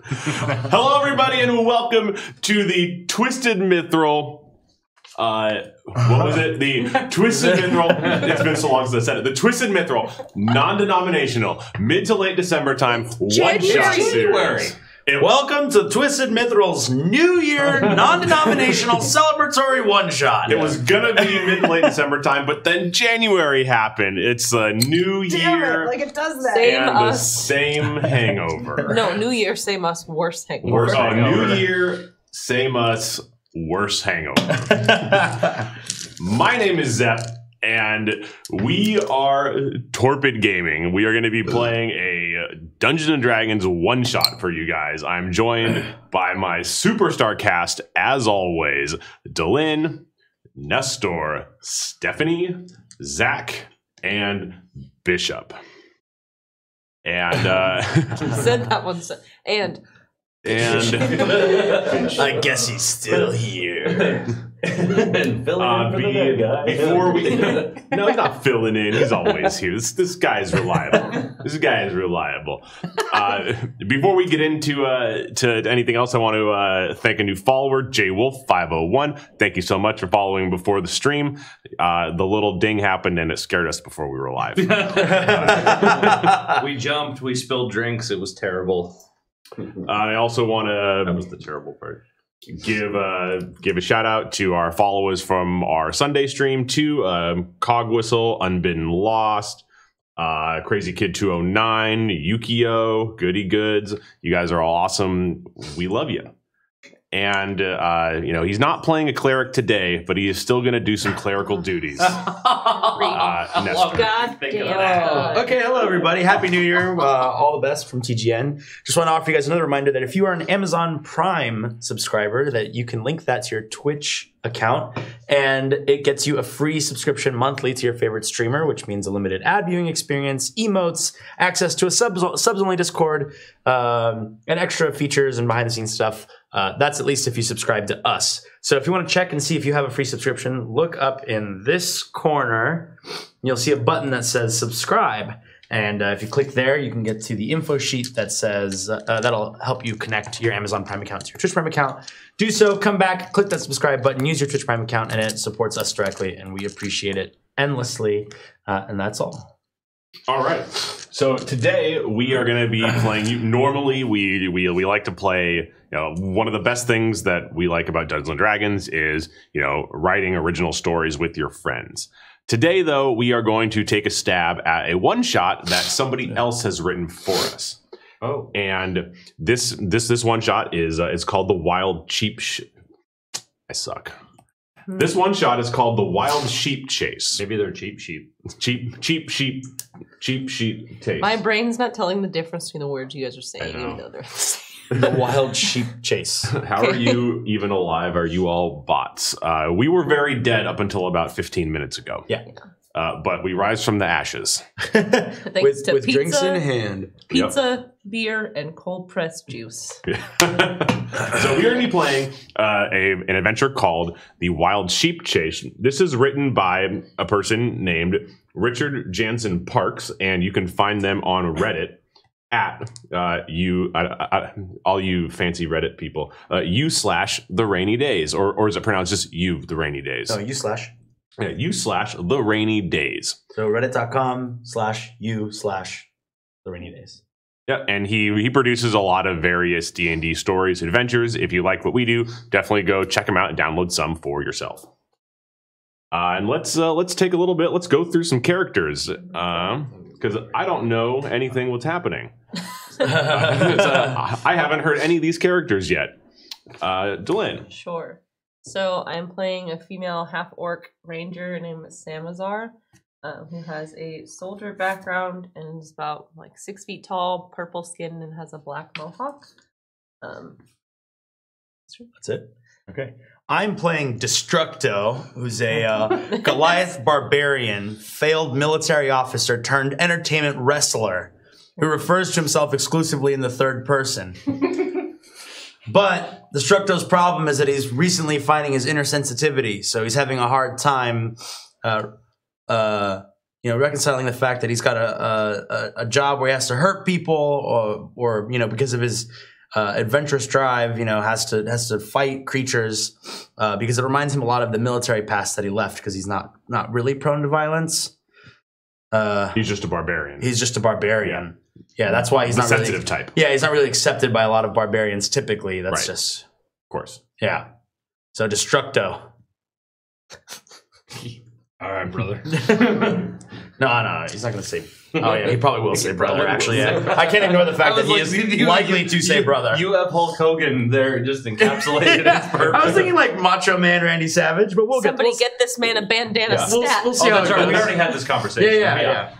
Hello, everybody, and welcome to the Twisted Mithril. What was it? The Twisted Mithril. It's been so long since I said it. The Twisted Mithril, non-denominational, mid to late December time, one-shot series. Welcome to Twisted Mithril's New Year non-denominational celebratory one-shot. It was gonna be mid to late December time, but then January happened. It's a new year. Like it does that. Same and us. the same hangover. No, New Year, same us, worse hangover. Worse New Year, same us, worse hangover. My name is Zepp, and we are Torpid Gaming. We are going to be playing a Dungeons & Dragons one-shot for you guys. I'm joined by my superstar cast, as always, Delin, Nestor, Stephanie, Zach, and Bishop. And Said that one. and I guess he's still here. And filling in for the dead guy. Before we, no, he's not filling in. He's always here. This guy is reliable. This guy is reliable. Before we get into to anything else, I want to thank a new follower, JWolf501. Thank you so much for following before the stream. The little ding happened and it scared us before we were live. We jumped. We spilled drinks. It was terrible. I also want to. That was the terrible part. Give a shout out to our followers from our Sunday stream too. Cogwhistle, Unbidden Lost, Crazy Kid 209, Yukio, Goody Goods. You guys are all awesome. We love you. And you know, he's not playing a cleric today, but he is still going to do some clerical duties. God damn. Okay, hello everybody. Happy New Year. All the best from TGN. Just want to offer you guys another reminder that if you are an Amazon Prime subscriber, that you can link that to your Twitch account, and it gets you a free subscription monthly to your favorite streamer, which means a limited ad viewing experience, emotes, access to a subs-only Discord, and extra features and behind-the-scenes stuff. That's at least if you subscribe to us. So if you want to check and see if you have a free subscription, look up in this corner. You'll see a button that says subscribe. And if you click there, you can get to the info sheet that says that'll help you connect your Amazon Prime account to your Twitch Prime account. Do so, come back, click that subscribe button, use your Twitch Prime account, and it supports us directly, and we appreciate it endlessly. And that's all. All right. So today we are going to be playing. Normally, we like to play. You know, one of the best things that we like about Dungeons and Dragons is, you know, writing original stories with your friends. Today, though, we are going to take a stab at a one-shot that somebody else has written for us. Oh, and this one-shot is called the Wild Sheep. I suck. This one-shot is called the Wild Sheep Chase. maybe they're cheap sheep. Cheap sheep taste. My brain's not telling the difference between the words you guys are saying, I know. even though they're the same. The Wild Sheep Chase. How are you even alive? Are you all bots? We were very dead up until about 15 minutes ago. Yeah. But we rise from the ashes. Thanks to with pizza, drinks in hand. pizza, beer, and cold pressed juice. So we're going to be playing an adventure called The Wild Sheep Chase. This is written by a person named Richard Jansen Parks, and you can find them on Reddit at all you fancy Reddit people, u/the rainy days, or is it pronounced just you the rainy days? No, u/. Yeah, u/the rainy days. So reddit.com/u/the rainy days. Yeah, and he produces a lot of various D&D stories, adventures. If you like what we do, definitely go check him out and download some for yourself. And let's take a little bit. Let's go through some characters because I don't know anything what's happening. I haven't heard any of these characters yet. Delin. Sure. So I'm playing a female half-orc ranger named Samazar, who has a soldier background and is about like 6 feet tall, purple skin, and has a black mohawk. That's it. Okay. I'm playing Destructo, who's a Goliath barbarian, failed military officer turned entertainment wrestler, who refers to himself exclusively in the third person. But Destructo's problem is that he's recently finding his inner sensitivity, so he's having a hard time reconciling the fact that he's got a job where he has to hurt people, or because of his adventurous drive, has to fight creatures, because it reminds him a lot of the military past that he left, because he's not really prone to violence. He's just a barbarian. He's just a barbarian. Yeah, that's why he's not sensitive really, type. Yeah, he's not really accepted by a lot of barbarians typically. That's just, of course. Yeah. So Destructo. All right, brother. No, he's not going to say. Oh yeah, he probably will say brother. Actually, yeah. I can't ignore the fact that he is likely to say brother. You have Hulk Hogan there, just encapsulated. It's perfect. I was thinking like Macho Man Randy Savage, but we'll get this man a bandana stat. We'll see how it goes. We already had this conversation. Yeah.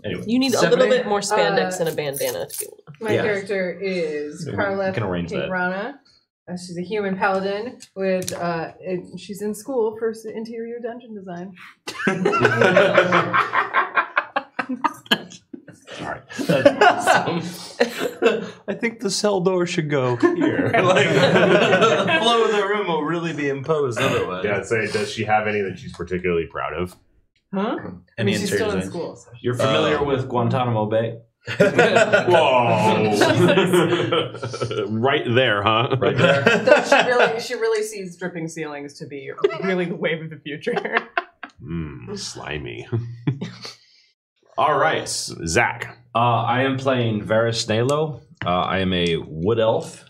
Anyway, You need a little bit more spandex and a bandana too. My character is Carla Rana. She's a human paladin with. She's in school for interior dungeon design. All right. That's awesome. I think the cell door should go here. The flow of the room will really be imposed otherwise. Yeah, I'd say, does she have any that she's particularly proud of? Huh? I mean, she's still in school. So You're familiar with Guantanamo Bay? Whoa! Right there, huh? Right there. she really sees dripping ceilings to be really the wave of the future. Slimy. All right, Zach. I am playing Varys Nalo. I am a wood elf.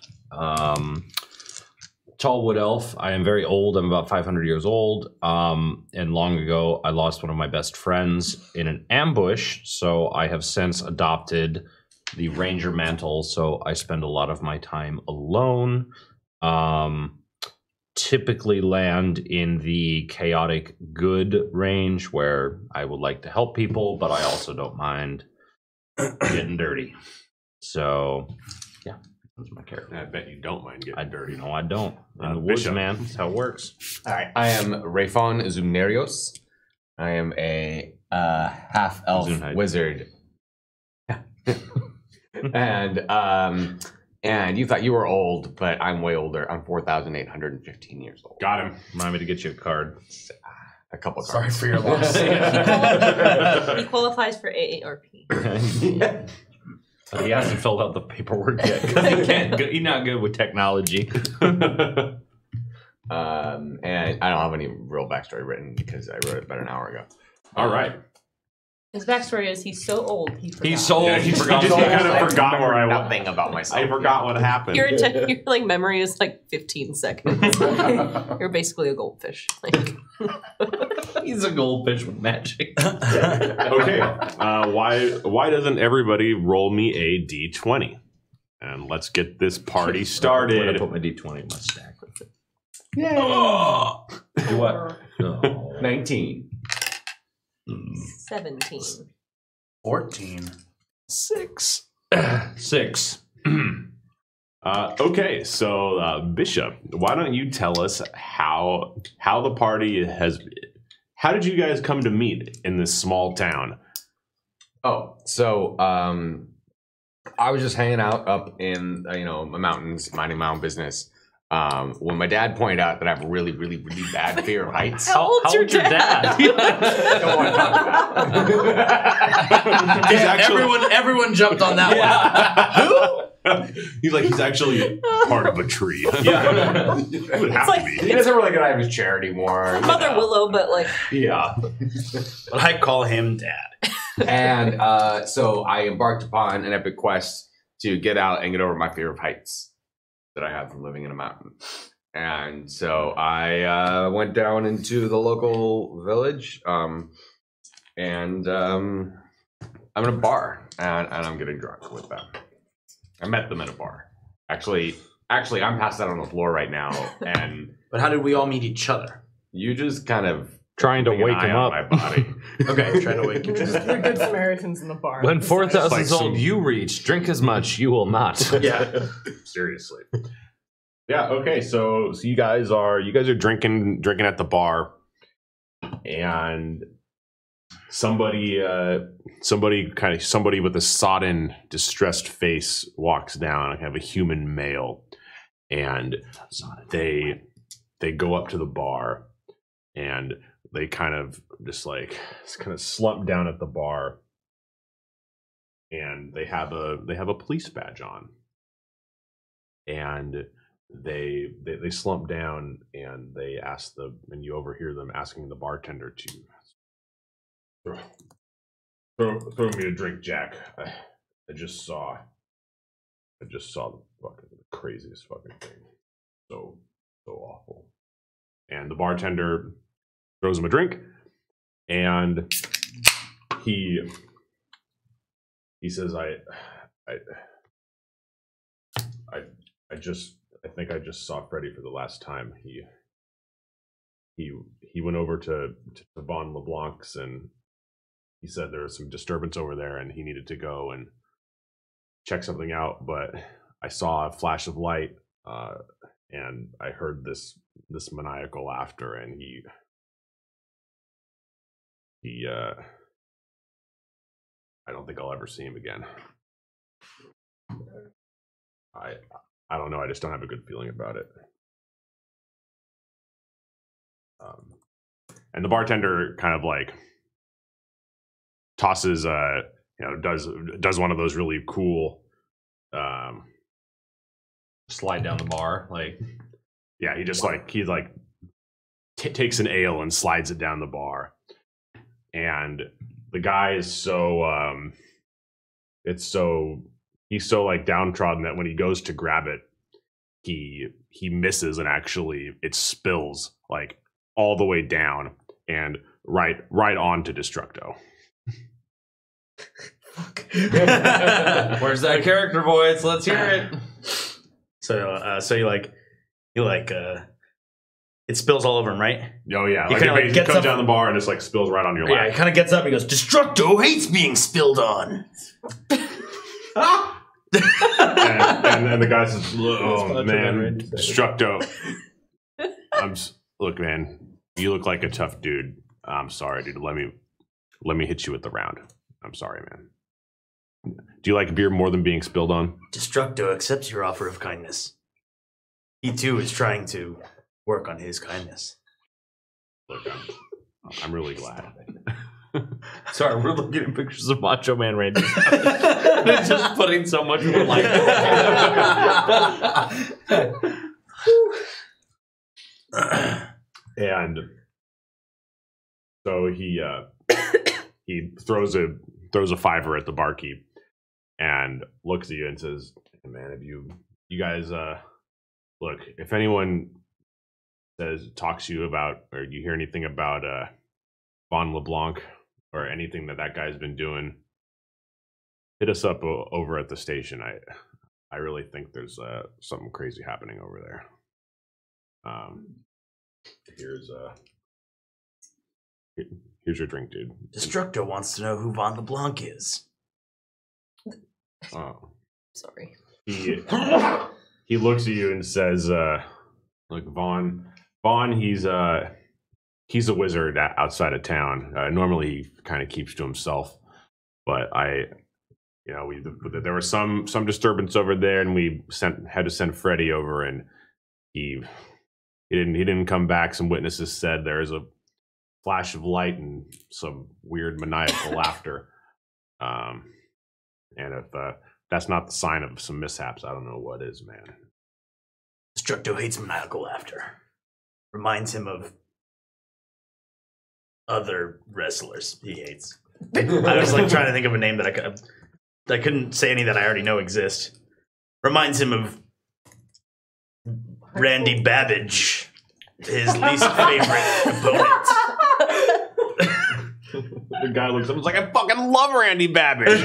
Tall wood elf. I am very old. I'm about 500 years old. And long ago, I lost one of my best friends in an ambush. So I have since adopted the ranger mantle. So I spend a lot of my time alone. Typically land in the chaotic good range where I would like to help people, but I also don't mind getting dirty. So, yeah. That's my character. I bet you don't mind getting dirty. No, I don't. In the woods, Bishop. man. That's how it works. All right. I am Rayfon Zumnerios. I am a half-elf Zunhide. wizard. And you thought you were old, but I'm way older. I'm 4,815 years old. Got him. Remind me to get you a card. A couple Sorry cards. for your loss. He qualifies for AARP. Yeah. He hasn't filled out the paperwork yet because he can't. He's not good with technology. And I don't have any real backstory written because I wrote it about an hour ago. All right. His backstory is he's so old he forgot. He's so old. Yeah, he he forgot. just So kind of I forgot where I remember was. nothing about myself. I forgot what happened. Your like memory is like 15 seconds. You're basically a goldfish. Like, He's a goldfish with magic. Okay. Why doesn't everybody roll me a d20? And let's get this party I'm started. gonna put my d20 in my stack with it. Yay! Oh! What? No. 19. 17. 14. 6. Okay, so Bishop, why don't you tell us how the party has? How did you guys come to meet in this small town? Oh, so I was just hanging out up in the mountains, minding my own business. When my dad pointed out that I have a really, really, really bad fear of heights. How old's your dad? I don't want to talk about it. He's actually, Everyone jumped on that one. he's actually part of a tree. Yeah. It would have like- to be. He doesn't really get out of his charity more. Mother Willow, but like Yeah. But I call him Dad. And so I embarked upon an epic quest to get out and get over my fear of heights that I have from living in a mountain. And so I went down into the local village, and I'm in a bar, and I'm getting drunk with them. I met them at a bar. Actually, I'm passed out on the floor right now, and But how did we all meet each other? you just kind of Trying to keeping an wake eye him on up. my body. Okay, trying to wake you. The good Samaritans in the bar. When 4,000 Like years old you reach, drink as much, you will not. Yeah. Seriously. Yeah. Okay. So you guys are drinking at the bar, and somebody with a sodden, distressed face walks down. I have a human male, and they go up to the bar, and they kind of just like slump down at the bar, and they have a police badge on, and they slump down and they ask and you overhear them asking the bartender to throw me a drink, Jack. I just saw the craziest fucking thing. So awful. And the bartender throws him a drink, and he says, I think I just saw Freddy for the last time. He went over to Bon LeBlanc's, and he said there was some disturbance over there and he needed to go and check something out, but I saw a flash of light, and I heard this maniacal laughter, and he I don't think I'll ever see him again. I don't know. I just don't have a good feeling about it. And the bartender kind of like tosses, does one of those really cool slide down the bar, like yeah. He just takes an ale and slides it down the bar, and the guy is he's so like downtrodden that when he goes to grab it, he misses, and actually it spills like all the way down and right onto Destructo. Where's that character voice? Let's hear it. So it spills all over him, right? Oh yeah, He like kinda, it comes down the bar and just like spills right on your Yeah, lap. he kind of gets up and he goes, "Destructo hates being spilled on." and the guy says, "Oh man, Destructo, look, man, you look like a tough dude. I'm sorry, dude. Let me hit you with the round. I'm sorry, man. Do you like beer more than being spilled on?" Destructo accepts your offer of kindness. He too is trying to work on his kindness. Look, I'm really glad. Sorry, we're looking at pictures of Macho Man Randy. They're just putting so much more light. And so he throws a $5 at the barkeep and looks at you and says, "Hey man, have you guys look, if anyone talks to you about, or you hear anything about Bon LeBlanc or anything that guy's been doing, hit us up over at the station. I really think there's something crazy happening over there." Here's your drink, dude. Destructo wants to know who Von LeBlanc is. Oh, Sorry. He looks at you and says, "Look, Vaughn, he's a wizard outside of town. Normally, he kind of keeps to himself, but there was some disturbance over there, and we had to send Freddy over, and he didn't come back. Some witnesses said there's a flash of light and some weird maniacal laughter. And if that's not the sign of some mishaps, I don't know what is, man." Destructo hates maniacal laughter. Reminds him of other wrestlers he hates. I was like trying to think of a name that I couldn't say any that I already know exist. Reminds him of Randy Babbage, his least favorite opponent. The guy looks up and is like, "I fucking love Randy Babbage."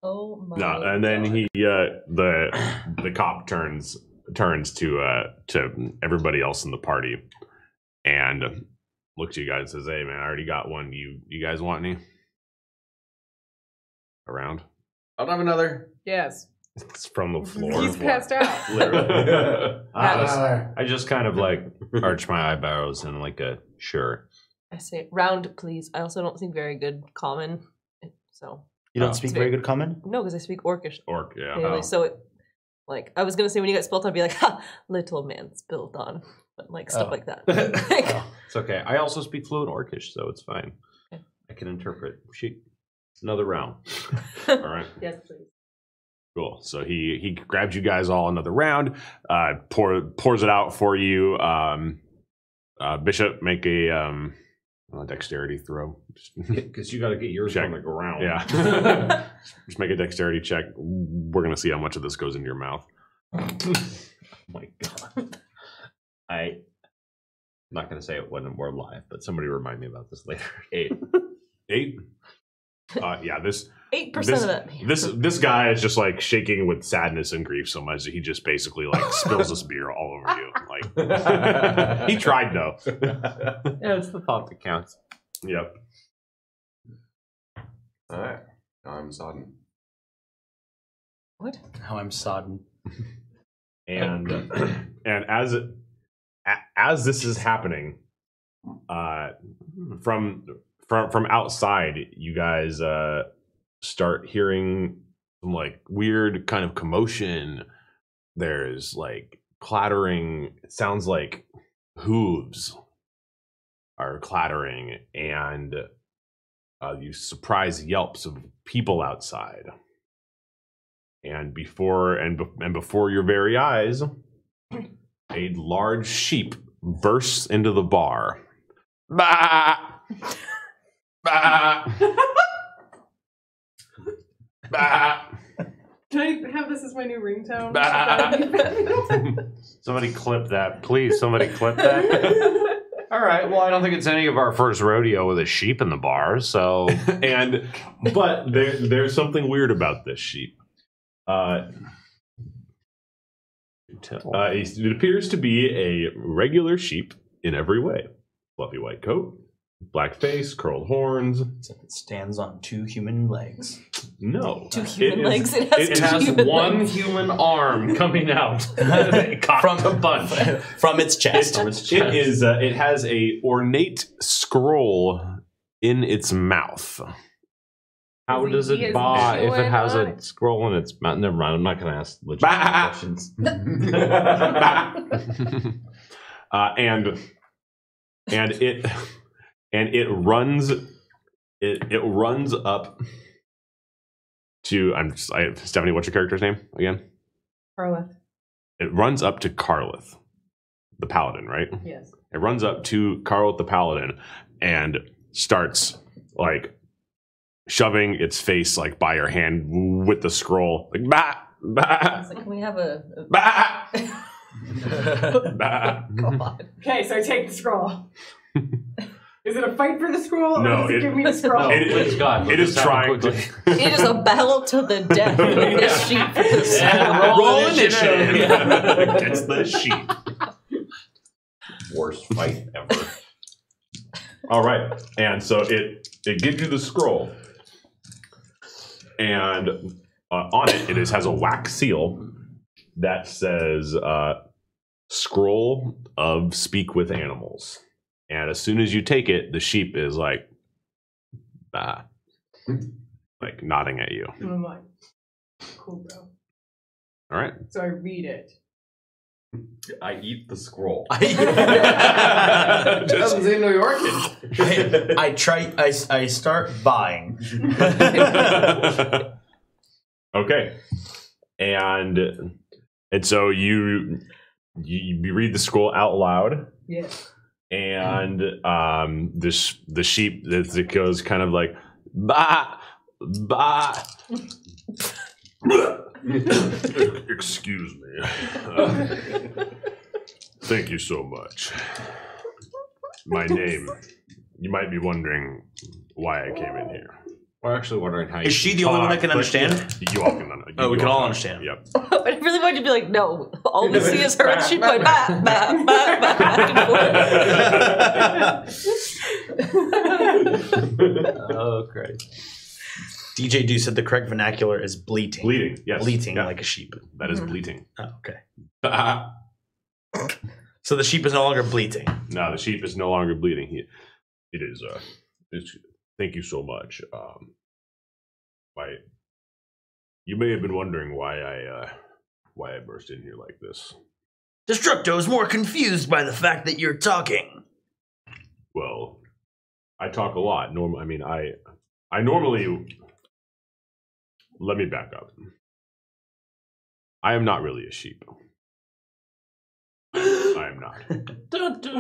Oh my! No, and then the cop turns to everybody else in the party and looks at you guys and says, "Hey man, I already got one. You guys want any around?" I'll have another. Yes. It's from the floor. He's passed out. Literally. I just kind of like arch my eyebrows and like a sure. I say round, please. I also don't speak very good common, so You don't speak very good common? no, because I speak Orcish. Orc, yeah. Clearly, so Like, I was gonna say when you got spilled on, I'd be like, ha, little man spilled on. But like stuff like that. It's okay. I also speak fluent Orcish, so it's fine. Okay. I can interpret. Another round. All right. Yes, please. Cool. So he grabs you guys all another round, pours it out for you. Bishop, make a dexterity throw. Because you got to get yours Check. on the ground. Yeah. Just make a dexterity check. We're going to see how much of this goes into your mouth. Oh my God. I'm not going to say it when we're live, but somebody remind me about this later. 8. 8? Yeah, this 8% of that. this guy is just like shaking with sadness and grief so much that he just basically like spills this beer all over you. Like he tried though. Yeah, it's the thought that counts. Yep. All right. I'm sodden. What? Now I'm sodden. And as this is happening, from outside, you guys start hearing some like weird kind of commotion. There's like clattering. It sounds like hooves are clattering, and you surprise yelps of people outside. And before your very eyes, a large sheep bursts into the bar. Bah! Bah! Bah! Can I have this as my new ringtone? Bah! Somebody clip that, please. Somebody clip that. All right. Well, I don't think it's any of our first rodeo with a sheep in the bar. So, but there's something weird about this sheep. It appears to be a regular sheep in every way. Fluffy white coat, black face, curled horns. It stands on 2 human legs. No. 2 human It legs. is- It has, two human one legs. human arm coming out From a bunch. From its chest. It is. It has a ornate scroll in its mouth. How does He it is buy if it chewing has on a it. scroll in its mouth? Never mind. I'm not going to ask legit Bah! questions. And it runs up to Stephanie, what's your character's name again? Carla. It runs up to Carlith, the paladin, right? Yes. It runs up to Carlith the paladin and starts like shoving its face like by your hand with the scroll, like bah, I bah, was like, can we have a bah, bah. God. Okay, so I take the scroll. Is it a fight for the scroll? No, or does it give me the scroll? It- Please God. It is trying to. It is a battle to the death with this sheep. For this And roll initiative initiative. against the sheep. Worst fight ever. All right, and so it gives you the scroll, and on it has a wax seal that says "Scroll of Speak with Animals." And as soon as you take it, the sheep is like, bah, like nodding at you. And I'm like, cool, bro. All right. So I read it. I eat the scroll. Doesn't seem New York. I start buying. Okay. And so you read the scroll out loud. Yeah. And the sheep that goes kind of like bah bah. Excuse me. Thank you so much. My name. You might be wondering why I came in here. We're actually wondering how you Is she the only one that can But understand? yeah, you all can understand. Oh, we can all understand. Yep. But I really wanted to be like, no. All we see is her and sheep going bah, bah, bah, bah, back and forth. Oh, great. DJ Do said the correct vernacular is bleating. Bleating. Yes. Bleating Yeah. like a sheep. That is bleating. Oh, okay. So the sheep is no longer bleating. No, the sheep is no longer bleeding. It is. Thank you so much. You may have been wondering why I why I burst in here like this. Destructo's more confused by the fact that you're talking. Well, I talk a lot. I normally. Let me back up. I am not really a sheep. I am not.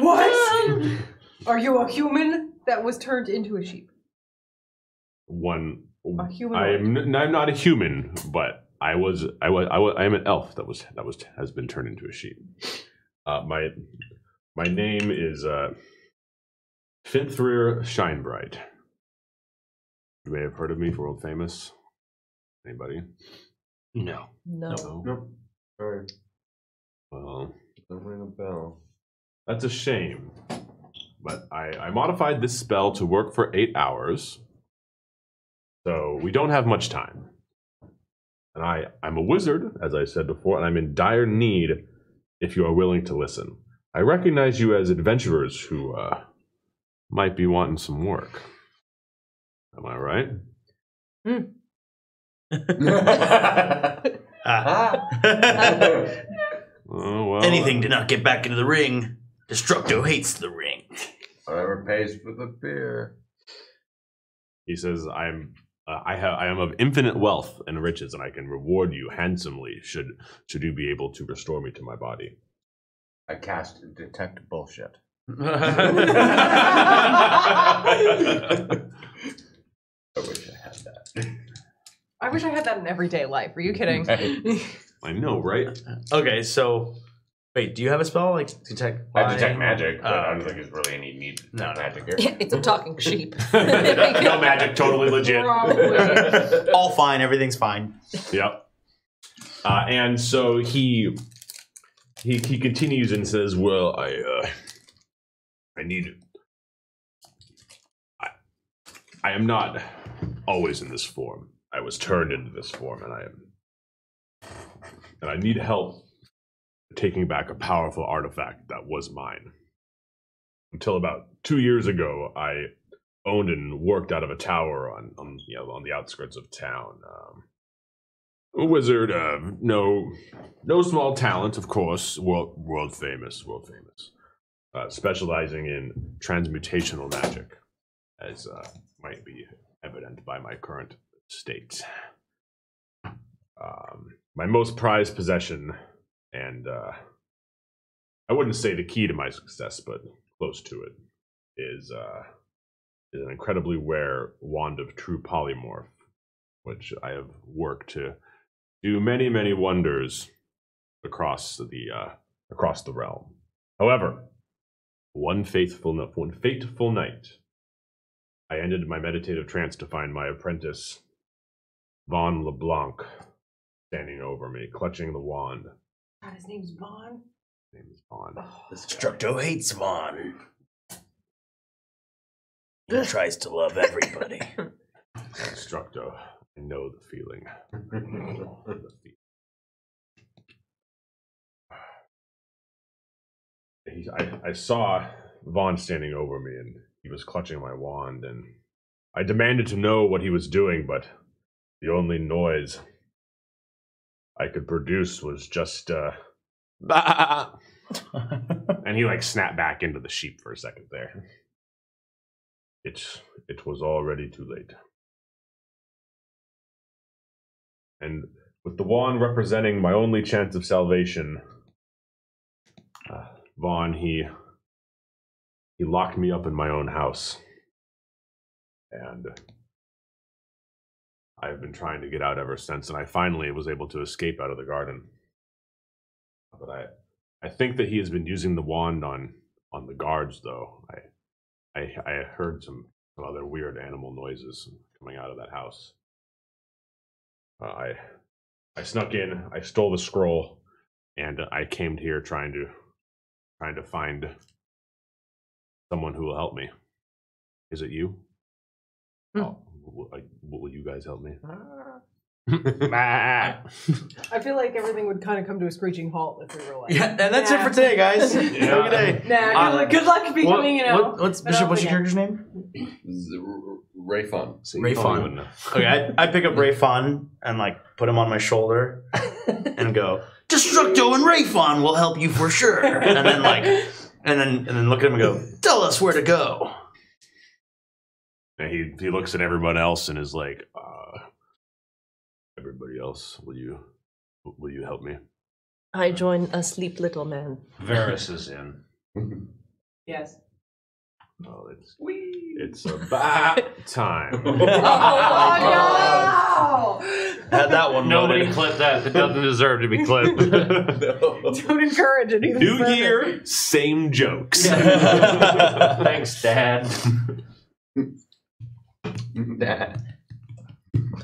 What? Are you a human that was turned into a sheep? A human. I'm not a human, but I am an elf that has been turned into a sheep. My name is Mithril Shinebright. You may have heard of me for world famous. Anybody? No. Nope. Sorry. Well, don't ring a bell. That's a shame. But I modified this spell to work for 8 hours. So we don't have much time. And I'm a wizard, as I said before, and I'm in dire need if you are willing to listen. I recognize you as adventurers who might be wanting some work. Am I right? Oh, well, Anything to not get back into the ring. Destructo hates the ring. Whatever pays for the beer. He says, I am of infinite wealth and riches, and I can reward you handsomely should you be able to restore me to my body. I cast detect bullshit. I wish I had that. I wish I had that in everyday life. Are you kidding? I know, right? Okay, so wait, do you have a spell like detect? I detect magic, but I don't think there's really any need to No, magic here. It's a talking sheep. No magic, totally legit. Probably. All fine, everything's fine. Yep. And so he continues and says, "Well, I am not always in this form. I was turned into this form, and I need help taking back a powerful artifact that was mine. Until about 2 years ago, I owned and worked out of a tower on the outskirts of town. A wizard, no small talent, of course, world famous, specializing in transmutational magic, as might be evident by my current state. My most prized possession, and I wouldn't say the key to my success, but close to it, is an incredibly rare wand of true polymorph, which I have worked to do many, many wonders across the realm. However, one fateful night, I ended my meditative trance to find my apprentice, Von LeBlanc, standing over me, clutching the wand. God, his name's Vaughn. His name is Vaughn. Destructo hates Vaughn. He tries to love everybody. Destructo, I know the feeling. I saw Vaughn standing over me, and he was clutching my wand, and I demanded to know what he was doing, but the only noise I could produce was just bah! And he snapped back into the sheep for a second there. It was already too late. And with the wand representing my only chance of salvation, Vaughn, he locked me up in my own house. And I've been trying to get out ever since, and I finally was able to escape out of the garden. But I think that he has been using the wand on the guards, though. I heard some other weird animal noises coming out of that house. I snuck in, I stole the scroll, and I came here trying to find someone who will help me. Is it you? Oh, will you guys help me? I feel like everything would kind of come to a screeching halt if we were like. Yeah, and that's it for today, guys. Have a good day. Nah, good luck becoming, What's Bishop? What's your character's name? Rayfon. Rayfon. Okay, I pick up Rayfon and put him on my shoulder and go, Destructo and Rayfon will help you for sure. And then and then look at him and go, tell us where to go. And he looks at everyone else and is like, everybody else, will you help me? I join a sleep little man. Varys is in. Yes. Oh, it's about time. Oh, no! Had that one. Nobody loaded. clipped that. It doesn't deserve to be clipped. Don't encourage it even New further. year, same jokes. Thanks, Dad.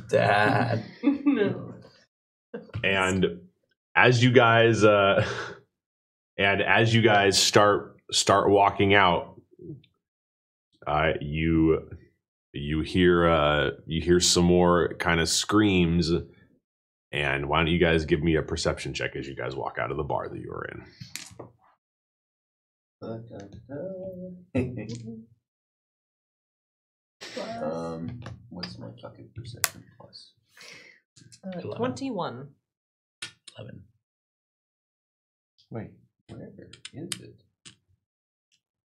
Dad. No. And as you guys start walking out, you hear some more kind of screams. And why don't you guys give me a perception check as you guys walk out of the bar that you were in? What's my fucking perception plus? 21. 11. Wait, where is it?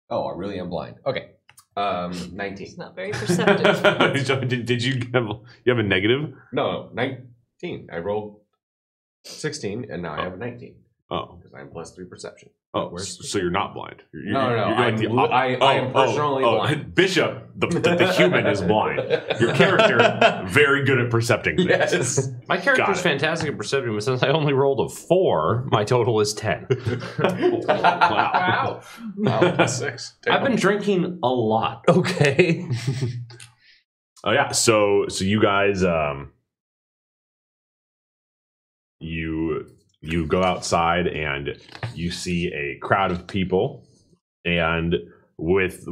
Oh, I really am blind. Okay. 19. It's not very perceptive. So did you have a negative? No, 19. I rolled 16, and now I have a 19. Oh, Because I'm plus 3 perception. oh, so you're not blind. You're, No. you're I am personally blind. Bishop, the human, is blind. Your character, very good at percepting things. Yes. My Got character's it. fantastic at perception, but since I only rolled a 4, my total is 10. Wow. Wow, plus 6. I've been drinking a lot, okay? Oh yeah. So you guys, you go outside and you see a crowd of people, and with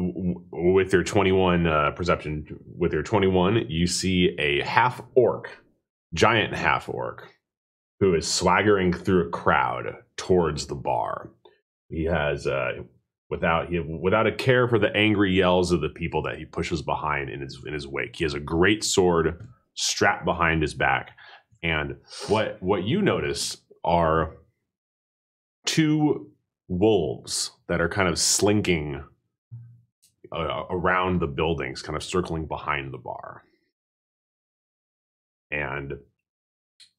their 21 perception, with their 21, you see a giant half orc, who is swaggering through a crowd towards the bar. He has without a care for the angry yells of the people that he pushes behind in his wake. He has a great sword strapped behind his back, and what you notice are 2 wolves that are kind of slinking around the buildings, kind of circling behind the bar. And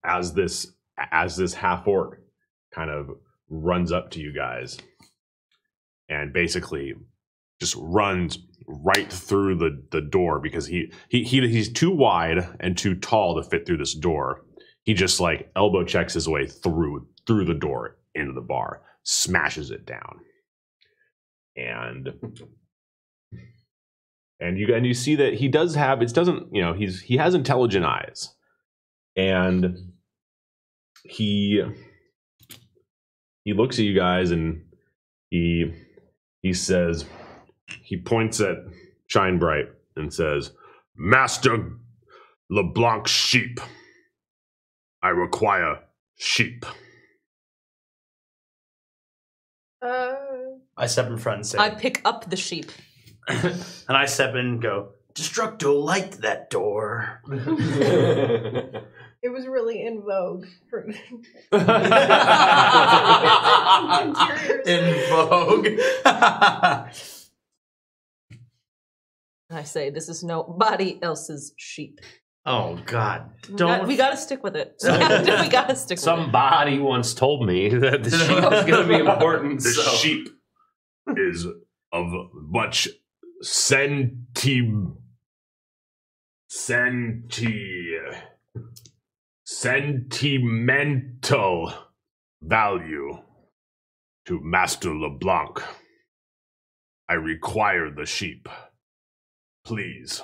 as this half orc kind of runs up to you guys and basically just runs right through the door, because he's too wide and too tall to fit through this door. He just like elbow checks his way through the door into the bar, smashes it down, and you see that he does have he has intelligent eyes, and he looks at you guys and he says, he points at Shine Bright and says, "Master LeBlanc's sheep. I require sheep." I step in front and say, I pick up the sheep. and I step in and go, Destructo liked that door. It was really in vogue for In vogue. I say, this is nobody else's sheep. Oh God! We gotta stick with it. We gotta stick with it. Somebody once told me that the sheep was going to be important. The sheep is of much sentimental value to Master LeBlanc. I require the sheep. Please,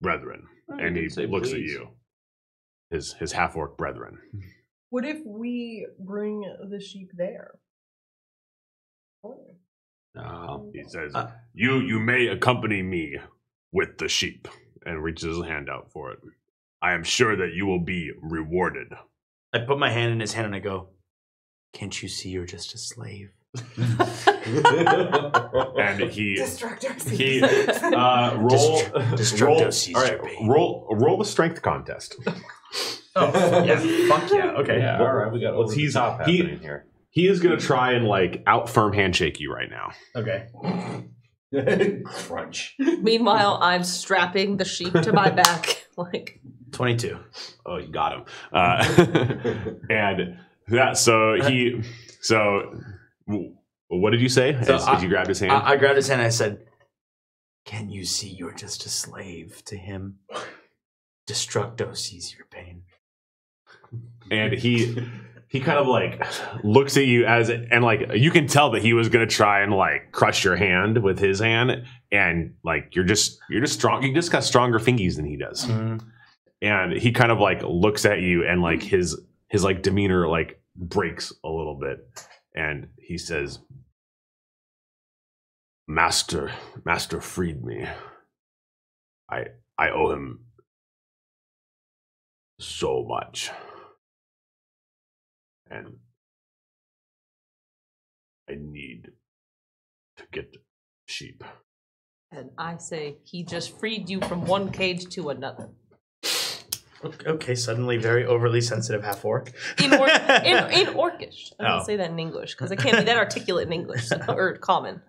brethren. And he looks at you, his half-orc brethren. What if we bring the sheep there? He says, you may accompany me with the sheep, and reaches his hand out for it. I am sure that you will be rewarded. I put my hand in his hand and I go, "Can't you see you're just a slave?" And he Destructo roll Destructo sees all your right, pain. roll the strength contest. Oh, yeah. Fuck yeah. Okay. Yeah, all right. We got over the top happening here. He is going to try and like out firm handshake you right now. Okay. Crunch. Meanwhile, I'm strapping the sheep to my back. Like 22. Oh, you got him. And that, what did you say So as you grabbed his hand? I grabbed his hand and I said, "Can you see you're just a slave to him? Destructo sees your pain." And he kind of like looks at you and like you can tell that he was gonna try and like crush your hand with his hand, and like you're just strong. You just got stronger fingies than he does. And he kind of like looks at you, and like his like demeanor like breaks a little bit, and he says, Master freed me. I owe him so much. And I need to get sheep. And I say he just freed you from one cage to another. Okay, suddenly very overly sensitive half orc. In Orcish. I don't Oh. say that in English because I can't be that articulate in English or common.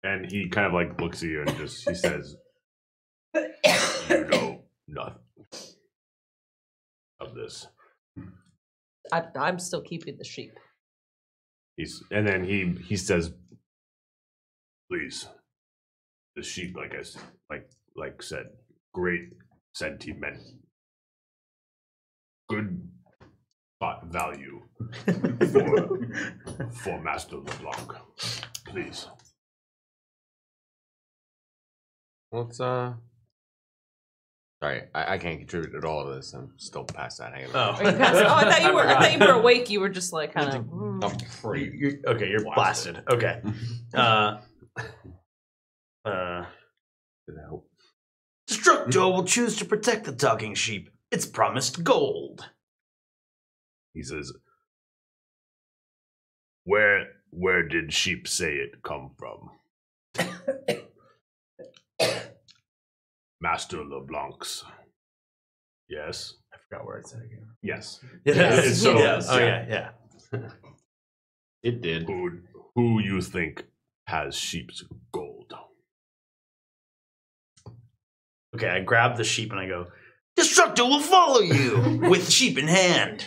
And he kind of like looks at you and he says, "You know nothing of this." I'm still keeping the sheep. And then he says, "Please, the sheep, like I said, like said, great sentiment, good thought value for Master LeBlanc. Please." Well, sorry, I can't contribute at all to this. I'm still past that. Hang on. Are you past? Oh, I thought you were awake. You were just like kind of. I'm pretty. You're blasted. Okay. Destructo will choose to protect the talking sheep. It's promised gold. He says, Where did sheep say it come from?" Master LeBlanc's. Yes. I forgot where it said again. Yes. Yes. So, Yes. Oh yeah. It did. Who you think has sheep's gold? Okay, I grab the sheep and I go, Destructo will follow you with sheep in hand.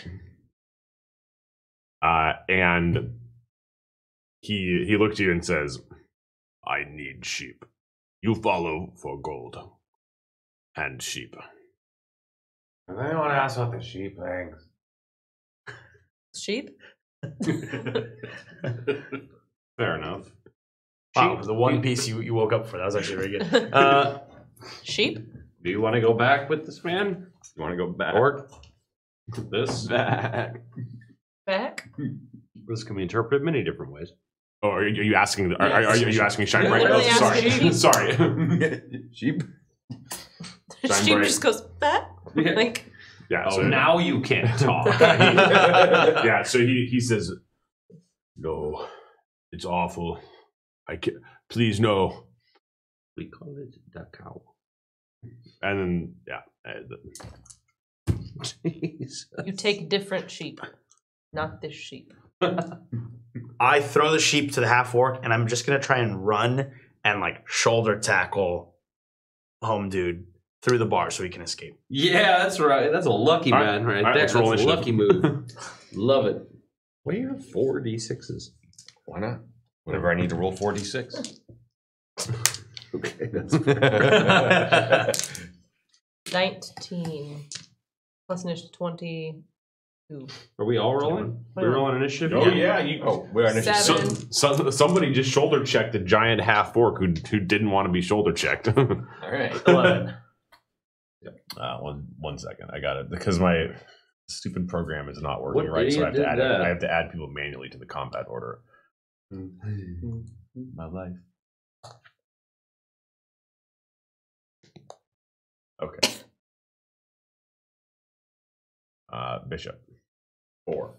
And he looked at you and says, "I need sheep. You follow for gold and sheep." If anyone asks about the sheep things, Sheep? Fair enough. Wow, the one piece you woke up for. That was actually very good. Sheep? Do you want to go back with this man? You want to go back? orc. This? Back. Back? This can be interpreted many different ways. Oh, are you asking? Are you asking Shine You're Bright? literally asking Sorry, sheep. sorry. Sheep. Shine Sheep bright. just goes, back? Like, Yeah. Oh, So now you can't talk. yeah. So he says, "No, it's awful. I can't. Please no." We call it the cow. And then Jeez. you take different sheep, not this sheep. I throw the sheep to the half orc, and I'm just gonna try and run and like shoulder tackle home dude through the bar so he can escape. Yeah, that's right. That's a lucky All right. man right All right, there. let's That's roll a initiative. lucky move. Love it. Why do you have 4 d6s? Why not? Whenever I need to roll 4d6. Okay, that's 19 plus initiative 22. Are we all rolling? We're rolling initiative? Oh yeah, you. Oh, we're on initiative. Somebody just shoulder checked a giant half orc who didn't want to be shoulder checked. All right. 11. One second, I got it because my stupid program is not working What right, so I have idiot to did add that? I have to add people manually to the combat order. My life. Okay. Bishop. 4.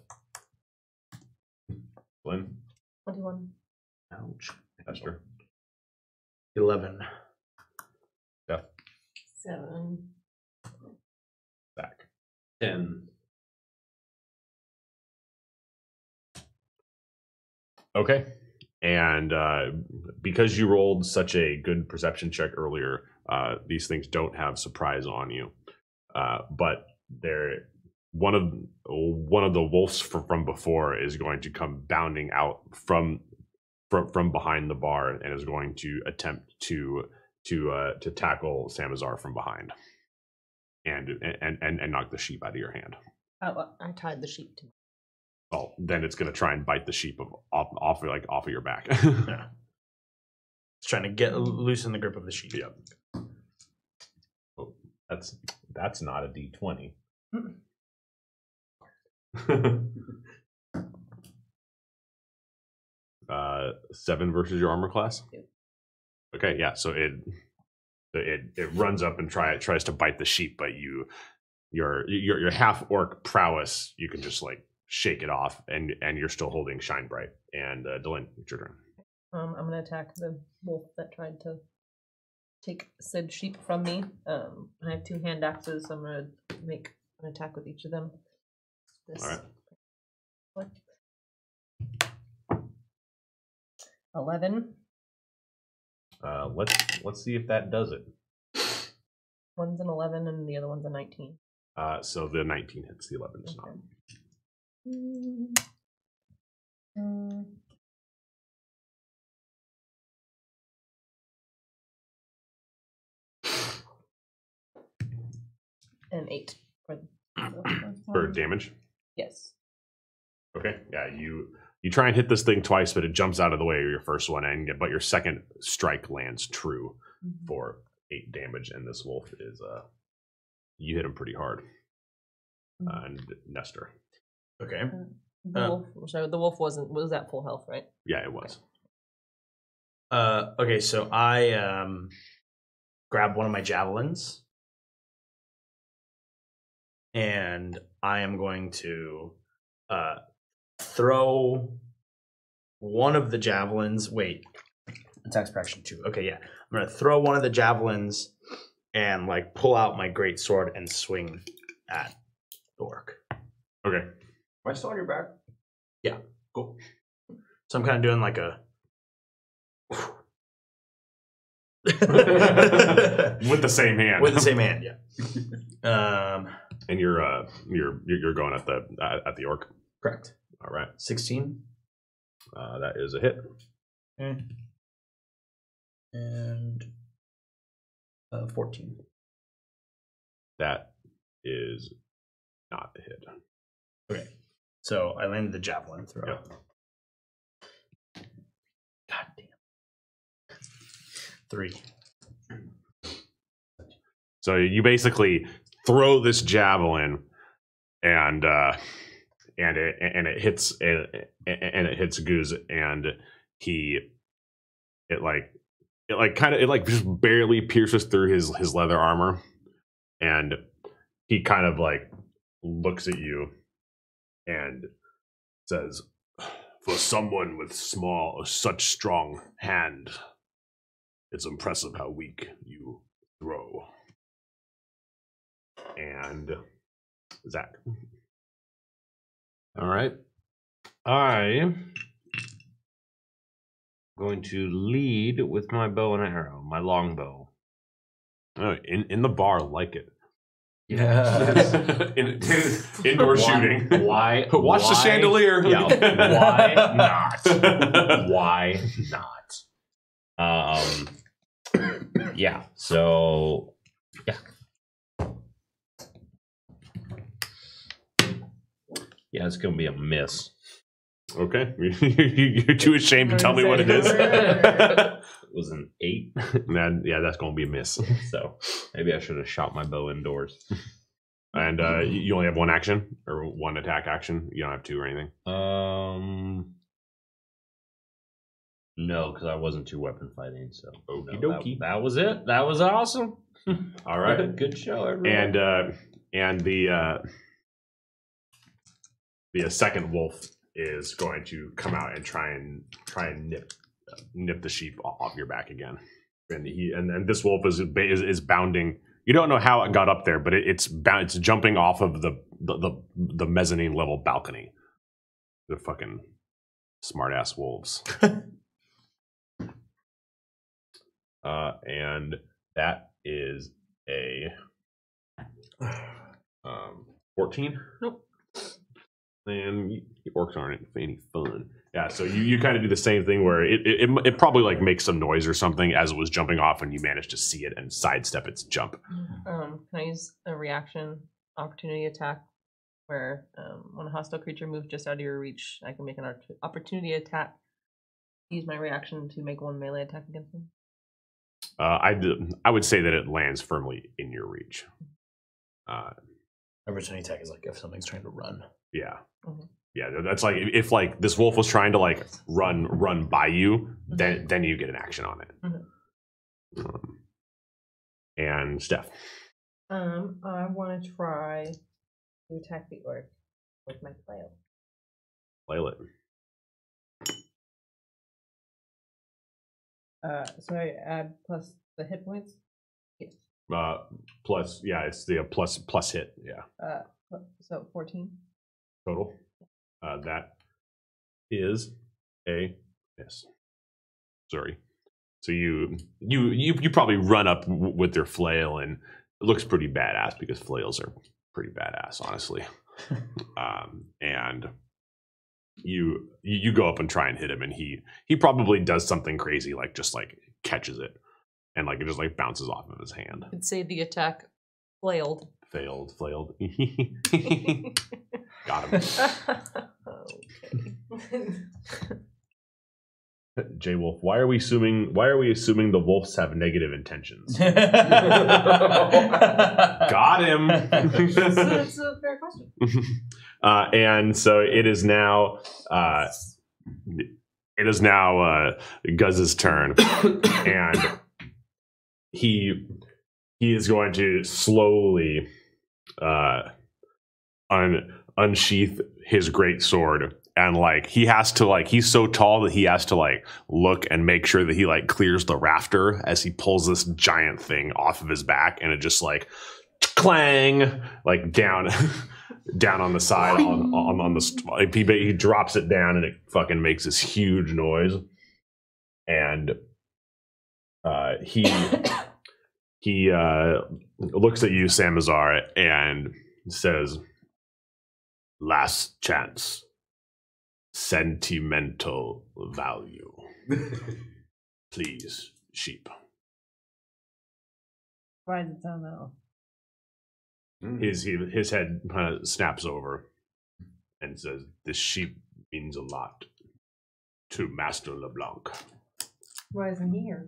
Lynn. 21. Ouch. Esther. 11. 7. Zach. 10. Okay. And because you rolled such a good perception check earlier, these things don't have surprise on you. But they're one of the wolves from before is going to come bounding out from behind the bar and is going to attempt to tackle Samazar from behind and knock the sheep out of your hand. I tied the sheep to. Well, then it's going to try and bite the sheep off of your back. Yeah. It's trying to get loosen the grip of the sheep. Yep. Oh, that's not a D20. 7 versus your armor class. Okay, yeah. So it runs up and tries to bite the sheep, but your half orc prowess, you can just like shake it off, and you're still holding Shine Bright. And Dylan, it's your turn. I'm gonna attack the wolf that tried to take said sheep from me. I have 2 hand axes, so I'm gonna make an attack with each of them. This. All right. What? 11. Let's see if that does it. One's an 11 and the other one's a 19. So the 19 hits, the 11 does not. And 8 For damage? Yes. Okay, yeah, you try and hit this thing twice, but it jumps out of the way of your first one, but your second strike lands true for 8 damage, and this wolf is you hit him pretty hard. And Nestor. Okay. The wolf was at full health, right? Yeah, it was. Okay, so I grab one of my javelins, and I am going to throw one of the javelins. Wait, attacks per action 2. Okay, yeah, I'm gonna throw one of the javelins and like pull out my great sword and swing at the orc. Okay. Am I still on your back? Yeah, cool. So I'm kind of doing like a with the same hand. With the same hand, yeah. And you're going at the orc. Correct. All right. 16. That is a hit. Okay. And 14. That is not a hit. Okay. So I landed the javelin throw. Yep. God damn. 3. So you basically throw this javelin, and it hits Goose, and it just barely pierces through his leather armor, and he kind of like looks at you and says, "For someone with such strong hand, it's impressive how weak you throw." And Zach. All right. I'm going to lead with my bow and arrow, my longbow. Oh, in the bar, like it. Yes. Indoor shooting. Why? Watch the chandelier. Yeah. Why not? Why not? Yeah. So, yeah. Yeah, it's gonna be a miss. Okay. You're too ashamed to tell me what it is. It was an 8. Yeah, that's gonna be a miss. So maybe I should have shot my bow indoors. And you only have one action or one attack action. You don't have 2 or anything. No, because I wasn't 2-weapon fighting. So Okie no, dokie. that was it. That was awesome. All right. Good show, everyone. And the second wolf is going to come out and try and nip the sheep off your back again. And this wolf is bounding. You don't know how it got up there, but it's jumping off of the mezzanine level balcony. The fucking smart ass wolves. And that is a 14. Nope. And orcs aren't any fun. Yeah, so you kind of do the same thing where it probably like makes some noise or something as it was jumping off, and you manage to see it and sidestep its jump. Can I use a reaction opportunity attack where when a hostile creature moves just out of your reach, I can make an opportunity attack. Use my reaction to make one melee attack against them. I would say that it lands firmly in your reach. Opportunity attack is like if something's trying to run. Yeah. Mhm. Yeah, that's like if like this wolf was trying to like run by you, then you get an action on it. And Steph. I want to try to attack the orc with my flail. Flail it. So I add plus the hit points. Yes. Plus, yeah, it's the plus hit. Yeah. So 14 total. That is a miss. Sorry. So you probably run up with your flail, and it looks pretty badass because flails are pretty badass, honestly. And you go up and try and hit him, and he probably does something crazy, like just like catches it, and like it just like bounces off of his hand. I'd say the attack flailed. Flailed. Got him. Okay. J Wolf, why are we assuming the wolves have negative intentions? Got him. That's a fair question. And so it is now Guz's turn, and he is going to slowly unsheath his great sword, and like he has to like he's so tall that he has to like look and make sure that he like clears the rafter as he pulls this giant thing off of his back, and it just like clang like down on the side on the he drops it down, and it fucking makes this huge noise, and he looks at you, Samazar, and says, "Last chance. Sentimental value. Please, sheep." Why does it sound that way? His head kind of snaps over and says, "This sheep means a lot to Master LeBlanc." Why isn't he here?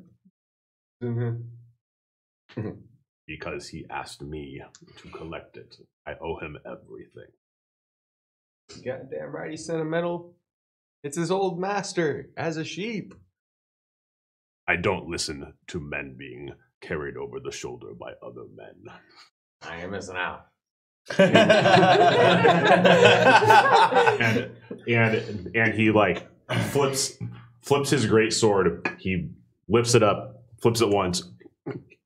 Because he asked me to collect it. I owe him everything. Goddamn right, he's sentimental. It's his old master as a sheep. I don't listen to men being carried over the shoulder by other men. I am missing out. and he like flips his great sword. He lifts it up, flips it once,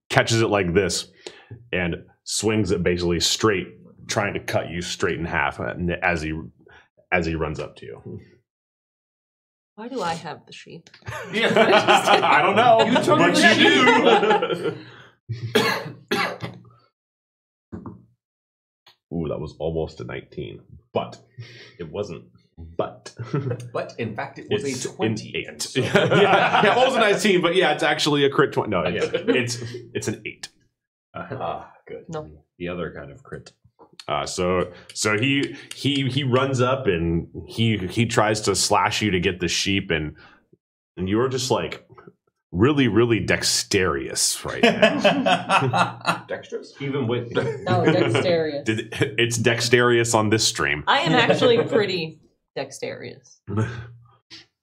catches it like this, and swings it basically straight, trying to cut you straight in half as he runs up to you. Why do I have the sheep? I don't know, but you do. Ooh, that was almost a 19, but it wasn't. But in fact, it was a 28. So. yeah, almost a 19, but yeah, it's actually a crit 20. No, yeah, it's an 8. Good. No. The other kind of crit. So he runs up and he tries to slash you to get the sheep, and you're just like really, really dexterous right now. Dexterous? Even with Oh, dexterous. It's dexterous on this stream. I am actually pretty dexterous.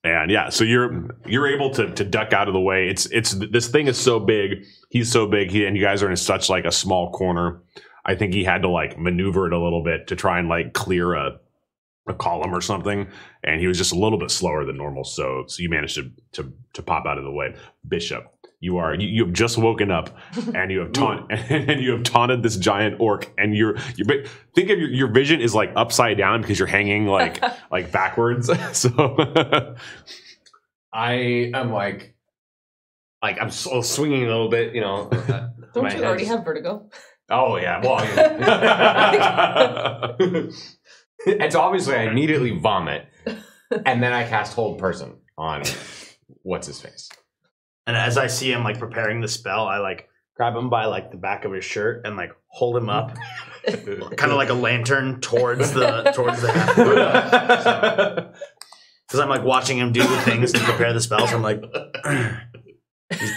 And yeah, so you're able to duck out of the way. It's this thing is so big. He's so big, and you guys are in such like a small corner. I think he had to like maneuver it a little bit to try and like clear a column or something, and he was just a little bit slower than normal. So you managed to pop out of the way. Bishop, you have just woken up and you have taunted this giant orc, and think of your vision is like upside down because you're hanging like backwards. So I am like I'm swinging a little bit, Don't you already have vertigo? Oh yeah, well, and so obviously I immediately vomit, and then I cast Hold Person on what's his face. And as I see him like preparing the spell, I like grab him by like the back of his shirt and like hold him up, kind of like a lantern towards the because I'm like watching him do the things to prepare the spells. I'm like, is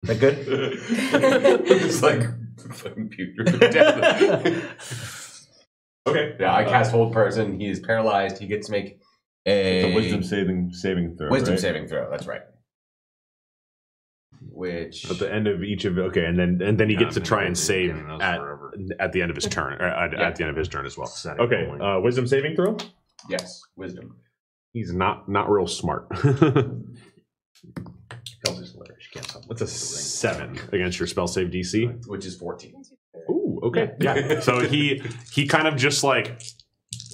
that good? It's like fucking puke. Okay. Yeah, I cast Hold Person. He is paralyzed. He gets to make it's a wisdom saving throw. Wisdom saving throw. That's right. Which at the end of each of and then he gets to try and save at the end of his turn, or at the end of his turn as well. Okay, wisdom saving throw. Yes, wisdom. He's not real smart. What's a 7 against your spell save DC? Which is 14. Ooh, okay, yeah. So he kind of just like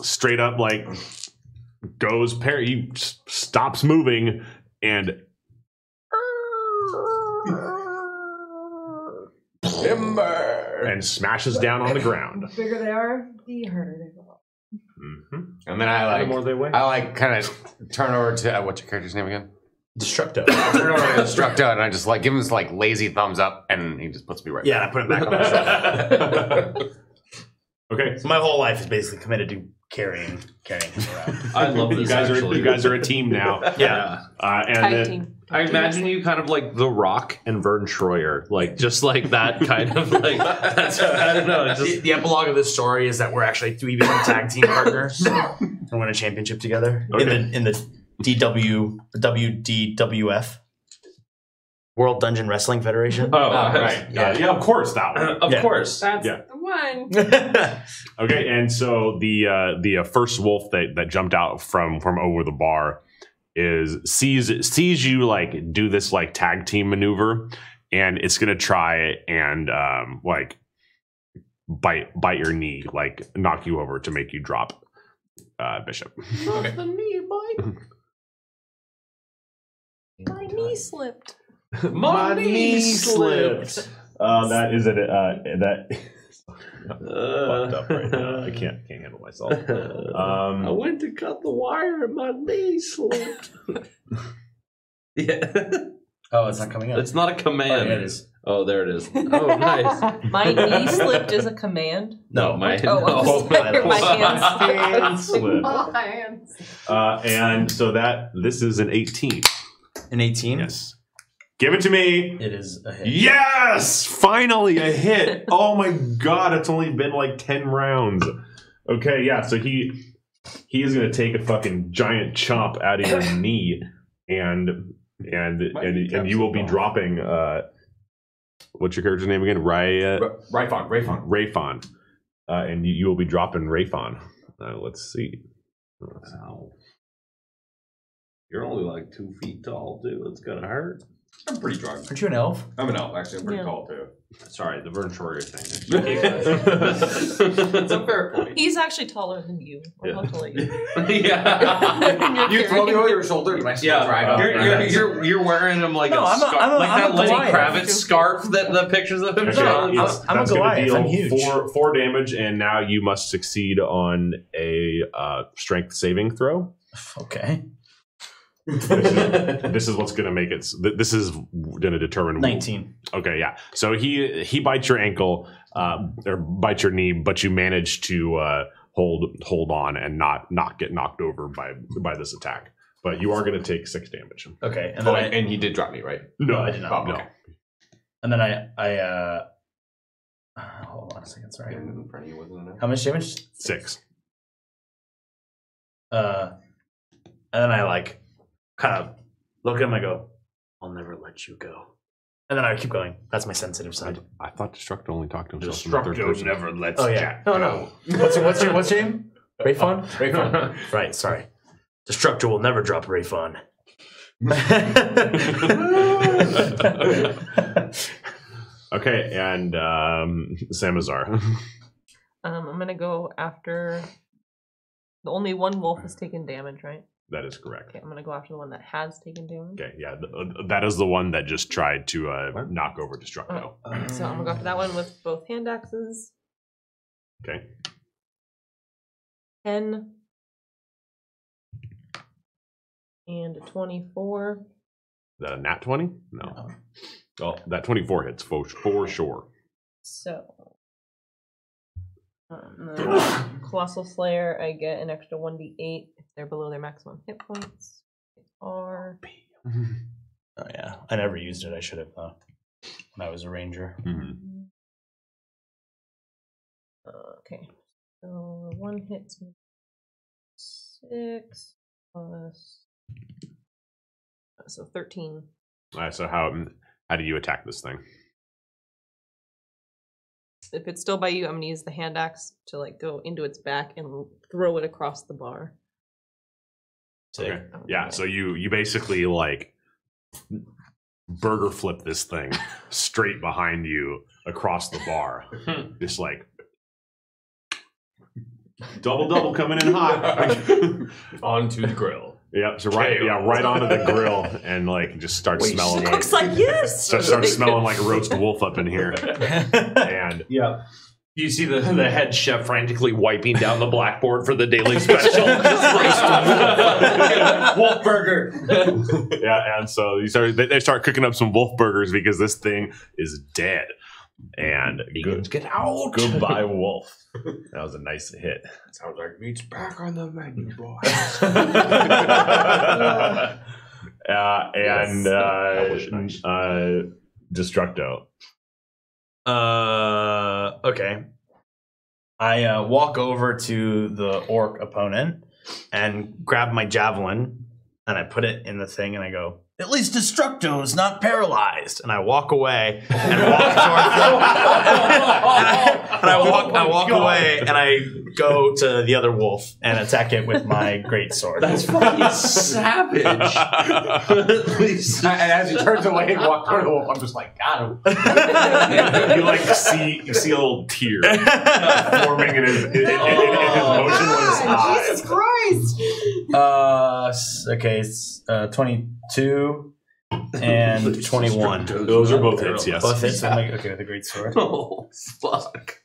straight up like goes he stops moving and timber and smashes down on the ground. The bigger they are, the harder they go. Mm-hmm. And then I kind of turn over to what's your character's name again? Destructo. I turn over to Destructo and I just like give him this like lazy thumbs up, and he just puts me right. Yeah, I put him back on my shoulder. Okay, so my whole life is basically committed to carrying him around. I love this. You guys are a team now. Yeah. And Tag then, team. I imagine you kind of like The Rock and Vern Troyer, like just like that kind of like. That's, I don't know. Just, the epilogue of this story is that we're actually 3v1 tag team partners and win a championship together in the WDWF, World Dungeon Wrestling Federation. Oh, right. Yeah, of course that one. of course. That's Yeah. the one. Okay, and so the first wolf that jumped out from over the bar sees you like do this like tag team maneuver, and it's gonna try and like bite your knee, like knock you over to make you drop, Bishop. Not the knee bite. My knee slipped. My knee slipped. That is that. Fucked up right now. I can't handle myself. I went to cut the wire and my knee slipped. Yeah. Oh, it's not coming up. It's not a command. Oh, yeah, it is. Oh, there it is. Oh, nice. My knee slipped is a command. No, my hands slipped. My hands. And so this is an 18. An 18? Yes. Give it to me. It is a hit. Yes! Finally a hit. Oh my god, it's only been like 10 rounds. Okay, yeah, so he is gonna take a fucking giant chomp out of your knee and you will be dropping what's your character's name again? Rayfon. And you will be dropping Rayfon. Let's see. Ow. You're only like 2 feet tall, too. It's gonna hurt. I'm pretty drunk. Aren't you an elf? I'm an elf, actually. I'm pretty tall, too. Sorry, the Vern Troyer thing. It's a fair point. He's actually taller than you. Or how tall are you? Yeah. You throw me over your shoulder, and I still drag on. You're wearing him like No, a scarf, like that I'm a Lenny Goliath. Kravitz scarf that the pictures of him Okay, showing. I'm a Goliath. I'm huge. 4 damage, and now you must succeed on a strength saving throw. Okay. This is what's going to make it. This is going to determine 19. Okay, yeah. So he bites your ankle or bites your knee, but you manage to hold on and not get knocked over by this attack. But you are going to take 6 damage. Okay, and then and he did drop me, right? No, I did not. Oh, no. okay. And then I hold on a second. Sorry. In front of you wasn't enough. How much damage? 6. And then I like kind of look at him. I go, "I'll never let you go." And then I keep going. That's my sensitive side. I thought Destructo only talked to himself in the third person. never lets Oh yeah. Jack No, go. no. What's your name? Rayfon. Rayfon. Right. Sorry. Destructor will never drop Rayfon. Okay, and Samazar. I'm gonna go after. The only one wolf has taken damage, right? That is correct. Okay, I'm gonna go after the one that has taken damage. Okay, yeah, that is the one that just tried to knock over Destructo. So I'm gonna go after that one with both hand axes. Okay. 10 and a 24. Is that a nat 20? No. Oh, that 24 hits for sure. So, the Colossal Slayer, I get an extra 1d8 if they're below their maximum hit points. Are Oh yeah, I never used it. I should have when I was a ranger. Mm-hmm. okay. So one hit 6 plus so 13. All right, so how do you attack this thing? If it's still by you, I'm gonna use the hand axe to like go into its back and throw it across the bar. Okay. Yeah, so you basically like burger flip this thing straight behind you across the bar. Just like double coming in hot. Onto the grill. Yep, so right onto the grill and like just start smelling like Looks like yes. start smelling like roast wolf up in here. And yeah. You see the head chef frantically wiping down the blackboard for the daily special. Wolf burger. Yeah, and so they start cooking up some wolf burgers because this thing is dead. And Get out. goodbye, wolf. That was a nice hit. Sounds like meat's back on the menu, boy. And Destructo. Okay. I walk over to the orc opponent and grab my javelin and I put it in the thing and I go, at least Destructo is not paralyzed. And I walk away and walk towards them. And I walk away and I go to the other wolf and attack it with my great sword. That's fucking savage. And as he turns away and walks toward the wolf, I'm just like, got him. You like see a little tear forming in his motionless eye. Jesus Christ! Okay, it's 22 and 21. Those are both hits, yes. Both hits. Okay, with a great sword. Oh, fuck.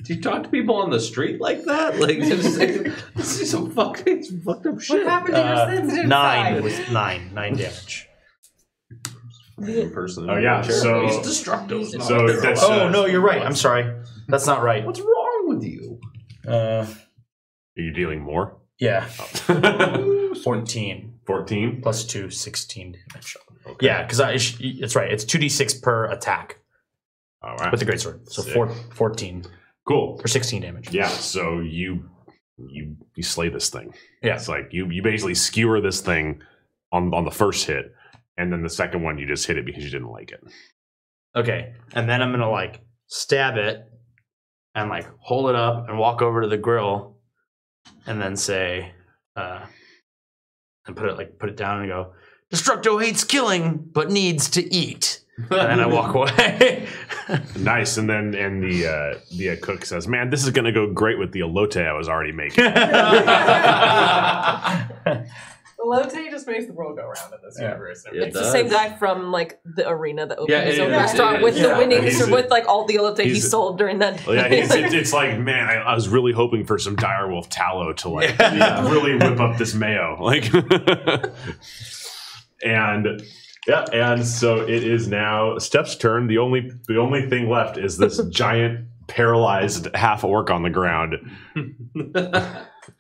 Do you talk to people on the street like that? Like, this is some fucked up shit. What happened to your sensitive Nine side? with 9 damage. Oh yeah, so He's Destructo's not so there. that's Oh no, you're right. I'm sorry. That's not right. What's wrong with you? are you dealing more? Yeah. 14 14 plus 2, 16 damage. Okay. Yeah, because it's right. It's 2d6 per attack All right. with the greatsword. So 14 Cool. for 16 damage. Yeah, so you slay this thing. Yeah. It's like you basically skewer this thing on the first hit, and then the second one you just hit it because you didn't like it. Okay, and then I'm gonna like stab it and like hold it up and walk over to the grill, and then say, and put it down and go, Destructo hates killing but needs to eat. And then I walk away. Nice, and the cook says, "Man, this is gonna go great with the elote I was already making." Elote just makes the world go round in this universe. It's the same guy from like the arena that opened his own it is. restaurant with the winnings or with like all the elote he he's- sold during that. Well, yeah, it's like, man, I was really hoping for some direwolf tallow to like really whip up this mayo, like. And so it is now Steph's turn. The only thing left is this giant paralyzed half orc on the ground.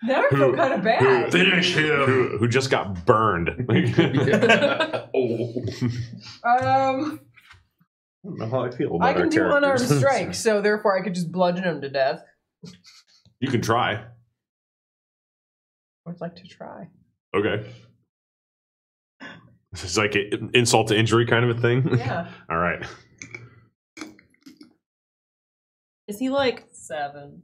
Now I feel kind of bad. Finish him. Who just got burned. I don't know how I feel about can our do unarmed characters. strike, so therefore I could just bludgeon him to death. You can try. I'd like to try. Okay. This is like an insult to injury kind of a thing. Yeah. All right. Is he like 7?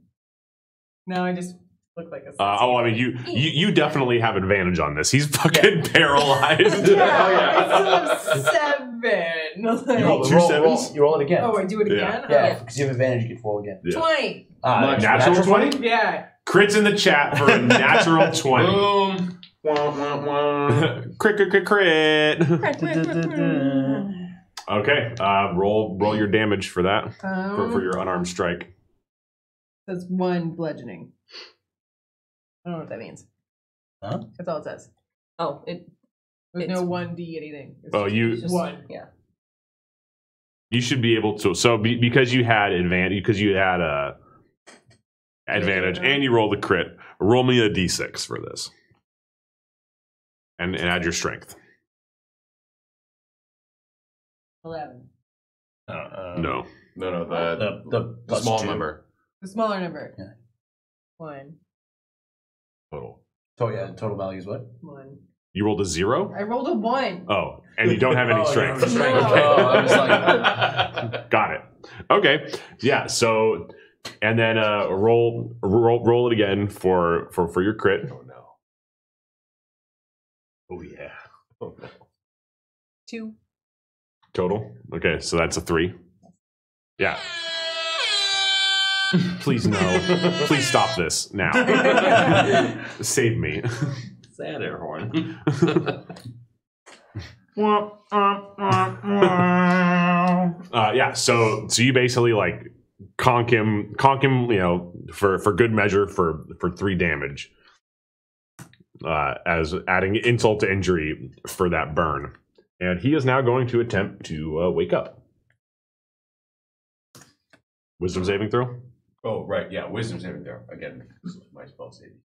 No, I just Look like a I mean, you definitely have advantage on this. He's fucking paralyzed. I still have 7. Like, You roll two sevens? You roll it again. oh, I do it again? Yeah, because you have advantage, you get to roll again. Yeah. 20. Natural 20? Yeah. Crits in the chat for a natural 20. Boom. Wah, wah, wah. Crit. Okay, roll your damage for that, for your unarmed strike. That's 1 bludgeoning. I don't know what that means. Huh? That's all it says. Oh, There's it's no 1d anything. It's Oh, you just 1. yeah. you should be able to. So because you had advantage, advantage, and you rolled a crit, roll me a d6 for this, and add your strength. 11. No. No, The the small 2. number. The smaller number. Yeah. 1. Total. Oh yeah, total value is what? 1. You rolled a 0? I rolled a 1. Oh, and you don't have any strength. No, strength. No. Okay. Oh, I was like, Got it. Okay. Yeah. So, and then roll it again for your crit. Oh no. Oh yeah. Oh no. 2. Total. Okay. So that's a 3. Yeah. Please no. Please stop this now. Save me. Sad air horn. Yeah. So you basically like conk him, for good measure for 3 damage. As adding insult to injury for that burn. And he is now going to attempt to wake up. Wisdom saving throw? Oh, right. Yeah. Wisdom saving throw. Again, my spell saving.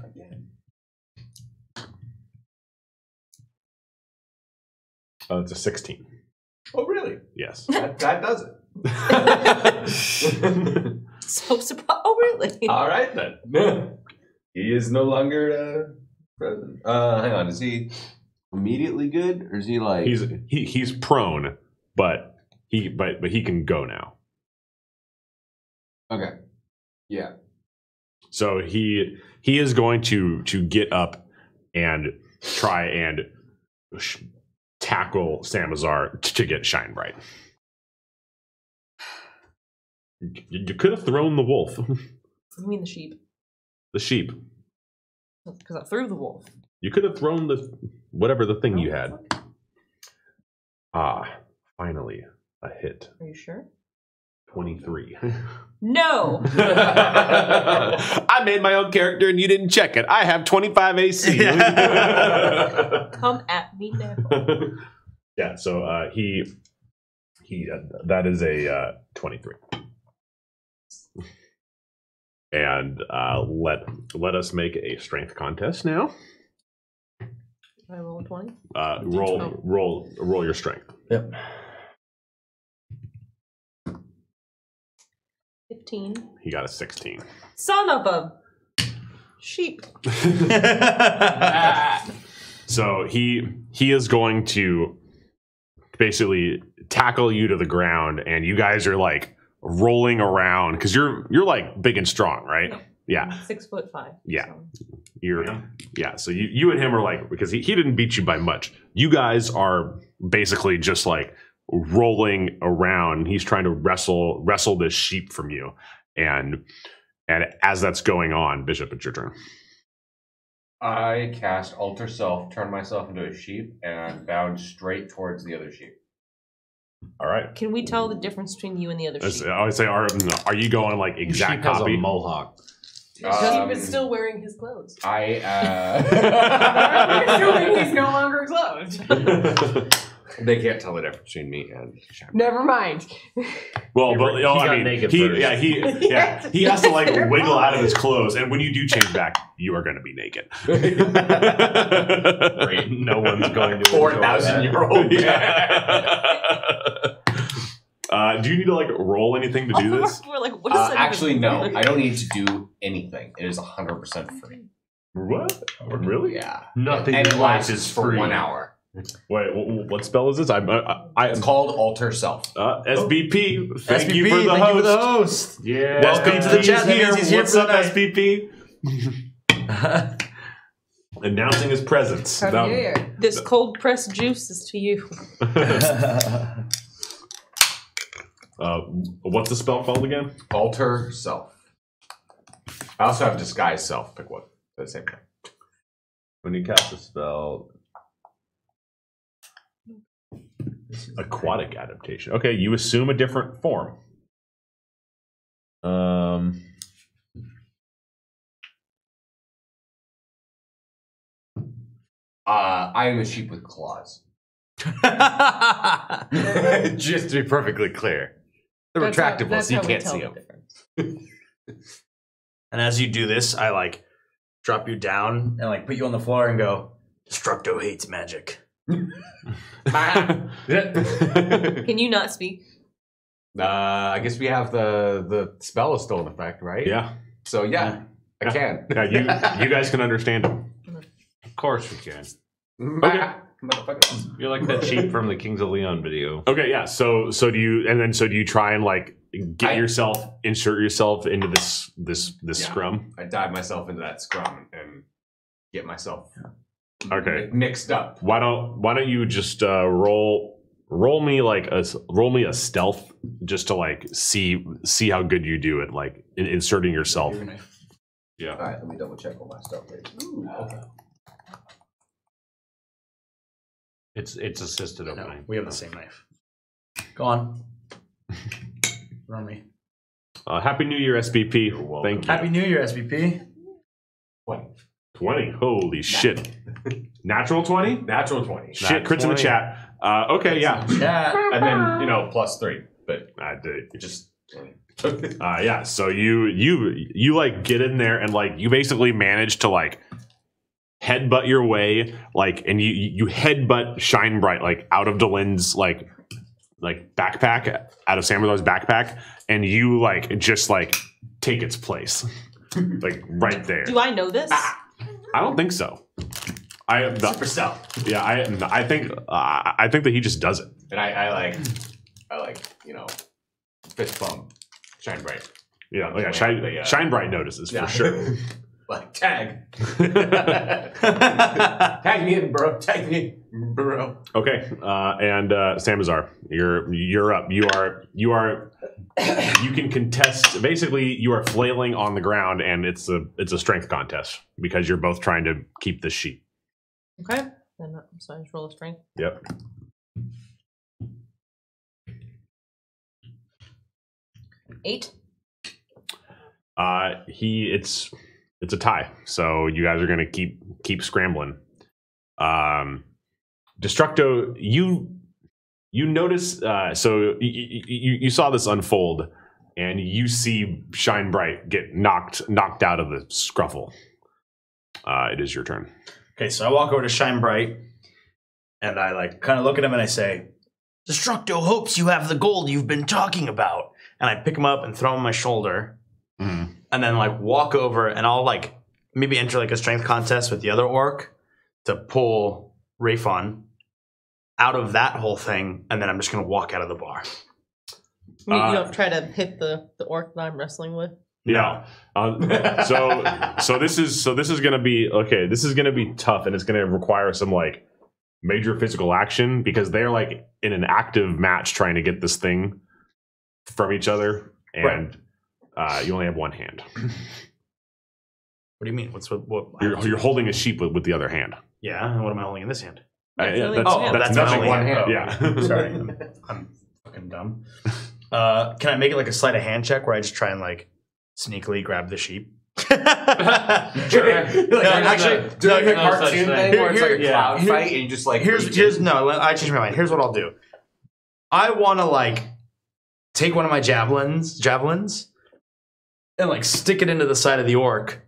Again. It's a 16. Oh, really? Yes. That does it. So surprised. Oh, really? All right, then. He is no longer present. Hang on. Is he immediately good? Or is he like... He's prone, but he can go now. Okay. Yeah. So he is going to get up and try and tackle Samazar to get Shine Bright. You could have thrown the wolf. What do you mean the sheep? The sheep. Because I threw the wolf. You could have thrown whatever the thing you had. Finally a hit. Are you sure? 23. No. I made my own character and you didn't check it. I have 25 AC. Come at me now. Yeah, so he that is a 23. And let us make a strength contest now. I roll a 20. Roll your strength. Yep. 15. He got a 16. Son of a sheep. So he is going to basically tackle you to the ground, and you guys are like rolling around because you're like big and strong, right? Yeah. 6'5". Yeah. So. So you and him are like, because he didn't beat you by much. You guys are basically just like rolling around. He's trying to wrestle this sheep from you, and as that's going on, Bishop, it's your turn. I cast Alter Self, turn myself into a sheep, and bound straight towards the other sheep. All right. Can we tell the difference between you and the other sheep? I would say, are you going like exact Sheep has copy? a mohawk. Sheep is still wearing his clothes. I'm assuming he's no longer clothed. They can't tell the difference between me and Shine. Never mind. Well, but He got naked first. he has to like wiggle out of his clothes, and when you do change back, you are going to be naked. Great. No one's going to 4,000-year-old. Do you need to like roll anything to do this? We're like, what is that? Actually, no. I don't need to do anything. It is 100% free. What? Really? Yeah. Nothing And in it life lasts is for free. 1 hour. Wait, what spell is this? It's called Alter Self. SBP. Thank SBP, you for the thank host. you for the host. Yeah. Welcome to the chat. That means he's here What's for up, the SBP? Announcing his presence. Happy New Year. This cold pressed juice is to you. What's the spell called again? Alter Self. I also have Disguise Self. Pick one. The same thing. When you cast a spell. Aquatic adaptation. Okay, you assume a different form. I am a sheep with claws. Just to be perfectly clear. They're retractable, so you can't see them. And as you do this, I like drop you down and like put you on the floor and go, Destructo hates magic. Can you not speak? I guess we have the spell is still in effect, right? Yeah. So yeah, I can. Yeah, you guys can understand him. Of course we can. Okay. You're like that sheep from the Kings of Leon video. Okay, yeah. So do you try and like insert yourself into this scrum? I dive myself into that scrum and get myself mixed up. Why don't you just roll me a stealth just to like see how good you do at like inserting yourself. Yeah. All right, let me double check all my stuff. Ooh, okay. It's assisted opening. No, we have the same knife. Go on. Run me. Happy New Year, SBP. Thank you. Happy New Year, SBP. 20. Holy shit. Natural 20? Natural 20. Shit, crits in the chat. Okay, yeah. And then, +3. But I did. Just... yeah, so you like get in there and like you basically manage to like headbutt your way, like, and you headbutt Shine Bright like out of Delin's like backpack, out of Samuel's backpack, and you like just like take its place, like right there. Do I know this? I don't think so. Super stealth. Yeah, I think that he just does it. And I fist bump Shine Bright. Yeah, Shine Bright notices for sure. Like, tag. Tag me in, bro. Tag me in, bro. Okay, and Samazar, you're up. You can contest. Basically, you are flailing on the ground, and it's a strength contest because you're both trying to keep this sheep. Okay, then so I just roll a strength. Yep. Eight. It's a tie, so you guys are gonna keep scrambling. Destructo, you notice. So you saw this unfold, and you see Shine Bright get knocked out of the scruffle. It is your turn. Okay, so I walk over to Shine Bright, and I like kind of look at him and I say, Destructo hopes you have the gold you've been talking about. And I pick him up and throw him on my shoulder. Mm-hmm. And then like walk over and I'll like maybe enter like a strength contest with the other orc to pull Rayfon out of that whole thing, and then I'm just gonna walk out of the bar. You don't try to hit the orc that I'm wrestling with. Yeah. So this is gonna be okay. This is gonna be tough, and it's gonna require some like major physical action because they're like in an active match trying to get this thing from each other, and you only have one hand. What do you mean? What? You're holding a sheep with the other hand. Yeah. And what am I holding in this hand? That's only one hand. Oh, Yeah. Sorry, I'm fucking dumb. Can I make it like a sleight of hand check where I just try and like sneakily grab the sheep? Actually, doing a cartoon thing where it's like a cloud fight and you just like I changed my mind. Here's what I'll do. I want to like take one of my javelins and like stick it into the side of the orc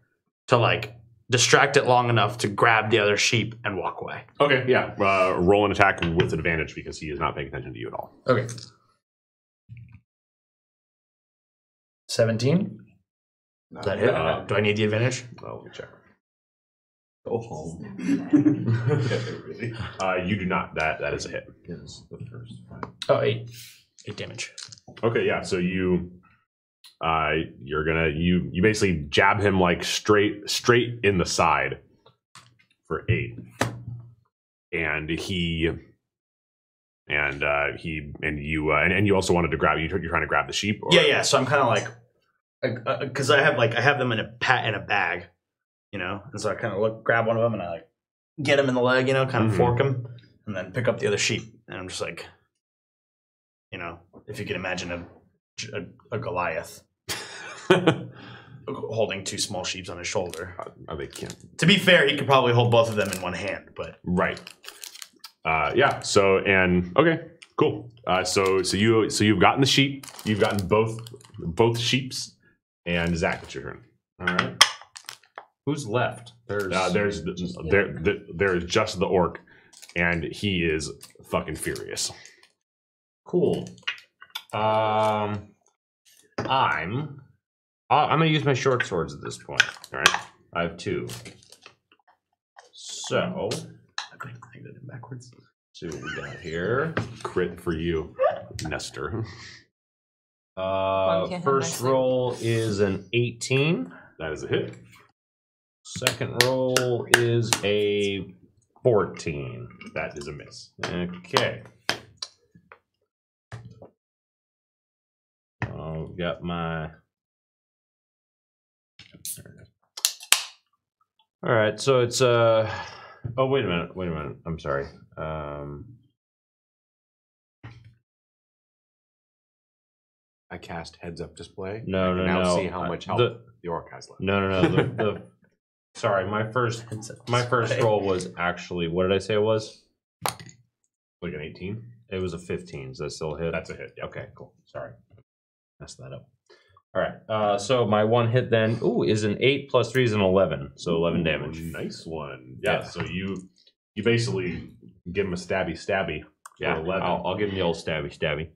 to like distract it long enough to grab the other sheep and walk away. Okay, yeah. Roll an attack with advantage because he is not paying attention to you at all. Okay. 17? Is that hit? Do I need the advantage? Well, let me check. Go home. Really? You do not. That is a hit. Is the first fight. Oh, 8 damage. Okay, yeah. So you're gonna you basically jab him like straight in the side for 8, and you also wanted to grab. You're trying to grab the sheep. Or? Yeah. So I'm kind of like, because I have them in a bag, you know, and so I kind of grab one of them and I like get him in the leg, you know, kind of fork him, and then pick up the other sheep, and I'm just like, you know, if you can imagine a Goliath holding 2 small sheep on his shoulder. They can't. To be fair, he could probably hold both of them in one hand, but Right. Yeah. So okay, cool. So you've gotten the sheep. You've gotten both sheeps, and Zach, it's your turn. All right. Who's left? There's just the orc, and he is fucking furious. Cool. I'm gonna use my short swords at this point. All right. I have 2. So I did it backwards. see what we got here. Crit for you, Nestor. First roll is an 18. That is a hit. Second roll is a 14. That is a miss. Okay. Got my. All right, so it's oh wait a minute. I'm sorry. I cast heads up display. No. Now see how much health the orc has left. No. Sorry, my first roll was actually, what did I say it was? Like an 18. It was a 15. Is that still a hit? That's a hit. Yeah. Okay, cool. Sorry, messed that up. All right. So my one hit then is an 8 plus 3 is an 11. So 11 damage. Nice one. Yeah. Yeah. So you basically give him a stabby. Yeah. For 11. I'll give him the old stabby. I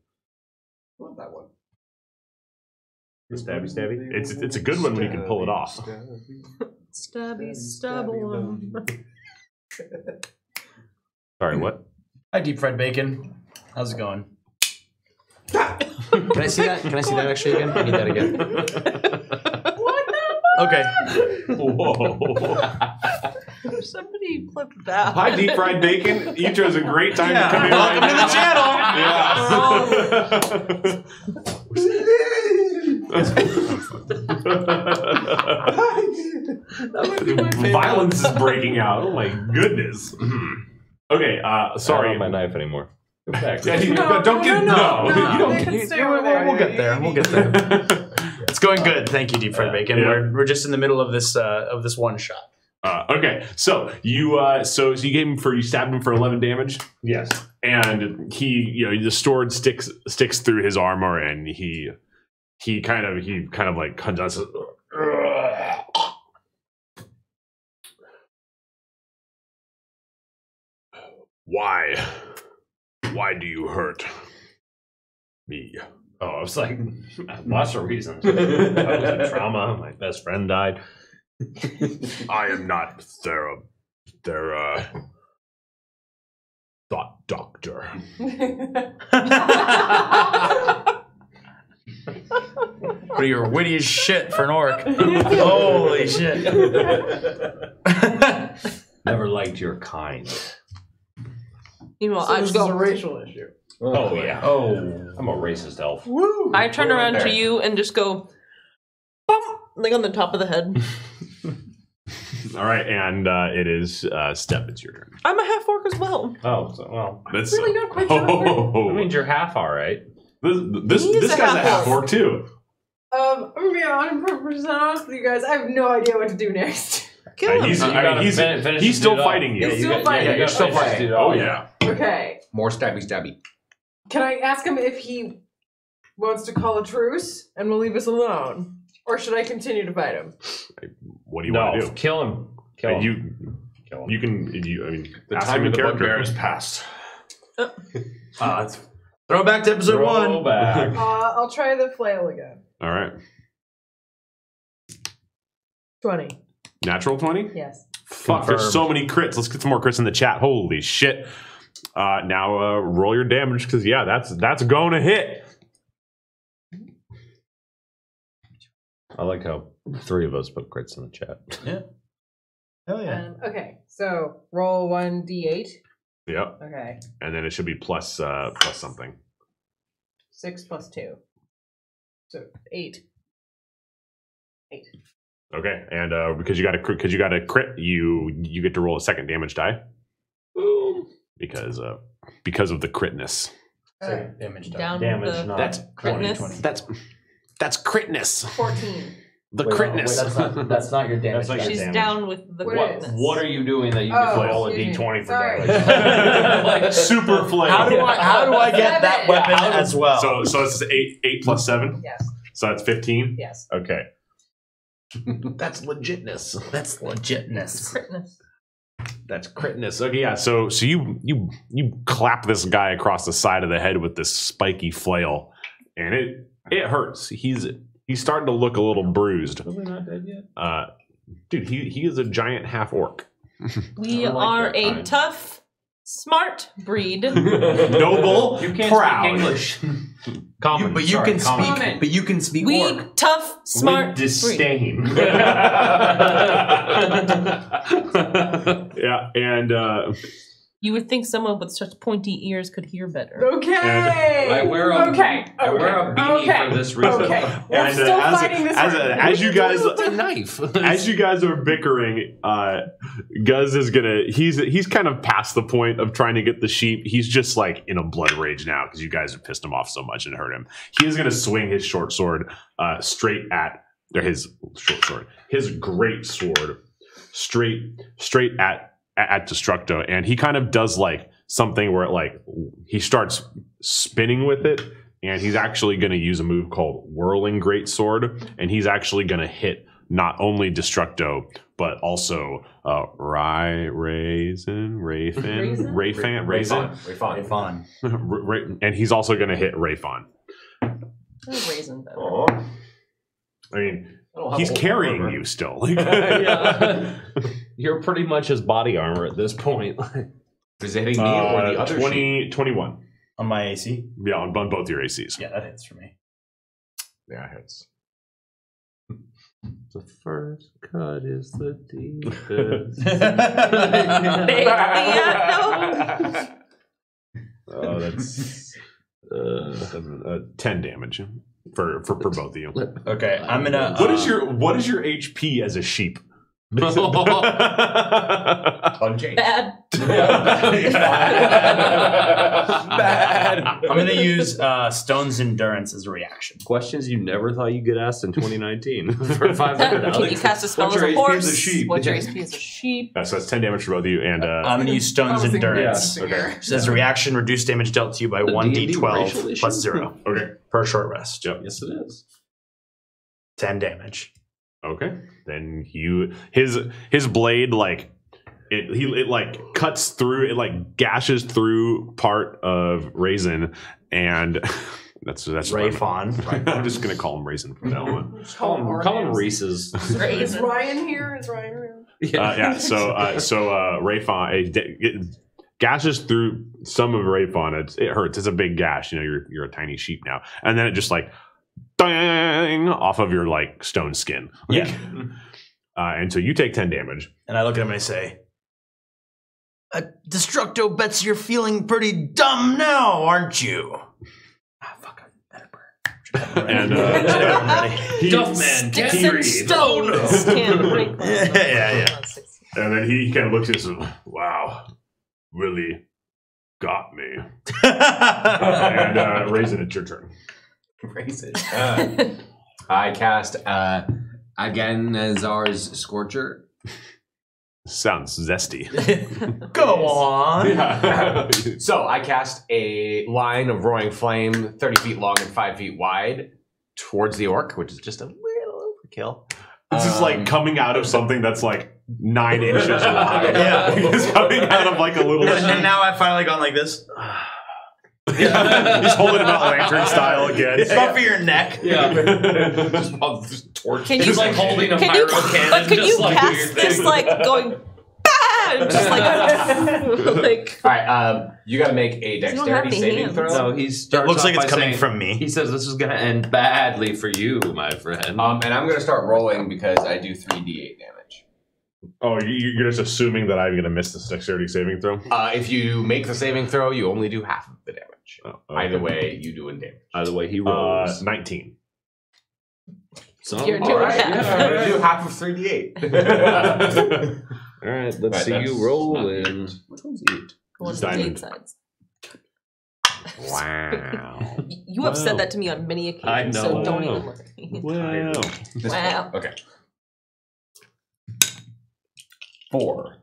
want that one. The stabby. It's a good one when you can pull it off. Stabby stubble. Sorry, what? Hi, deep fried bacon. How's it going? Can I see that? Can I see that actually again? I need that again. What the Okay. fuck? Somebody flipped that. Hi, deep fried bacon. You chose a great time Yeah. to come in. Welcome right to the now. That might be my favorite. Violence is breaking out. Oh my goodness. Okay, I sorry. don't have my knife anymore. Go back. Yeah, you don't get No, you don't they get. can stay over there. We'll get there. We'll get there. It's going good. Thank you, deep fried bacon. Yeah. We're just in the middle of this one shot. Okay, so you you stabbed him for 11 damage. Yes. And the sword sticks through his armor, and he kind of like does it. Why do you hurt me? Oh, I was like, lots of reasons. I was in trauma. My best friend died. I am not their thought doctor. But you're witty as shit for an orc. Holy shit. Never liked your kind. Meanwhile, So I this just is a go. racial issue. Oh yeah. Oh, I'm a racist elf. Woo! I turn We're right around to there. you and just go, bump, like on the top of the head. All right, and it is Steph. It's your turn. I'm a half orc as well. Oh, so, well. That's Really not quite sure. That means you're half all right. This He's guy's a a half half-orc. orc too. I'm gonna be 100% honest with you guys. I have no idea what to do next. Kill him. He's still fighting you. He's still fighting. Yeah, you're still fighting. Oh yeah. Okay. More stabby. Can I ask him if he wants to call a truce and will leave us alone? Or should I continue to fight him? What do you want to do? Kill him. Kill him. Kill him. You can. I mean, The ask time him of in the character. bugbear is past. Let's throw back to episode Roll 1. back. I'll try the flail again. All right. 20. Natural 20. Yes. Fuck, there's so many crits. Let's get some more crits in the chat. Holy shit. Now roll your damage, because yeah, that's going to hit. I like how 3 of us put crits in the chat. Yeah. Hell yeah. Okay, so roll 1d8. Yep. Okay. And then it should be plus something. 6 plus 2. So 8. 8. Okay, and because you got a crit, you get to roll a second damage die. Because of the critness. Damage die. Down Damage, the not That's critness. That's critness. 14. The Wait, critness. that's not your damage. That's not your die. She's damage. down with the What critness. What are you doing that you Oh, can roll a excuse me. d20 for Sorry. damage? Like super flame. How do I get that 7. weapon Yeah, as well? So it's 8 plus 7. Yes. So that's 15. Yes. Okay. That's legitness. That's legitness. Critness. That's critness. Okay, yeah. So you clap this guy across the side of the head with this spiky flail, and it hurts. He's starting to look a little bruised. Probably not dead yet. Dude, he is a giant half orc. We I like are that a kind. tough, smart breed. Noble, You can't proud. speak English. Common. But you can speak. But you can speak We orc. tough, smart With breed. disdain. Yeah, and You would think someone with such pointy ears could hear better. Okay. I wear a- okay. I wear a beanie okay. for this reason. Okay. We're And, still as- fighting this. as you guys, a knife. as you guys are bickering, Guz is gonna. He's kind of past the point of trying to get the sheep. He's just like in a blood rage now because you guys have pissed him off so much and hurt him. He is gonna swing his short sword straight at his short sword, his great sword, straight at Destructo, and he kind of does like something where he starts spinning with it, and he's actually going to use a move called Whirling Great Sword, and he's actually going to hit not only Destructo but also Rayfan, and he's also going to hit Rayfan. Raisin better. I mean, he's carrying you still. Yeah. You're pretty much his body armor at this point. Is it hitting me or the other 20, 21. On my AC. Yeah, on both your ACs. Yeah, that hits for me. Yeah, it hits. The first cut is the deepest. Oh, that's 10 damage for both of you. Okay, I'm gonna. What is your HP as a sheep? Unchanged. Bad. Bad. I'm gonna use Stone's Endurance as a reaction. Questions you never thought you'd get asked in 2019 for 500. Can you cast a spell What's as a your HP horse? as a sheep? What's your HP as a sheep? So that's 10 damage for both of you, and I'm gonna use Stone's Promising Endurance. figure. So as a reaction, reduce damage dealt to you by The D&D 1d12 racial plus issue? 0 okay, for a short rest. yep, Yes, it is. 10 damage. okay. Then his blade it cuts through, it gashes through part of Raisin, and that's Rayfan. I'm just gonna call him Raisin from now on. Call him Reese's. Is Raisin. Ryan here? Is Ryan around? Yeah. So Rayfon it gashes through some of Rayfon. It hurts. It's a big gash. You know, you're a tiny sheep now, and then it just dang off of your stone skin. Yeah. And so you take 10 damage. And I look at him and I say, Destructo bets you're feeling pretty dumb now, aren't you? Fuck, I better burn. And Duffman, Sticks can and stones can't break them. Yeah. and then he kind of looks at you. Wow, really got me. And Raisin, it's your turn. Raisin. I cast again Azar's Scorcher. Sounds zesty. Go on. Yeah. So I cast a line of roaring flame 30 feet long and 5 feet wide towards the orc, which is just a little overkill. This is coming out of something that's 9 inches wide. Yeah. It's coming out of a little. And now I've finally gone like this. He's holding him out lantern style again. It's not for your neck. Yeah. Just torch. Can you, He's holding a can you, pyro cannon. but can you just like cast this going Just like All right, you got to make a don't have dexterity any saving hands. throw. No, It looks like it's coming from me. He says this is going to end badly for you, my friend. And I'm going to start rolling because I do 3d8 damage. Oh, you're just assuming that I'm going to miss this dexterity saving throw? If you make the saving throw, you only do half of the damage. Oh, okay. Either way, you do in damage. Either way, he rolls. 19. So, You're All doing right, half. yeah, I'm going to do half of 3d8. all right, let's Right, see that's you roll not in. eight. Which one's 8? One of Diamond. the 8 sides. Wow. You have Wow. said that to me on many occasions, I know. so don't Wow. even look at me. Wow. This Wow. one. Okay. 4.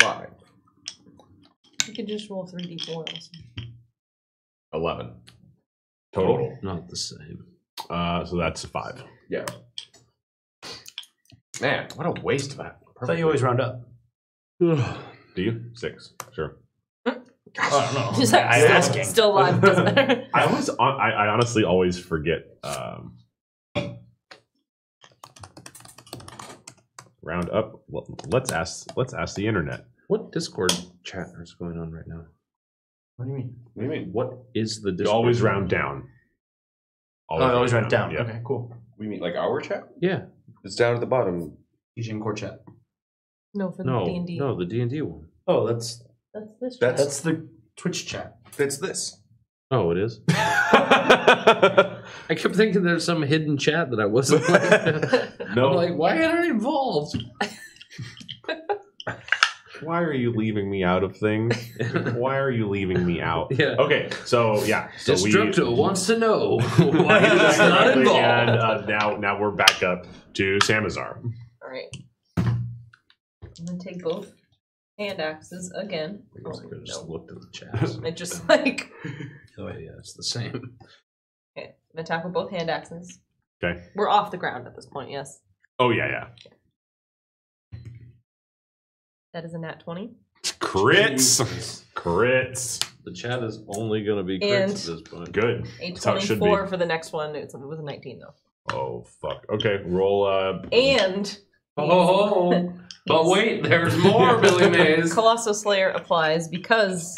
5. You could just roll 3d4 also. 11. Total? Not the same. So that's 5. Yeah. Man, what a waste of that. I thought you always round up. Do you? 6. Sure. I don't know. Just like, I'm still, asking. still alive, doesn't matter. I honestly always forget. Round up. Let's ask the internet. What Discord chat is going on right now? What do you mean? What do you mean? What is the You Discord? always round down. Always round down. Yeah. Okay, cool. We mean like our chat? Yeah. It's down at the bottom. Teaching core chat. No, for the No, D&D. no, the D&D one. Oh, that's That's this. that's the Twitch chat. It's this. Oh, it is? I kept thinking there's some hidden chat that I wasn't like. No. I'm like, why aren't I involved? Why are you leaving me out of things? Why are you leaving me out? Yeah. Okay, so yeah. So Destructo wants to know why he was not and involved. now we're back up to Samazar. Alright. I'm gonna take both hand axes again. I guess I could have just No. looked at the chats. I just like. Oh, yeah, it's the same. Okay, I'm gonna attack with both hand axes. Okay. We're off the ground at this point, yes. Oh yeah. That is a nat 20. Crits. The chat is only going to be crits And- at this point. Good. A That's how it should 24 be. for the next one. It was a 19 though. Oh fuck. Okay, roll. And Oh, but wait, there's more, Billy Mays. Colossal Slayer applies because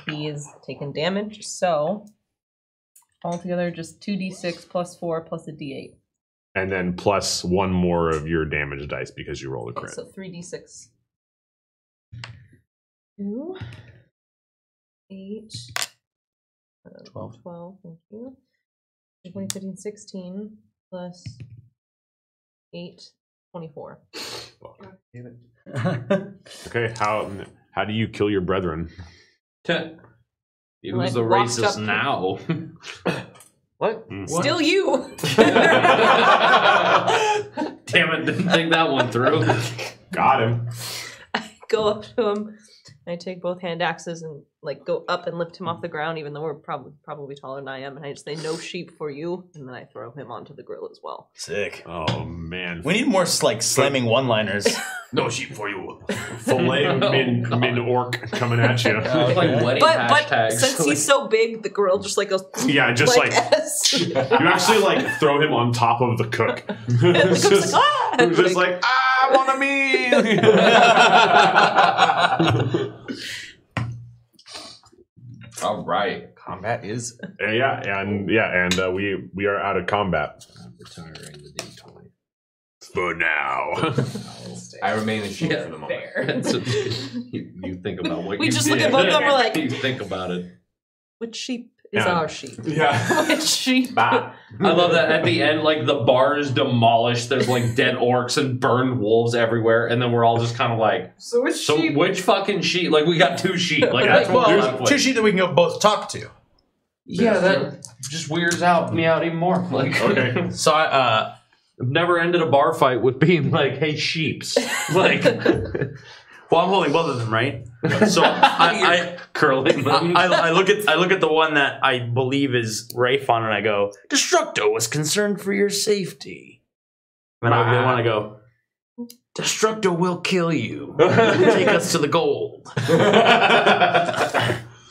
he is taking damage. So altogether, just 2d6 plus 4 plus a d8. And then plus 1 more of your damage dice because you rolled a Okay, crit. so 3d6. 2, 8, 12, thank you. 20, 15, 16, plus 8, 24. Okay, how do you kill your brethren? He was Like, the walked racist up- now. What? Still you! Damn it, didn't think that one through. Got him. I go up to him, and I take both hand axes and like go up and lift him off the ground, even though we're probably taller than I am, and I just say no sheep for you, and then I throw him onto the grill as well. Sick. Oh man. We need more like slamming one-liners. No sheep for you. Filet min orc coming at you. Like wedding But hashtags. since he's so big, the grill just like goes Yeah, just like S. you actually like throw him on top of the cook. It's just, Ah! it was just like mon ami. All right. Combat is. and we are out of combat I'm retiring the D20. for now. I remain a sheep Yeah, for the moment. That's what you think about what We you just did. look at both of them, we're like- you think about it. Which sheep is Yeah. our sheep? Yeah. Which sheep? Bah. I love that at the end, like the bar is demolished. There's like dead orcs and burned wolves everywhere, and then we're all just kind of like, So which so sheep? which fucking sheep? Like we got 2 sheep. Like that's what we're left with. Two sheep that we can go both talk to. Yeah, that just weirds me out even more. Like, Okay. So I've never ended a bar fight with being like, "Hey, sheeps!" Like, well, I'm holding both of them, right? So I curling them. I look at the one that I believe is Rayfon, and I go, Destructo was concerned for your safety. And I really want to go, Destructo will kill you. Take us to the gold.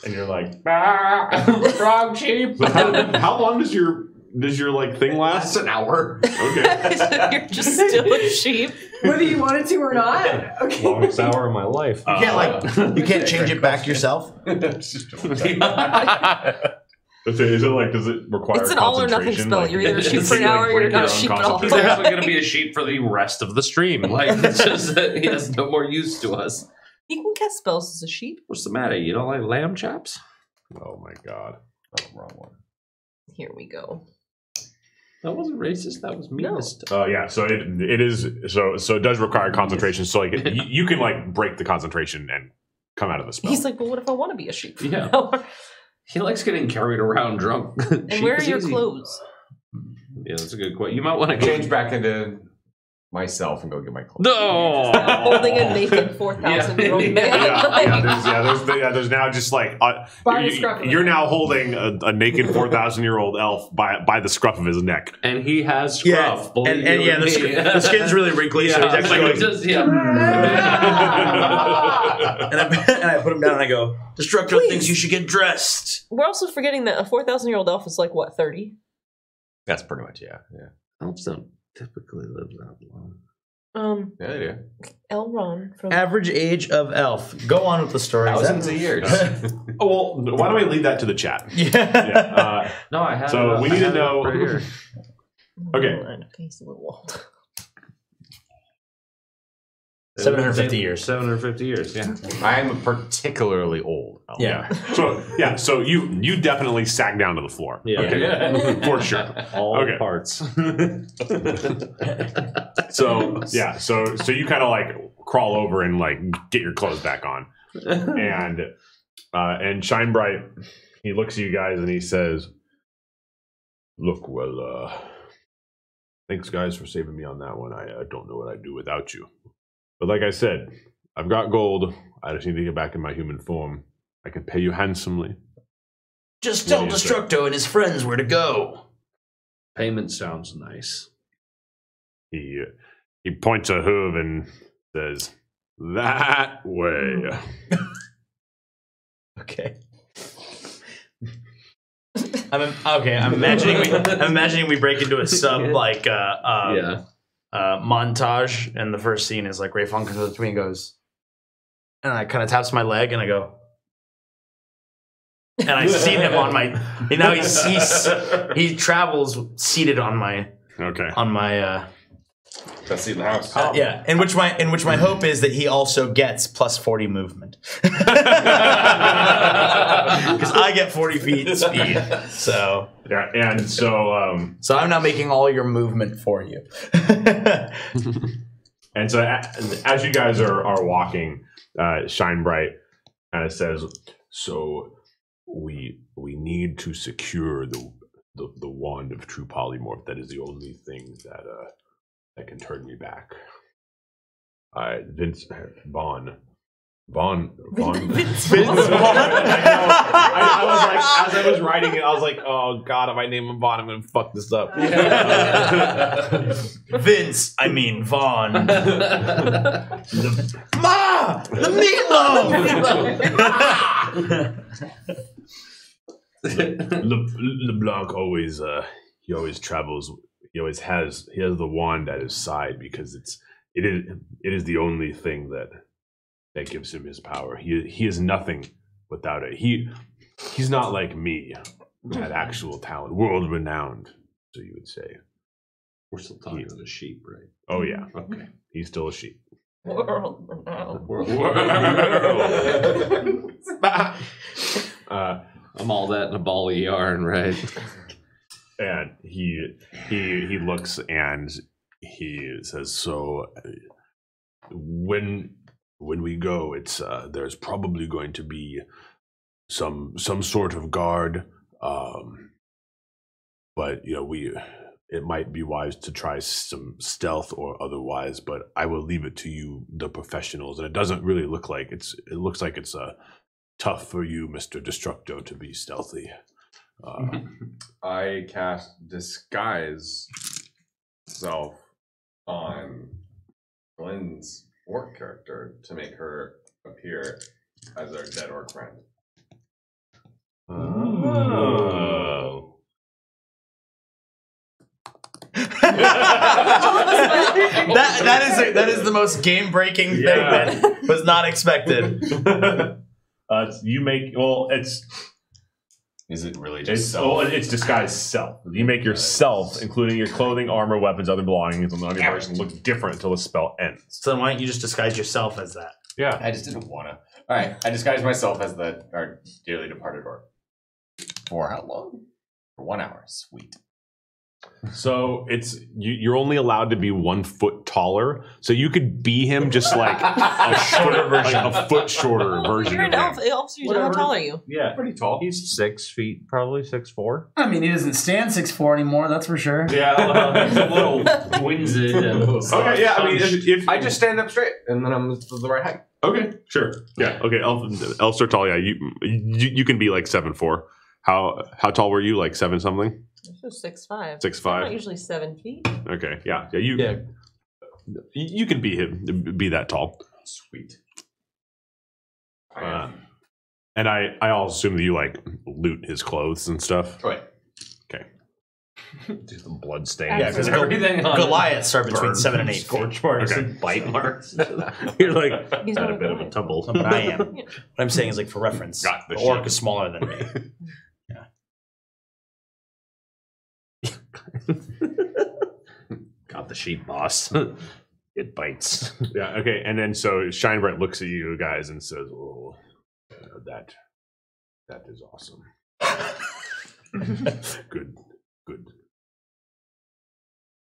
And you're like, Wrong sheep. how long does your does your like thing last? An hour. Okay. You're just still a sheep. Whether you wanted to or not. Okay. Longest hour of my life. You can't change it back yourself. Is it like, does it require It's an all or nothing concentration? spell. Like, You're either a sheep does for it, an hour or break you're not your a own sheep at all. He's concentration? actually going to be a sheep for the rest of the stream. Like, it's just that he has no more use to us. You can cast spells as a sheep. What's the matter? You don't like lamb chops? Oh my god. Oh, wrong one. Here we go. That wasn't racist. That was meanest. Oh yeah, so it is so it does require concentration. So like you can like break the concentration and come out of the spell. He's like, well, what if I want to be a sheep? Yeah. He likes getting carried around drunk. And where are your clothes? Yeah, that's a good question. You might want to Change back into myself and go get my clothes. No. Holding a naked 4,000-year-old man. There's now just like By the scruff of you're it. now holding a naked 4,000-year-old elf by the scruff of his neck. And he has scruff. Yeah, and yeah, the skin's really wrinkly, so he's actually going. And I put him down and I go, Destructo thinks you should get dressed. We're also forgetting that a 4,000-year-old elf is like, what, 30? That's pretty much, yeah. Elves don't typically live that long. Yeah, they do. Elrond from... Average age of elf. Go on with the story. Thousands of years. Oh, well, why don't we leave that to the chat? Yeah. No, I have. So we need to know. Right here. Okay. He's a little old. 750 years. 750 years. Yeah. I am particularly old. Yeah. So you definitely sag down to the floor. Yeah. Okay. For sure. All Okay. parts. So you kind of like crawl over and like get your clothes back on, and Shine Bright, he looks at you guys and he says, "Look, well, thanks guys for saving me on that one. I don't know what I'd do without you, but like I said, I've got gold. I just need to get back in my human form. I can pay you handsomely." Just tell Destructo and his friends where to go. Payment sounds nice. He points a hoof and says, "That way." Okay. I'm imagining we break into a sub like montage, and the first scene is like Ray Fong comes up to me and goes, and I kind of taps my leg and I go, and I see him on my, you know, he travels seated on my Best seat in the house. yeah, in which my hope is that he also gets plus 40 movement, because I get 40 feet speed. So Yeah, and so so I'm now making all your movement for you. and so as you guys are walking, Shine Bright kind of says, "So we need to secure the wand of true polymorph. That is the only thing that can turn me back." Vince Vaughn. Vince I was like, as I was writing it, I was like, "Oh God, if I name him Vaughn, I'm gonna fuck this up." Vince, I mean Vaughn. Ma, the meatloaf. LeBlanc always he always travels. He has the wand at his side because it is the only thing that gives him his power. He is nothing without it. He's not like me, at actual talent, world renowned. So you would say. We're still talking to the sheep, right? Oh yeah, Okay. he's still a sheep. World renowned. I'm all that in a ball of yarn, right? And he looks and he says, "So when we go, it's there's probably going to be some sort of guard, but you know it might be wise to try some stealth or otherwise. But I will leave it to you, the professionals. And it doesn't really look like it looks like it's tough for you, Mr. Destructo, to be stealthy." I cast disguise self on Glenn's orc character to make her appear as our dead orc friend. Oh. that is the most game breaking thing that was not expected. You make it's. Is it really just self? It's disguised self. You make yourself, including your clothing, armor, weapons, other belongings, on your person look different until the spell ends. So then why don't you just disguise yourself as that? Yeah. I just didn't want to. All right, I disguised myself as our dearly departed orc. For how long? For 1 hour. Sweet. So it's you're only allowed to be 1 foot taller. So you could be him just like a shorter version, like a foot shorter version. You're of an him. elf. Elves usually, how tall are you? Yeah, Pretty tall. he's 6 feet, probably 6'4". I mean, he doesn't stand 6'4" anymore, that's for sure. Yeah, he's a little winded. And Okay, yeah. I mean, if I just stand up straight, and then I'm the right height. okay, sure, yeah, okay. Elves are tall. Yeah, you can be like 7'4". How tall were you? Like 7 something? 6'5". 6'5". I'm not usually 7 feet. Okay, yeah. You can be that tall. Sweet. And I also assume that you like loot his clothes and stuff. Right. Okay. Just the blood stain. Yeah, because everything Goliaths are between 7 and 8 feet. scorch marks Okay. and bite marks. You're like, He's got a not bit of a alive. tumble. But I am. What I'm saying is, like, for reference, Got the the orc shit. is smaller than me. Got the sheep, boss. It bites. Yeah. Okay. And then so Shinebright looks at you guys and says, "Oh, that is awesome. Good.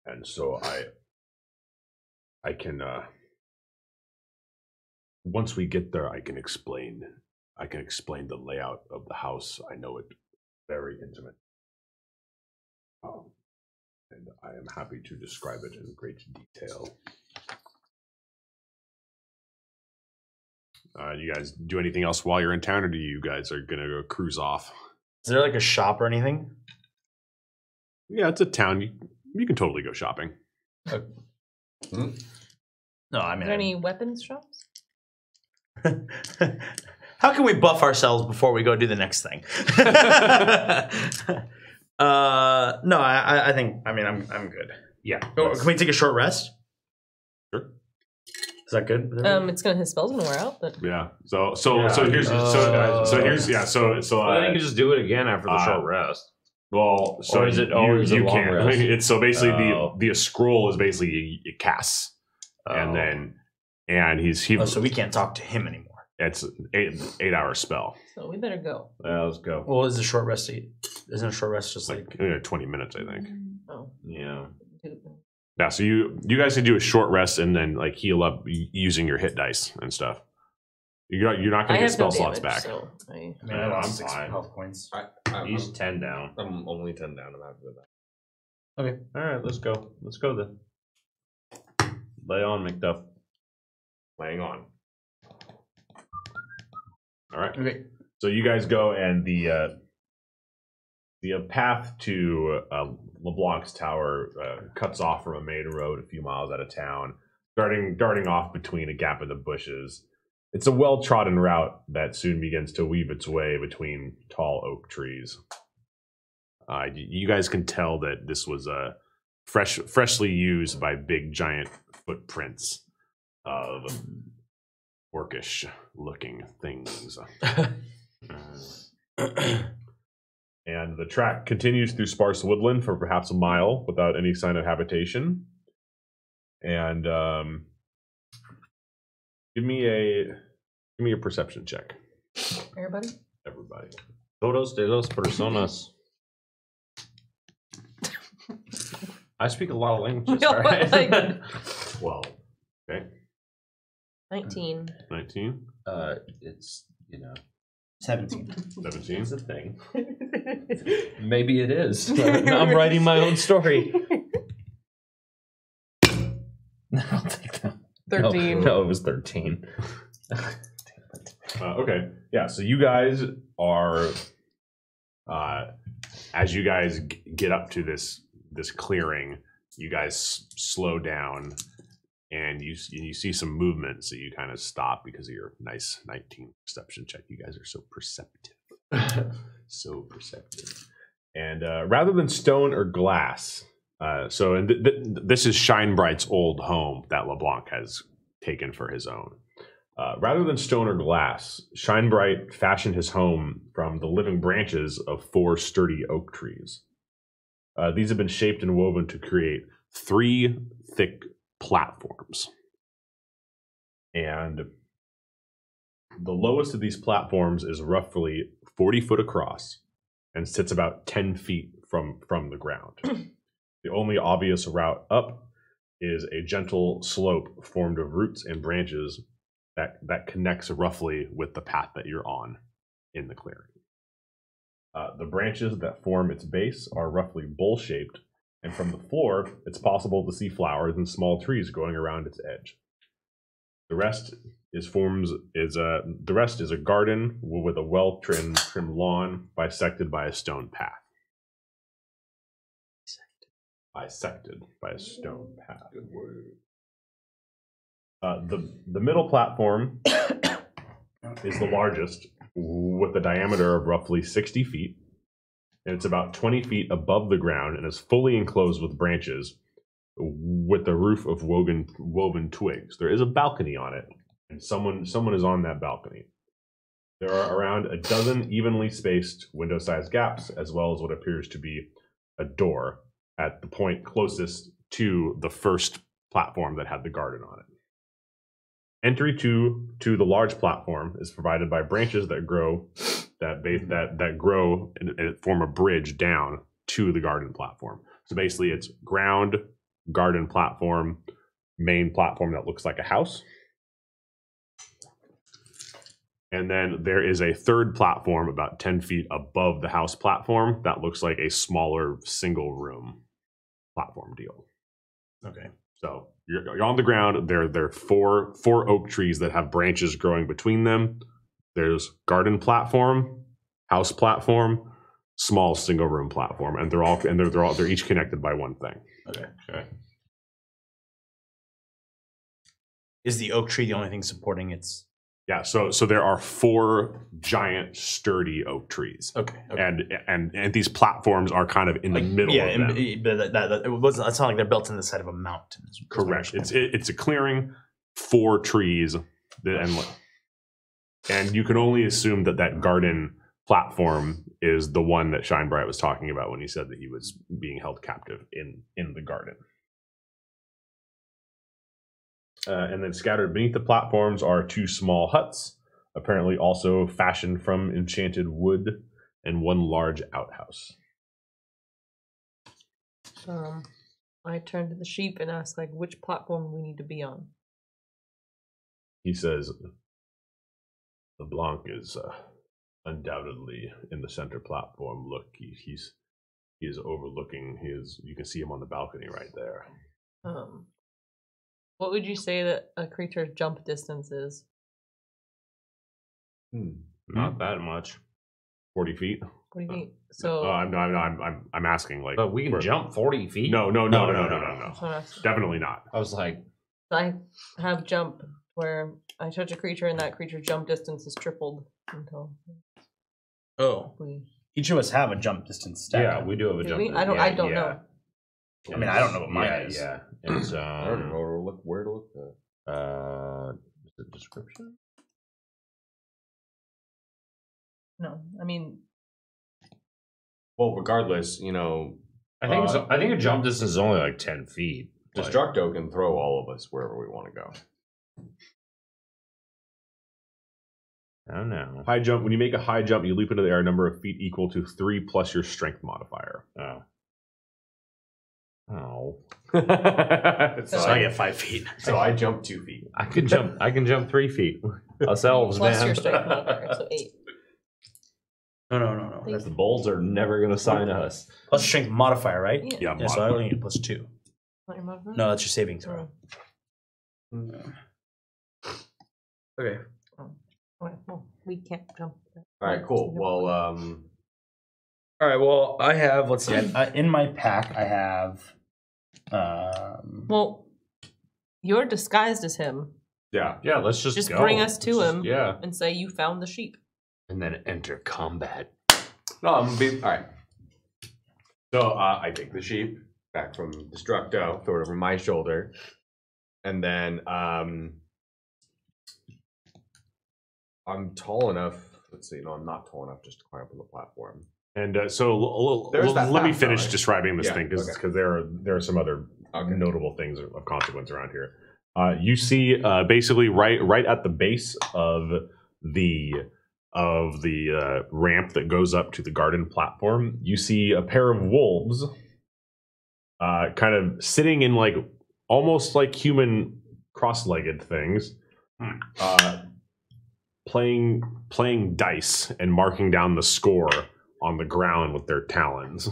And so I can once we get there, I can explain the layout of the house. I know it very intimate. And I am happy to describe it in great detail. You guys do anything else while you're in town, or do you guys are gonna go cruise off? Is there like a shop or anything? Yeah, it's a town. You can totally go shopping. No, I Are mean, there any weapons shops? how can we buff ourselves before we go do the next thing? No, I think. I mean, I'm good. Yeah. Oh, can we take a short rest? Sure. Is that good? with everybody? It's gonna his spell's gonna wear out, but Yeah. So Yeah. here's so I think you can just do it again after the short rest. well, so Or is it- or is it long can't. rest? It's so basically Oh. the scroll is basically it casts, and then he Oh, so we can't talk to him anymore. it's 8 hour spell. so we better go. Let's go. Well, is a short rest? Isn't a short rest just like? 20 minutes, I think. Oh. Yeah. Yeah, so you guys can do a short rest and then like heal up using your hit dice and stuff. You're not I going to get have no spell slots damage, back. so I I mean, No, I lost I'm 6 fine. health points. He's 10 down. I'm only 10 down. I'm happy with that. Okay. All right, let's go. Let's go then. Lay on, McDuff. Laying on. All right. Okay. So you guys go, and the path to LeBlanc's tower cuts off from a main road a few miles out of town, darting off between a gap in the bushes. It's a well-trodden route that soon begins to weave its way between tall oak trees. You guys can tell that this was freshly used by big, giant footprints of orcish-looking things. And the track continues through sparse woodland for perhaps a mile without any sign of habitation. And give me a perception check, everybody. everybody. Todos de los personas. I speak a lot of languages. No, all right? like- 12. Okay. 19. 19. It's 17. 17. a thing. Maybe it is. I'm writing my own story. I'll take that. 13. No, it was 13. Okay. Yeah. So you guys are, as you guys get up to this clearing, you guys slow down, and you see some movement. So you kind of stop because of your nice 19 perception check. You guys are so perceptive, so perceptive. And rather than stone or glass, This is Shinebright's old home that LeBlanc has taken for his own. Rather than stone or glass, Shinebright fashioned his home from the living branches of 4 sturdy oak trees. These have been shaped and woven to create 3 thick platforms. And the lowest of these platforms is roughly 40 foot across and sits about 10 feet from the ground. The only obvious route up is a gentle slope formed of roots and branches that connects roughly with the path that you're on in the clearing. The branches that form its base are roughly bowl-shaped, and from the floor, it's possible to see flowers and small trees growing around its edge. The rest is a garden with a well-trimmed lawn bisected by a stone path. Bisected by a stone path. Good word. The middle platform is the largest, with a diameter of roughly 60 feet, and it's about 20 feet above the ground and is fully enclosed with branches, with a roof of woven twigs. There is a balcony on it, and someone is on that balcony. There are around a dozen evenly spaced window-sized gaps, as well as what appears to be a door at the point closest to the first platform that had the garden on it. Entry to the large platform is provided by branches that grow and form a bridge down to the garden platform. So basically, it's ground, garden platform, main platform that looks like a house. And then there is a third platform about 10 feet above the house platform that looks like a smaller single room platform deal. Okay. So you're on the ground. There are four oak trees that have branches growing between them. There's garden platform, house platform, small single room platform, and they're each connected by one thing. Okay. Is the oak tree the only thing supporting its? Yeah. So there are 4 giant, sturdy oak trees. Okay. And these platforms are kind of in the middle of them. But it wasn't. It's not like they're built in the side of a mountain. Correct. It's a clearing, 4 trees, and you can only assume that garden platform is the one that Shinebright was talking about when he said that he was being held captive in the garden. And then scattered beneath the platforms are 2 small huts, apparently also fashioned from enchanted wood, and 1 large outhouse. I turn to the sheep and ask, which platform we need to be on. He says, LeBlanc is undoubtedly in the center platform. Look, he is overlooking. You can see him on the balcony right there. What would you say that a creature's jump distance is? Not that much. 40 feet. 40 feet. So I'm asking But we can jump 40 feet. No. That's Definitely not. I was like, I have jump where I touch a creature and that creature's jump distance is tripled until. Each of us have a jump distance stat. yeah, we do have a Do jump. we? I don't know. I mean, I don't know what mine is. Yeah, it's I don't know where to look at. is it description? No, I mean. Well, regardless, I think a jump distance is only like 10 feet. Destructo can throw all of us wherever we want to go. I don't know. High jump. When you make a high jump, you leap into the air a number of feet equal to 3 plus your strength modifier. Oh. So I get 5 feet. So I jump 2 feet. I can jump 3 feet. Us elves, Plus man. your strength modifier, so 8. No. The bulls are never going to sign us. Plus strength modifier, right? Yeah, So I only need +2. Not your modifier? No, that's your saving throw. Okay. Okay, well, we can't jump. All right, cool. Well, All right. Well, I have. Let's see. In my pack, I have. Well, you're disguised as him. yeah. Yeah, let's just go. Bring us to him Yeah. and say you found the sheep. And then enter combat. No, I'm gonna be all right. So I take the sheep back from Destructo, throw it over my shoulder, and then I'm tall enough. Let's see, no, I'm not tall enough just to climb up on the platform. And let me finish describing this thing because there are some other notable things of consequence around here. You see, basically, right at the base of the ramp that goes up to the garden platform, you see a pair of wolves, kind of sitting in like almost like human cross-legged things, playing dice and marking down the score on the ground with their talons.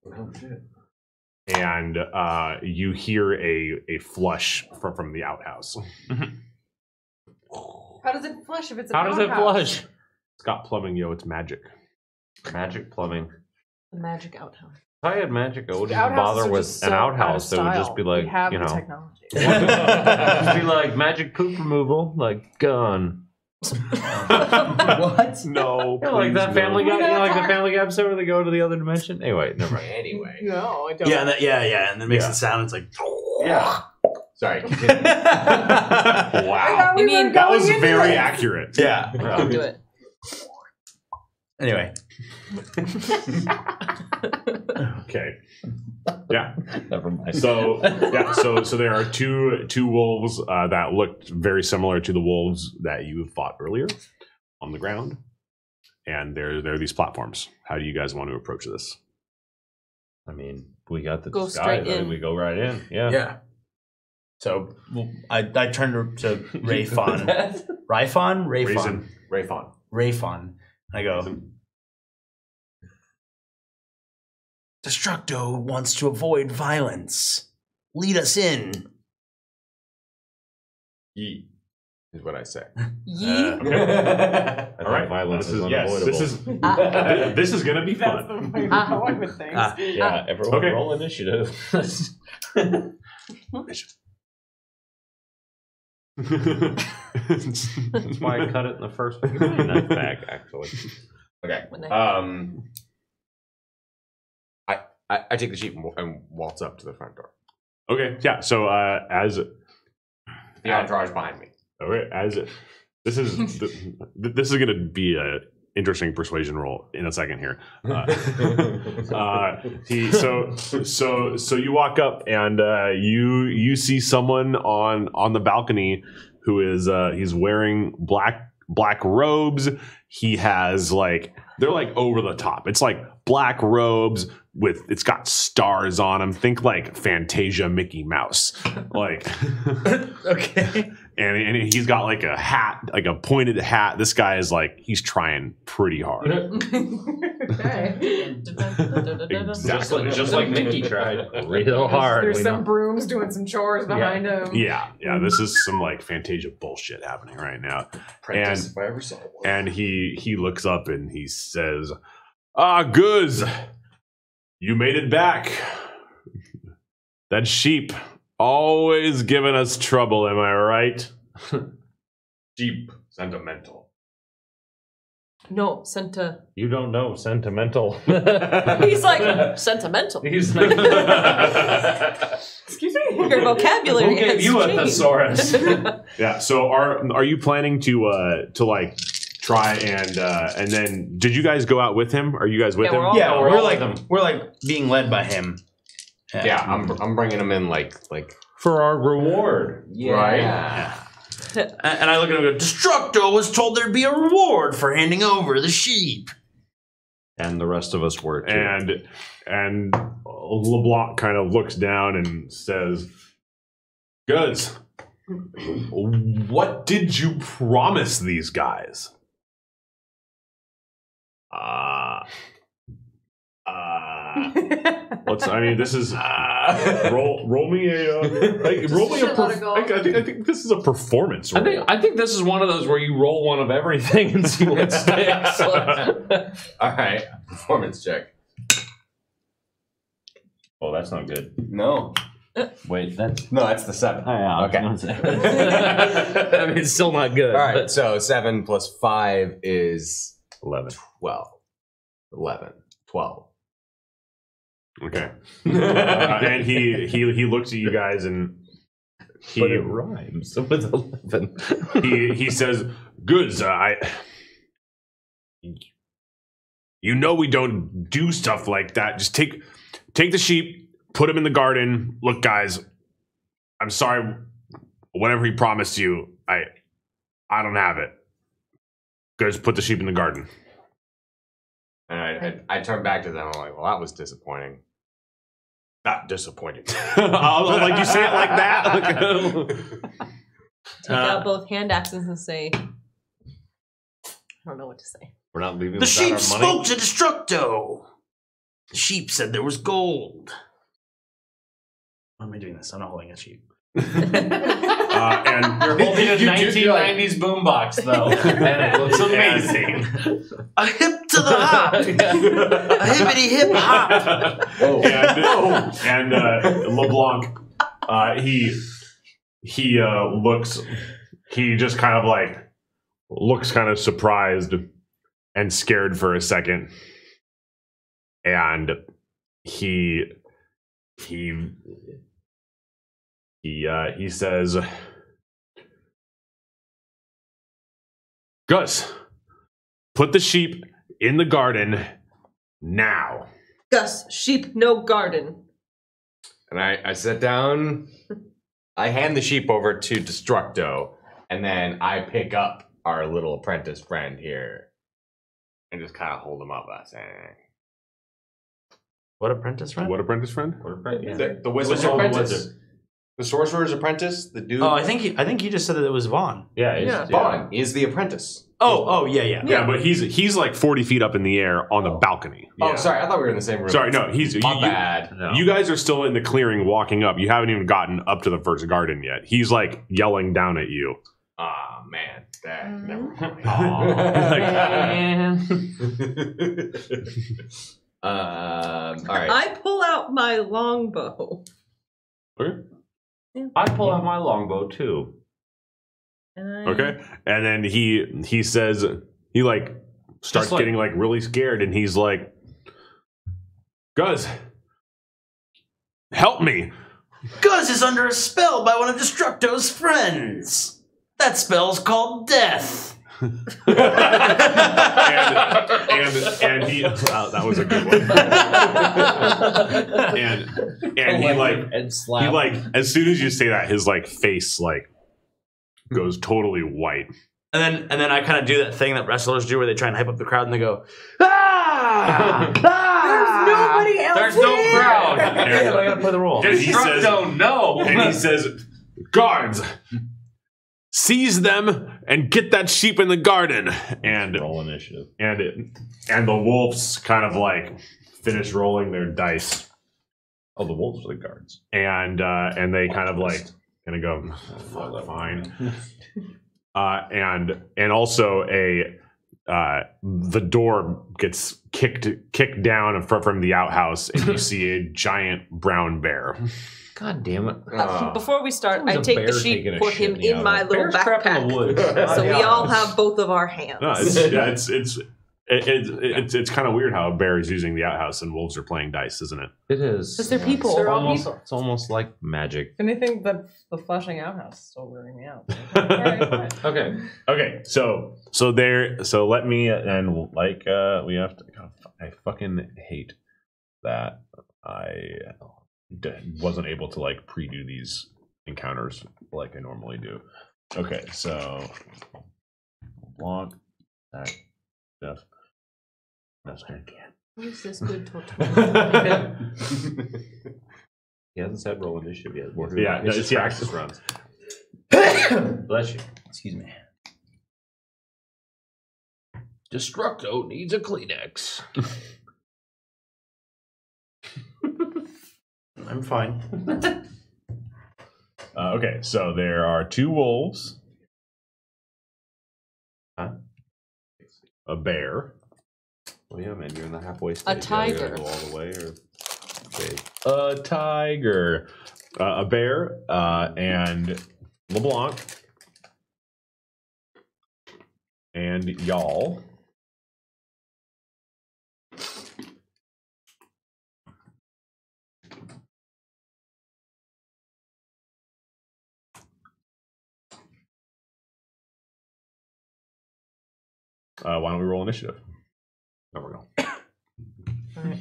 Oh shit! And you hear a flush from the outhouse. How does it flush if it's a How does it flush? It's got plumbing, yo. It's magic. Magic plumbing. The magic outhouse. If I had magic, I wouldn't The even bother outhouses are with just an so outhouse. out It of would just style. be like, we have you the know, technology. just be like magic poop removal, like gone. What? No, You know, like that please, Family no. Guy, you know, like the Family Guy episode where they go to the other dimension. Anyway, never mind. Anyway, No, I don't. Yeah, and then it makes it sound. It's like, yeah. Sorry. Continue. Wow, You mean that was very accurate. yeah. Do it. Anyway, Okay. Yeah. Never mind. So there are two wolves that looked very similar to the wolves that you fought earlier on the ground, and there are these platforms. How do you guys want to approach this? I mean, we got the Go disguise. straight I think in. we go right in. Yeah. yeah. So I turned to Rayfon. Rayfon. Rayfon. And I go, Destructo wants to avoid violence. Lead us in. Yeet is what I say. Yee. I think All right. violence is Yes, unavoidable. this is gonna be That's fun. the way we're going with things. Yeah, everyone Okay. roll initiative. That's why I cut it in the first neck back, actually. Okay. When they- I take the sheep and waltz up to the front door. Okay, yeah. So as The entourage behind me. okay, as this is this is going to be a interesting persuasion roll in a second here. So you walk up and you see someone on the balcony who is he's wearing black robes. He has they're like over the top. It's like black robes it's got stars on them. Think like Fantasia Mickey Mouse. Like Okay. and he's got like a hat, like a pointed hat. This guy is he's trying pretty hard. Okay. Just like Mickey tried real hard. There's we some know. brooms doing some chores behind him. Yeah, this is some Fantasia bullshit happening right now. Apprentice, if I ever saw one. And he looks up and he says, Guz, you made it back. That sheep always giving us trouble, am I right? Sheep sentimental. No, senta. You don't know sentimental. He's like sentimental. He's like, Excuse me? Your vocabulary who gave has you a changed. thesaurus? Yeah. So are you planning to try and then did you guys go out with him? Are you guys with Yeah, him? we're all- Yeah, we're we're all like with him. we're like being led by him. Yeah, I'm bringing him in like For our reward. right. And I look at him and go, Destructo was told there'd be a reward for handing over the sheep. And the rest of us were too. And LeBlanc kind of looks down and says, Guz, what did you promise these guys? This is roll me a shitload of gold. I think this is a performance roll. I think this is one of those where you roll one of everything and see what sticks. All right, performance check. Oh, that's not good. No, Wait, that's that's the 7. okay. Okay. I mean, it's still not good. All right, so 7 plus 5 is 11. 12. 11. 12. Okay. And he looks at you guys and But it rhymes with 11. he says, "Goods, you know we don't do stuff like that. Just take the sheep, put them in the garden. Look, guys, I'm sorry. Whatever he promised you, I don't have it. Goods, put the sheep in the garden." And I turn back to them. I'm like, well, that was disappointing. Not disappointing. Like you say it like that. Take out both hand axes and say, I don't know what to say. We're not leaving The without sheep our spoke money. to Destructo. The sheep said there was gold. Why am I doing this? I'm not holding a sheep. And You're holding a 1990s boombox, though, and it looks amazing. A hip to the hop. A hippity hip hop. and LeBlanc, he just kind of like looks kind of surprised and scared for a second, and he says, "Gus, put the sheep in the garden now." Gus, sheep, no garden. And I sit down, I hand the sheep over to Destructo, and then I pick up our little apprentice friend here and just kind of hold him up. I say, What apprentice friend? What apprentice friend? the wizard's apprentice. The sorcerer's apprentice, the dude. Oh, I think you just said that it was Vaughn. Yeah. Vaughn is the apprentice. Oh, yeah. Yeah, but he's like 40 feet up in the air on the balcony. Oh, sorry, I thought we were in the same room. Sorry, no, My bad. No. You guys are still in the clearing walking up. You haven't even gotten up to the first garden yet. He's like yelling down at you. Ah, man. Never mind. All right. I pull out my longbow. Okay. I pull out my longbow too. Okay. And then he says, he like starts getting like really scared, and he's like, "Gus, help me." Gus is under a spell by one of Destructo's friends. That spell's called death. and he that was a good one. and he like as soon as you say that, his like face like goes totally white. And then I kind of do that thing that wrestlers do where they try and hype up the crowd and they go, ah! Ah! There's nobody else. There's no here. crowd. Yeah, I gotta play the role. And he says, no. and he says, "Guards, seize them and get that sheep in the garden." And Roll initiative. and the wolves kind of like finish rolling their dice, Oh, the wolves are the guards. and they kind of like go, "Fuck, fine." And also the door gets kicked down from the outhouse, and you see a giant brown bear. God damn it. Before we start, There's I a take the bear sheep, taking a put shit him in the in oven. my little Bear's crap in the woods. backpack. So we all have both of our hands. No, it's kind of weird how a bear is using the outhouse and wolves are playing dice, isn't it? It is. Because they're people. They're all Almost, people. it's almost like magic. If anything, the flashing outhouse is still weirding me out. Alright, fine. Okay, so let me and like we have to. I fucking hate that I wasn't able to like pre-do these encounters like I normally do. Okay, so block that stuff. That's good. What is this good torture? He hasn't said roll initiative yet. Yeah, It's just yeah. practice runs. Bless you. Excuse me. Destructo needs a Kleenex. I'm fine. Okay, so there are 2 wolves, a bear, Well, yeah, man, you're in the halfway stage. A tiger. Go all the way, or a tiger, a bear, and LeBlanc, and y'all. Why don't we roll initiative? There we go. All right.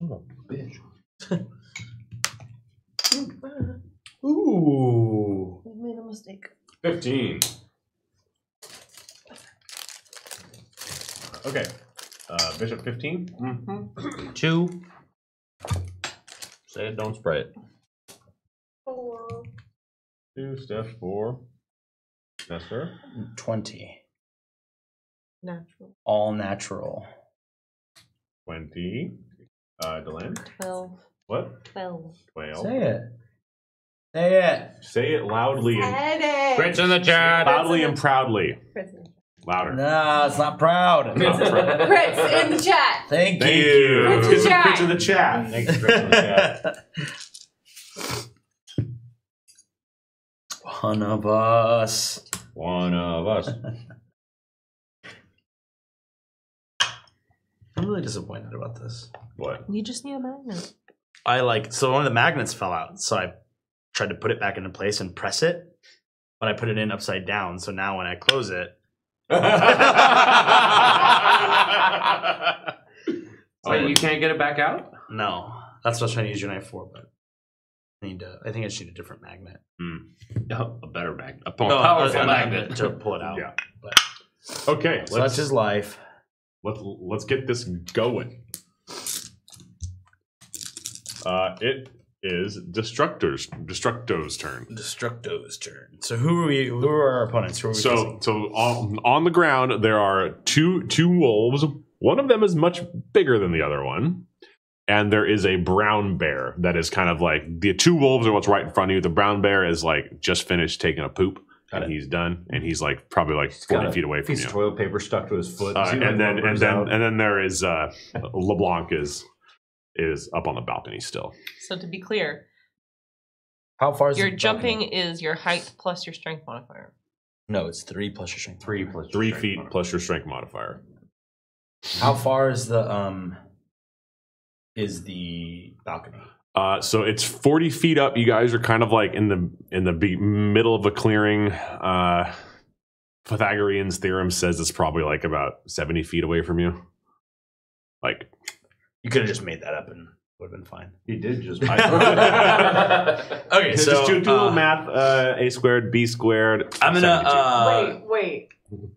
Oh, bitch. Ooh. I made a mistake. 15. Okay. Bishop 15. Mm-hmm. 2. Say it, don't spray it. 4. 2, Steph 4. Nestor. 20. Natural. All natural. 20. Delenn. 12. What? 12. 12. Say it. Say it. Say it loudly and Grits in the chat. loudly and proudly. Louder. No, it's not proud. Crits in the chat. Thank Thank you. you. Crits in Get some chat. crits in the chat. Thanks for crits in the chat. One of us. One of us. I'm really disappointed about this. What? You just need a magnet. So one of the magnets fell out, so I tried to put it back into place and press it, but I put it in upside down. So now when I close it, So you can't get it back out? no, that's what I was trying to use your knife for, but I think I just need a different magnet. A better magnet. A No, powerful a magnet. to pull it out. Yeah. But, Okay, so that's his life. let's get this going. It is Destructo's turn. Destructo's turn. So who are our opponents? Who are we facing? So on the ground there are two wolves. One of them is much bigger than the other one, and there is a brown bear that is kind of like the two wolves are what's right in front of you. The brown bear is like just finished taking a poop. And he's done, and he's like probably like 40 feet away from Piece you. of toilet paper stuck to his foot. And then there is LeBlanc is up on the balcony still. So to be clear, How far is your the jumping balcony? is your height plus your strength modifier. No, it's 3 plus your strength. 3 plus 3 feet plus your strength modifier. How far is the balcony? So it's 40 feet up. You guys are kind of like in the middle of a clearing. Pythagorean's theorem says it's probably like about 70 feet away from you. Like You could have just made that up and would have been fine. He did just. Okay, just so do a little math. A squared, B squared. I'm gonna Wait.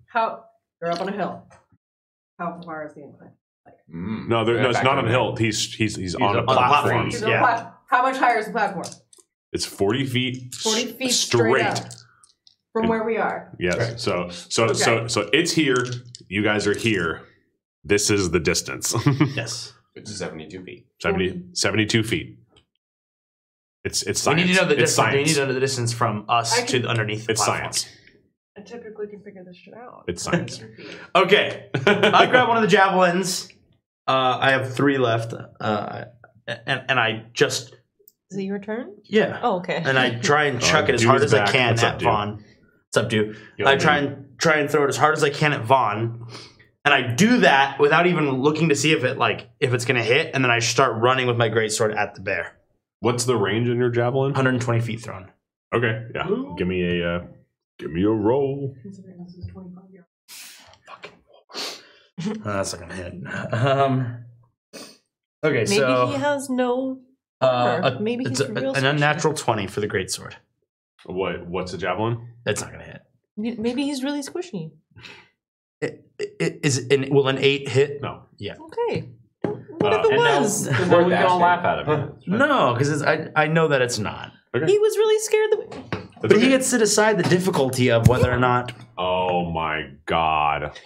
How? You're up on a hill. How far is the incline? No, it's not on a hill. He's on a on the platform. platform. Yeah. How much higher is the platform? It's 40 feet. 40 feet straight up from where we are. Yes. Right. So it's here. You guys are here. This is the distance. Yes. It's 72 feet. 72 feet. It's science. We need to know the It's distance. We science. need to know the distance from us to underneath the It's platform. science. I typically can figure this shit out. It's science. Okay. I grab one of the javelins. I have 3 left. And I just Is it your turn? yeah. Oh, okay. And I try and chuck it as hard Dude's as I back. can What's up, at dude? Vaughn. What's up, dude? Yo, I man. try and throw it as hard as I can at Vaughn. And I do that without even looking to see if it's gonna hit, and then I start running with my greatsword at the bear. What's the range in your javelin? 120 feet thrown. Okay, yeah. Give me a roll. Considering this is 25 yards. That's not gonna hit. Okay, Maybe so he has no armor. Maybe it's he's real an squishy. unnatural 20 for the greatsword. What's the javelin? That's not gonna hit. Maybe he's really squishy. Will an 8 hit? No. Yeah. Okay. What if it was? We can all laugh at him. No, because I know that it's not. He was really scared that But he gets to decide the difficulty of whether or not. Oh my god.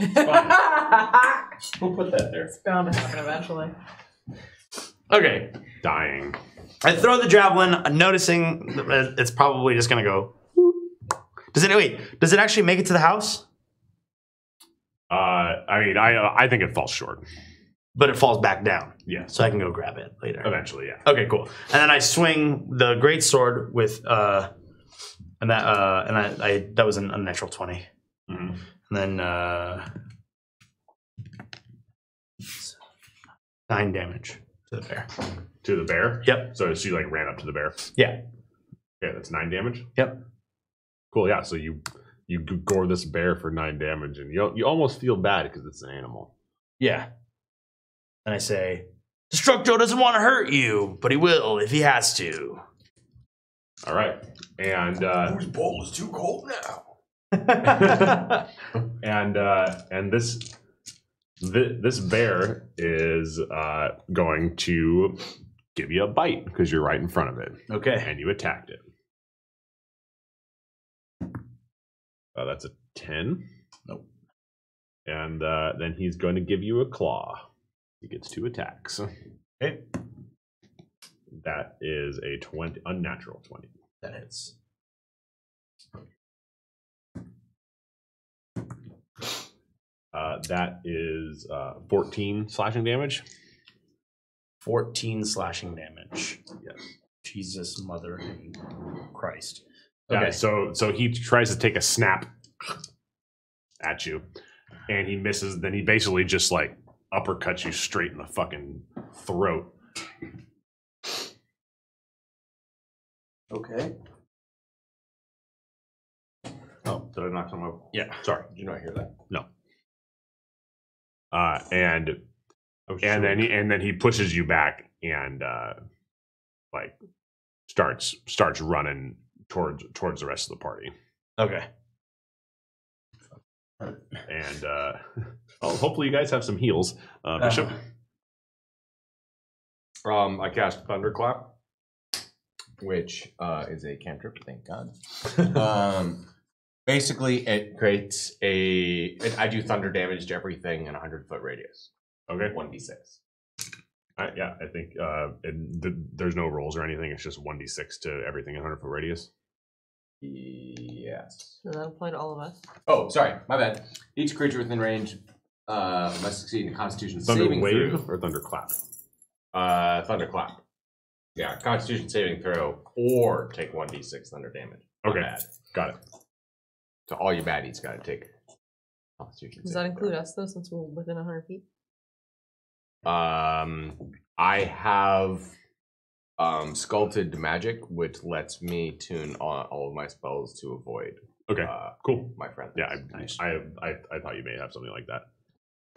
We'll put that there. It's bound to happen eventually. Okay. Dying. I throw the javelin, noticing that it's probably just gonna go. Does it actually make it to the house? I think it falls short. But it falls back down. Yeah. So I can go grab it later. Eventually, yeah. Okay, cool. And then I swing the great sword with that was an unnatural 20. Mm-hmm. And then 9 damage to the bear. To the bear? Yep. So she like ran up to the bear. Yeah. Yeah, that's 9 damage. Yep. Cool. Yeah. So you you gore this bear for 9 damage, and you almost feel bad because it's an animal. Yeah. And I say, Destructo doesn't want to hurt you, but he will if he has to. All right, and Whose bowl is too cold now? and this bear is going to give you a bite because you're right in front of it. Okay. And you attacked it. That's a 10. Nope. And then he's going to give you a claw. He gets 2 attacks. Okay. That is a 20, unnatural 20. That hits. That is 14 slashing damage. 14 slashing damage. Yes. Jesus, mother and Christ. Okay, Okay. so he tries to take a snap at you, and he misses. Then he basically just like uppercuts you straight in the fucking throat. Okay. Oh, did I knock someone over? Yeah. Sorry. Did you not hear that? No. And then he pushes you back and like starts running towards the rest of the party. Okay. And hopefully you guys have some heals. Bishop. I cast Thunderclap, which is a cantrip. Thank God. Basically, it creates I do thunder damage to everything in a 100-foot radius. Okay. 1d6. Yeah, I think there's no rolls or anything. It's just 1d6 to everything in 100-foot radius. Yes. Does that apply to all of us? Oh, sorry, my bad. Each creature within range must succeed in a Constitution Thunder saving wave throw. or thunder clap? Thunderclap. Yeah, Constitution saving throw or take 1d6 thunder damage. My Okay, bad. got it. So all you baddies got to take Constitution. Does that include us though, since we're within 100 feet? I have sculpted magic, which lets me tune on all of my spells to avoid. Okay, cool. My friend. Yeah, I thought you may have something like that.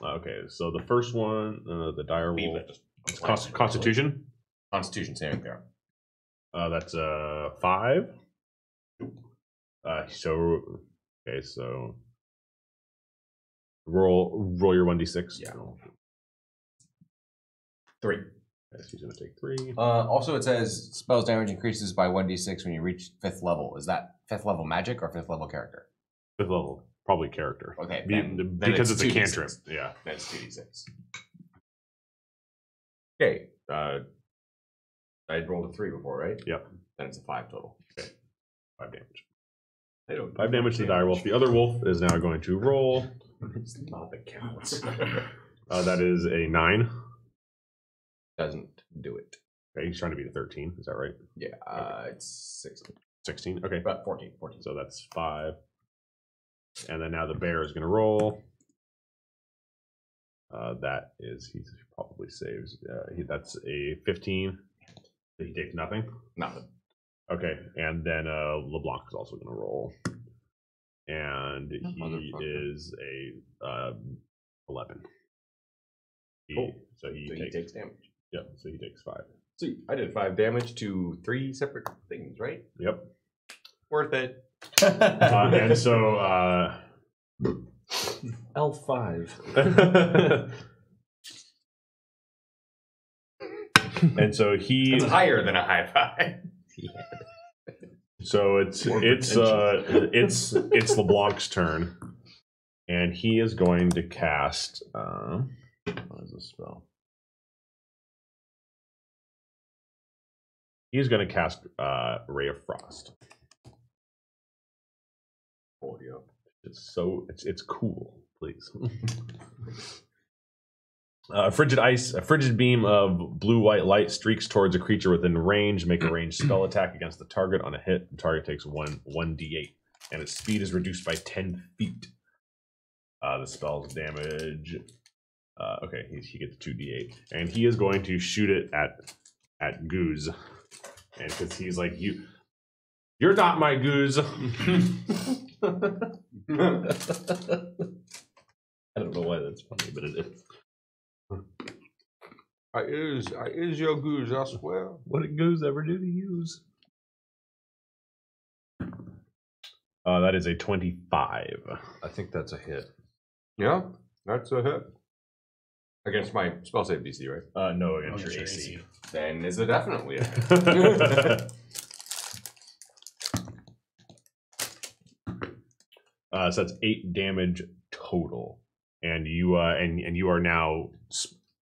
Okay, so the first one, the dire roll, Constitution. Constitution saving throw. That's 5. So roll your 1d6. Yeah. 3. Okay, so he's gonna take 3. Also, it says spells damage increases by 1d6 when you reach 5th level. Is that 5th level magic or 5th level character? 5th level, probably character. Okay, because it's a 2d6. cantrip. Yeah. That's 2d6. Okay. I rolled a 3 before, right? Yep. Then it's a 5 total. Okay. 5 damage. I don't 5 damage to the dire wolf. The other wolf is now going to roll. It's not that counts. That is a 9. Doesn't do it. Okay, he's trying to beat a 13. Is that right? Yeah, it's 16. 16. Okay. But 14. So that's 5. And then now the bear is going to roll. That is, he probably saves. That's a 15. He takes nothing. Nothing. Okay, and then LeBlanc is also going to roll, and he is a 11. Cool. So he takes damage. Yep. So he takes 5. See, I did 5 damage to 3 separate things, right? Yep. Worth it. And so L5. and so he It's higher than a high 5. So it's LeBlanc's turn, and he is going to cast. What is this spell? He's going to cast Ray of Frost. Audio. It's cool. Please. A frigid beam of blue-white light streaks towards a creature within range. Make a ranged spell attack against the target. On a hit, the target takes 1d8, and its speed is reduced by 10 feet. The spell's damage. Okay, he gets 2d8, and he is going to shoot it at Goose, and because he's like, you're not my Goose. I don't know why that's funny, but it is. I is your goose, I swear. What it goes ever do to use? That is a 25. I think that's a hit. Yeah, that's a hit. Against my spell save DC, right? No, against your AC. Then is it definitely a hit? So that's 8 damage total, and you are now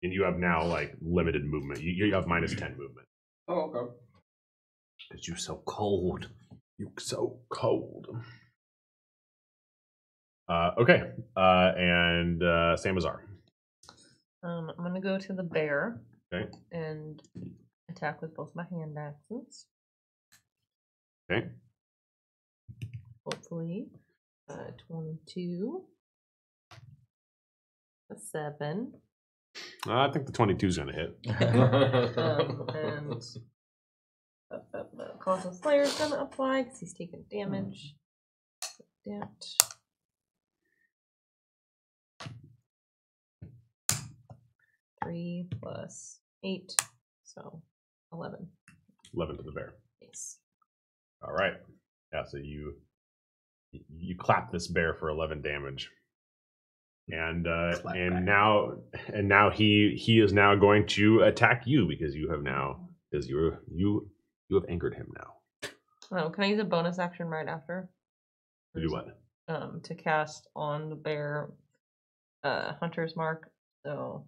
you have now like limited movement. You have minus 10 movement. Oh, okay. Because you're so cold. You're so cold. Okay, and Samazar. I'm gonna go to the bear. Okay. And attack with both my hand axes. Okay. Hopefully, 22, a 7. I think the 22 is going to hit. And Colossal Slayer is gonna apply because he's taking damage. That. 3 plus 8, so 11. 11 to the bear. Yes. All right. Yeah. So you clap this bear for 11 damage, and now he is now going to attack you because you have angered him now. Oh, can I use a bonus action right after? To do what? To cast on the bear Hunter's Mark. So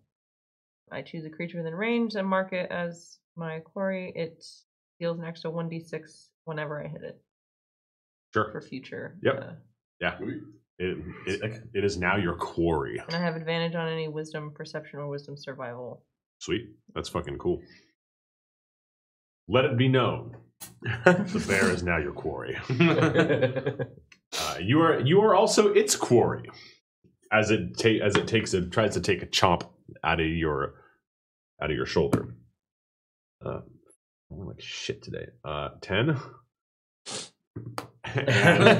I choose a creature within range and mark it as my quarry. It deals an extra 1d6 whenever I hit it. Sure. For future. Yep. Yeah. It is now your quarry. And I have advantage on any wisdom, perception, or wisdom survival. Sweet. That's fucking cool. Let it be known, the bear is now your quarry. You are also its quarry, as it tries to take a chomp out of your shoulder. I'm like shit today. 10. and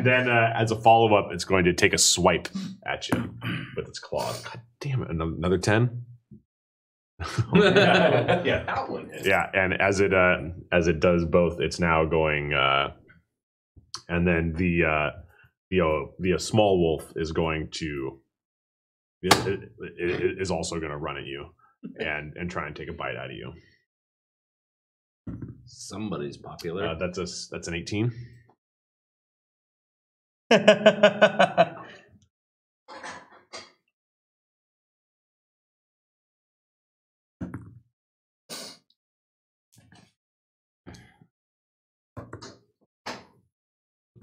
then as a follow-up, it's going to take a swipe at you with its claws. God damn it! Another 10. Yeah, that one is. Yeah, and as it does both, it's now going, and then the small wolf is going to is also going to run at you and try and take a bite out of you. Somebody's popular. That's an 18.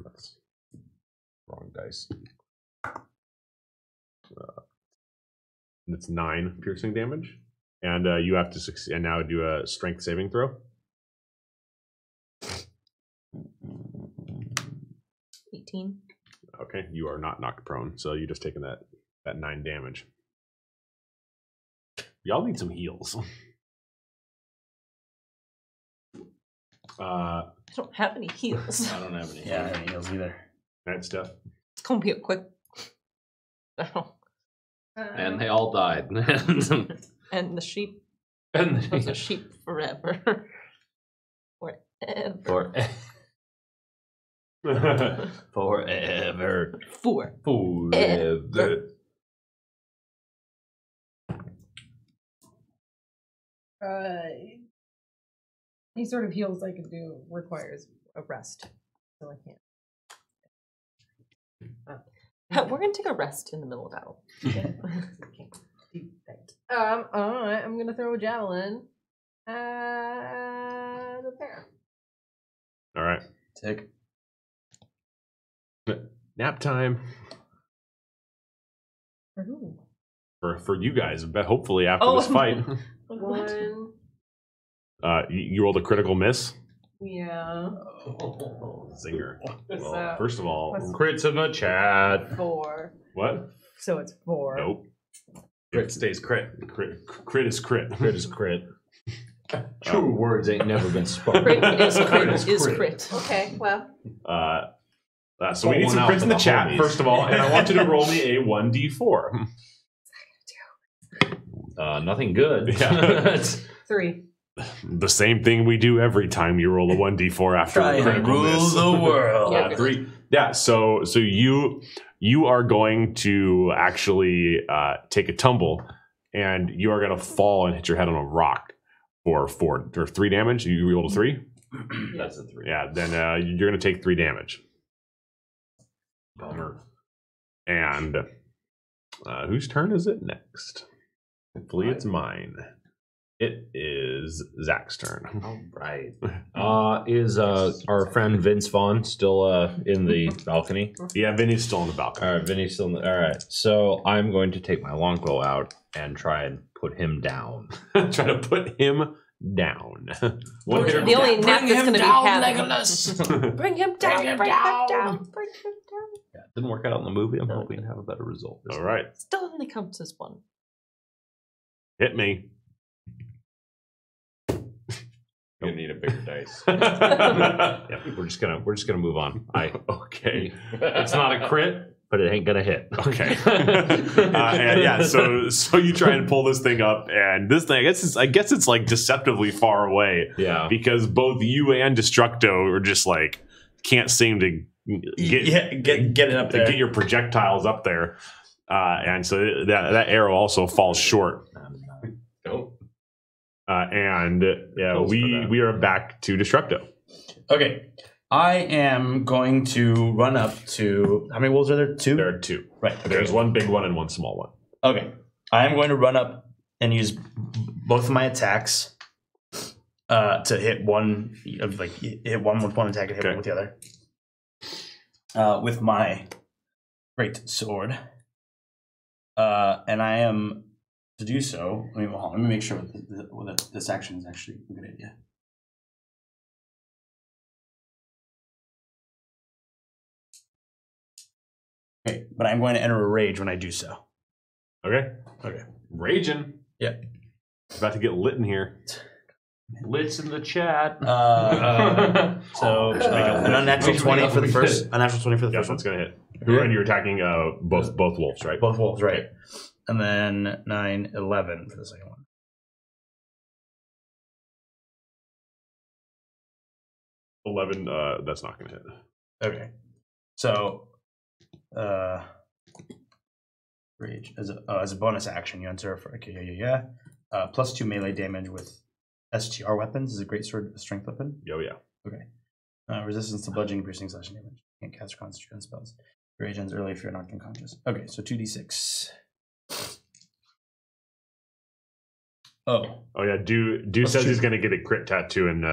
That's wrong dice. It's 9 piercing damage, and you have to succeed. And now do a strength saving throw. 18. Okay, you are not knocked prone, so you're just taking that 9 damage. Y'all need some heals. I don't have any heals. I don't have any. Yeah, I don't have any heals either. That stuff. It's gonna be a quick. And they all died. And the sheep. And Those are sheep forever. Forever. Forever. Forever. Any sort of heals I can do requires a rest, so I can't. We're gonna take a rest in the middle of battle. Alright, I'm gonna throw a javelin at the bear. All right. Tick. Nap time For who? for you guys, but hopefully after this fight. 1. You rolled a critical miss. Yeah. Zinger. Well, So, first of all, what's- Crits in the chat. 4. what? So it's 4. Nope. Crit stays crit. Crit is crit. Crit is crit. True words ain't never been spoken. Crit is crit is is crit. crit. Okay, well. So we need some crits in the chat, homies. first of all, and I want you to roll me a 1d4. Nothing good. Yeah. 3. The same thing we do every time you roll a 1d4 after a critical miss. the world. 3. Yeah, so you are going to actually take a tumble, and you are going to fall and hit your head on a rock for 3 damage. You rolled a 3? That's a 3. Yeah, then you're going to take 3 damage. Bummer. And whose turn is it next? Hopefully it's mine. It is Zach's turn. All right. Is our friend Vince Vaughn still in the balcony? Yeah, Vinny's still on the balcony. All right, Vinny's still in the... All right. So I'm going to take my longbow out and try and put him down. Try to put him down. One hitter. The only nap that's going to be happening. Bring him down. Bring him down. Yeah, didn't work out in the movie. I'm hoping to have a better result. All right. Still only counts as 1. Hit me. You're gonna need a bigger dice. Yeah, we're just gonna move on. Okay. It's not a crit, but it ain't gonna hit. Okay. And yeah, so you try and pull this thing up, and this thing, I guess it's like deceptively far away. Yeah. Because both you and Destructo are just like can't seem to get it up there. Get your projectiles up there, and so that arrow also falls short. Don't. And yeah, we are back to Destructo. Okay. I am going to run up to... How many wolves are there? 2? There are 2. Right. Okay. There's one big one and one small one. Okay. I am going to run up and use both of my attacks to hit one, hit one with one attack and hit one with the other. With my great sword. And I am... To do so, let me make sure that this action is actually a good idea. Okay, but I'm going to enter a rage when I do so. Okay. Okay. Raging. Yeah. About to get lit in here. Lit's in the chat. So an unnatural 20 for the first. Unnatural 20 for the first one. That's gonna hit. Who and you're attacking both wolves, right? Both wolves, right? And then 9, 11 for the second one. 11. That's not gonna hit. Okay. So, rage as a bonus action, you enter for plus 2 melee damage with STR weapons. Is a great sword, a strength weapon. Oh yeah. Okay. Resistance to bludgeoning, piercing, slashing damage. Can't cast or concentrate on spells. Rage ends early if you're knocked unconscious. Okay, so 2d6. Oh yeah. Do says he's gonna get a crit tattoo, and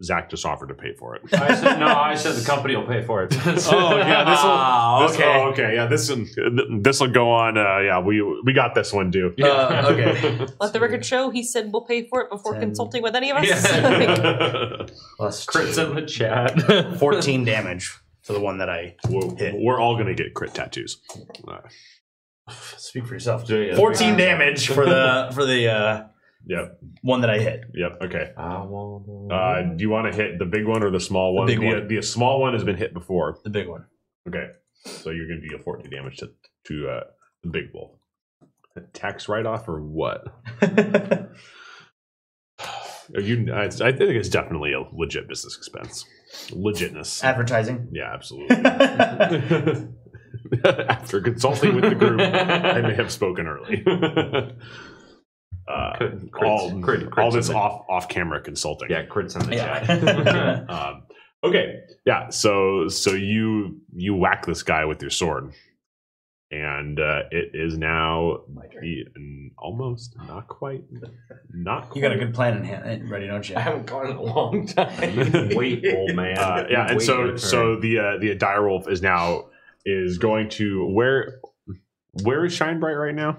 Zach just offered to pay for it. I said the company will pay for it. Oh yeah, okay. Okay, yeah. This will go on. Yeah, we got this one, dude. Okay. Let the record show he said we'll pay for it before 10. consulting with any of us. Plus Crits in the chat. 14 damage to the one that I hit. We're all gonna get crit tattoos. Speak for yourself. 14 14 damage for the Yep. one that I hit. Yep. Okay. Do you want to hit the big one or the small one? The big one. The small one has been hit before. The big one. Okay. So you're going to deal 14 damage to the big wolf. Tax write-off or what? I think it's definitely a legit business expense. Legitness. Advertising. Yeah, absolutely. After consulting with the group, I may have spoken early. All this off camera consulting. Yeah, crits in the chat. Okay, yeah. So you whack this guy with your sword, and it is now almost not quite. You got a good plan in hand, ready, don't you? I haven't gone in a long time. Wait, old man. Yeah, and so the direwolf is going to where is Shinebright right now?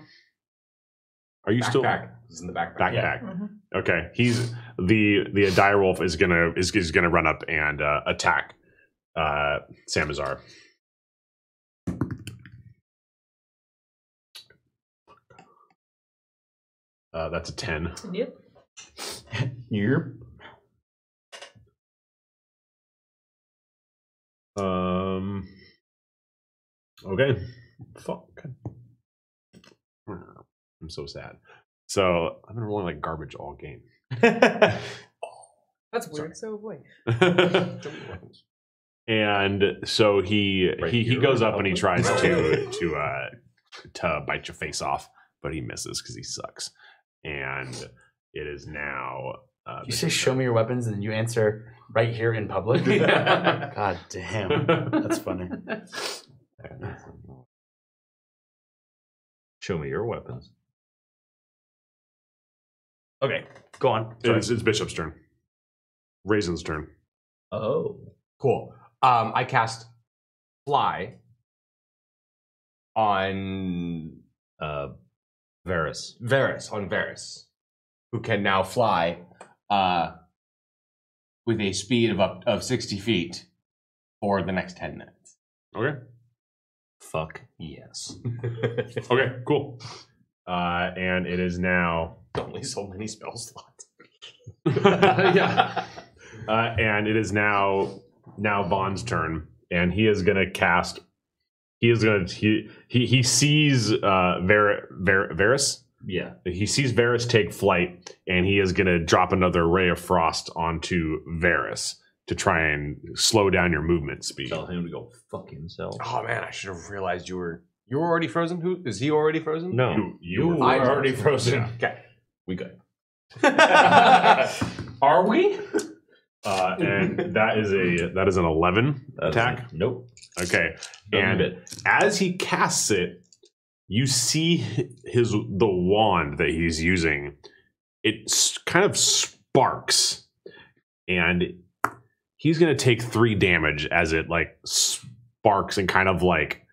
Are you still? He's in the backpack. Backpack. Yeah. Mm-hmm. Okay, he's the direwolf is gonna run up and attack Samazar. That's a 10. Yep. Yep. Okay. Fuck. I'm so sad. So I've been rolling like garbage all game. That's weird. So boy. And so he goes up and he tries to bite your face off, but he misses because he sucks. And it is now. You say, "Show me your weapons," and you answer, "Right here in public." God damn, that's funny. Show me your weapons. Okay, go on. It's Bishop's turn. Raisin's turn. Oh, Cool. I cast Fly on Varys. Varys, who can now fly with a speed of 60 feet for the next 10 minutes. Okay. Fuck yes. Okay, cool. And it is now. Only so many spell slots. Yeah. And it is now Vaughn's turn, and he is gonna cast. He sees Varys. Yeah. He sees Varys take flight, and he is gonna drop another ray of frost onto Varys to try and slow down your movement speed. Tell him to go fuck himself. Oh man, I should have realized you were already frozen. Who is he already frozen? No, You were I'm already frozen. Yeah. Okay, we good. Are we? And that is an 11 attack. Nope. Okay, Doesn't and hit. as he casts it, you see the wand that he's using. It kind of sparks, and he's going to take 3 damage as it like sparks and kind of like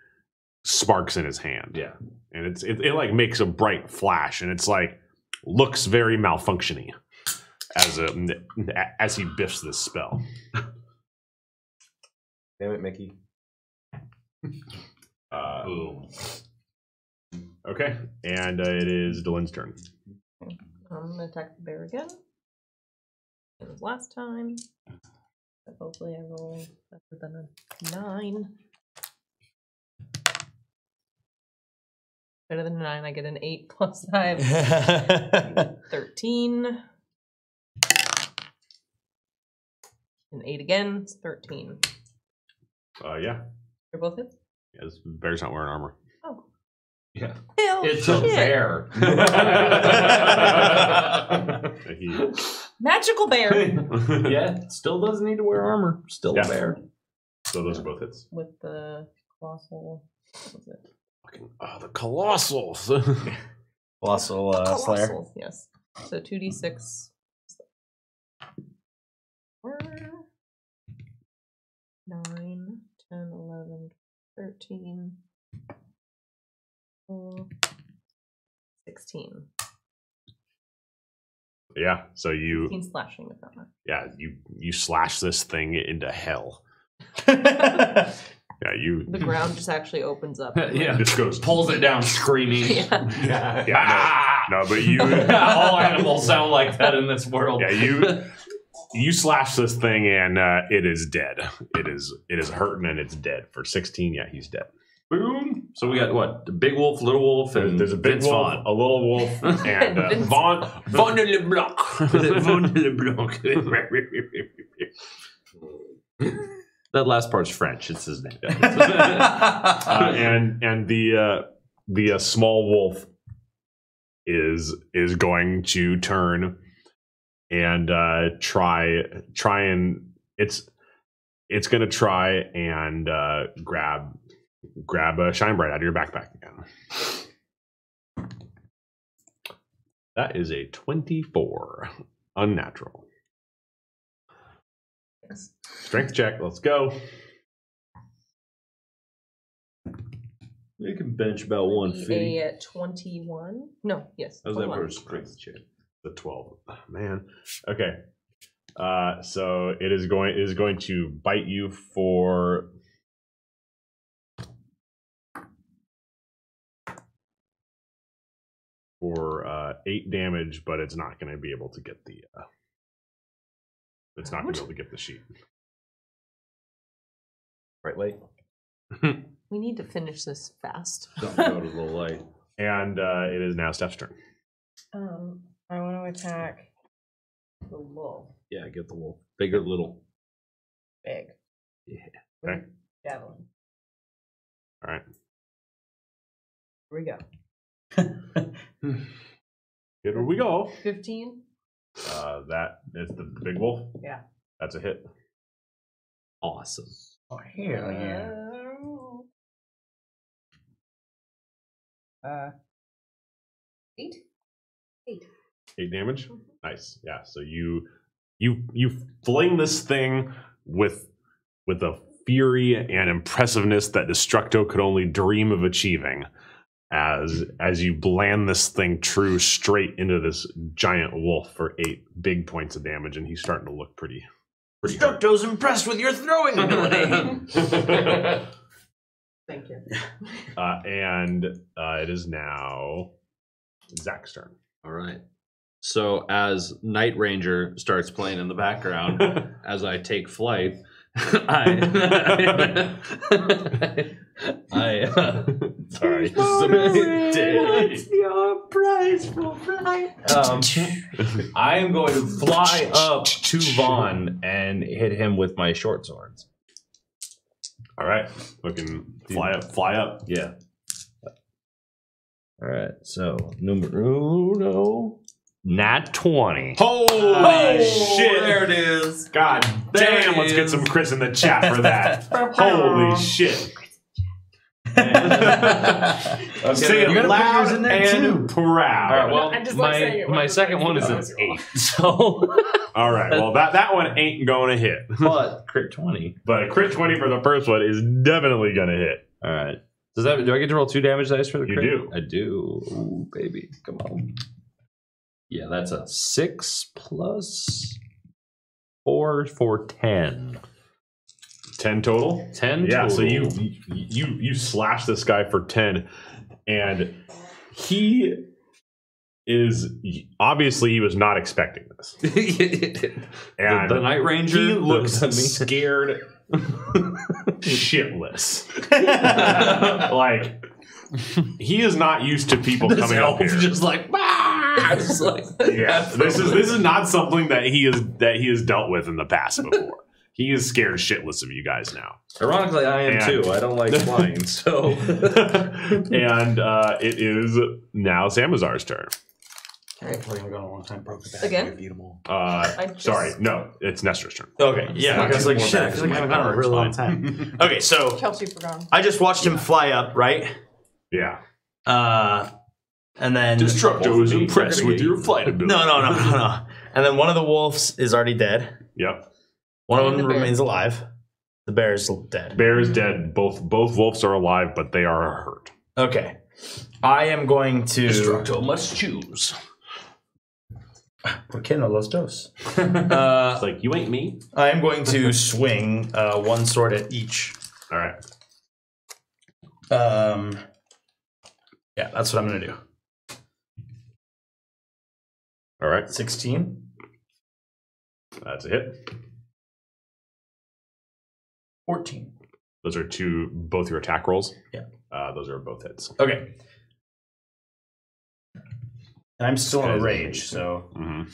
sparks in his hand. Yeah. And it like makes a bright flash, and it's like looks very malfunctiony as he biffs this spell. Damn it, Mickey. Boom. Okay, and it is Dylan's turn. I'm gonna attack the bear again. It was last time. But hopefully I roll better than a 9. Better than a 9, I get an 8 plus 5. 13. An 8 again, it's 13. Yeah. They're both hits? Yes, bear's not wearing armor. Oh. Yeah. Hell It's shit. a bear. Magical bear! Yeah, still doesn't need to wear armor. Still Yeah. a bear. So those are both hits. With the colossal. What was it? Fucking, the colossals. Colossal Slayer. Colossals, yes. So 2d6. 4, 9, 10, 11, 13, 4, 16. Yeah. So you 16 slashing with that one. you slash this thing into hell. Yeah, you. The ground just actually opens up. Yeah. Just goes. Pulls it down screaming. Yeah. Yeah, no, but you. All animals sound like that in this world. Yeah, you slash this thing and it is dead. It is hurting and it's dead. For 16, yeah, he's dead. Boom. So we got what? The big wolf, little wolf, and There's a big Vince wolf, Vaughn. a little wolf, and Vaughn LeBlanc. Vaughn LeBlanc. That last part's French. It's his name. And the small wolf is going to turn and try and it's going to try and grab a shine bright out of your backpack again. That is a 24, unnatural. Yes. Strength check. Let's go. You can bench about 150. A 21. No, yes. How's that 21. for a strength check? The 12. Oh, man. Okay. So it is going to bite you for 8 damage, but it's not going to be able to get the it's not going to be able to get the sheet. Right leg. We need to finish this fast. Don't go to the light. And it is now Steph's turn. I want to attack the wolf. Yeah, get the wolf. Big or little? Big. Yeah. Okay. Javelin. All right. Here we go. Here we go. 15. That is the big wolf. Yeah. That's a hit. Awesome. Oh, here. Yeah. 8. 8 damage. Nice. Yeah. So you fling this thing with a fury and impressiveness that Destructo could only dream of achieving. As you land this thing true straight into this giant wolf for 8 big points of damage, and he's starting to look pretty hurt. Destructo's impressed with your throwing ability. Thank you. And it is now Zach's turn. All right. So as Night Ranger starts playing in the background, as I take flight, I sorry. What's your prize for flight? I am going to fly up to Vaughn and hit him with my short swords. All right. Looking fly up. Yeah. All right. So numero uno. Nat 20. Holy shit. There it is. God There damn, it let's get is. some Chris in the chat for that. Holy shit. Okay, Say you're it gonna put loud yours in there and proud. All right, well, I just like saying it my when second one is an it's 8. So, All right, well, that one ain't going to hit. but crit 20. But a crit 20 for the first one is definitely going to hit. All right. Do I get to roll 2 damage dice for the You crit? do. I do. Ooh, baby. Come on. Yeah, that's a 6 plus 4 for 10. 10 total? 10 Yeah, total. so you slash this guy for 10, and he is obviously he was not expecting this. And the Night Ranger he looks the- scared shitless. Like he is not used to people This coming up elf here. just like, just like Yeah, this is not something that he has dealt with in the past before. He is scared shitless of you guys now. Ironically, I am And- too. I don't like flying, so. And it is now Samazar's turn. I feel like I'm going a long time. Broke the Again? Eat them all. just- Sorry, no, it's Nestor's turn. Okay, yeah. I was like, shit, I feel like I haven't gone a really long time. Okay, so Kelsey forgot. I just watched him fly up, right? Yeah. And then Destructo is impressed with your flight ability. No. And then one of the wolves is already dead. Yep. One of And them the bear. remains alive. The bear is dead. Bear is dead. Both wolves are alive, but they are hurt. Okay. I am going to. Destructo must choose. ¿Por qué no los dos? It's like, you ain't me. I am going to swing one sword at each. All right. Yeah, that's what I'm going to do. All right. 16. That's a hit. 14. Those are both your attack rolls. Yeah. Those are both hits. Okay. And I'm still in a Guys- rage, so. Mhm.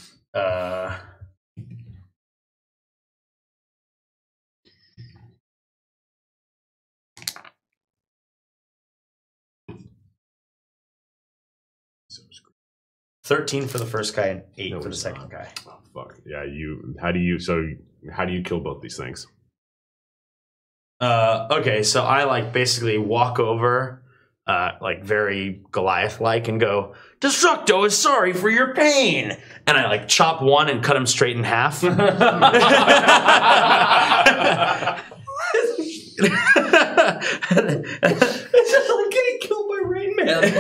$13 for the first guy and 8 No, for the it's second not. guy. Oh, fuck. Yeah, how do you kill both these things? Okay, so I basically walk over, very Goliath-like, and go, "Destructo is sorry for your pain," and I chop one and cut him straight in half. It's just like getting killed by Rain Man. and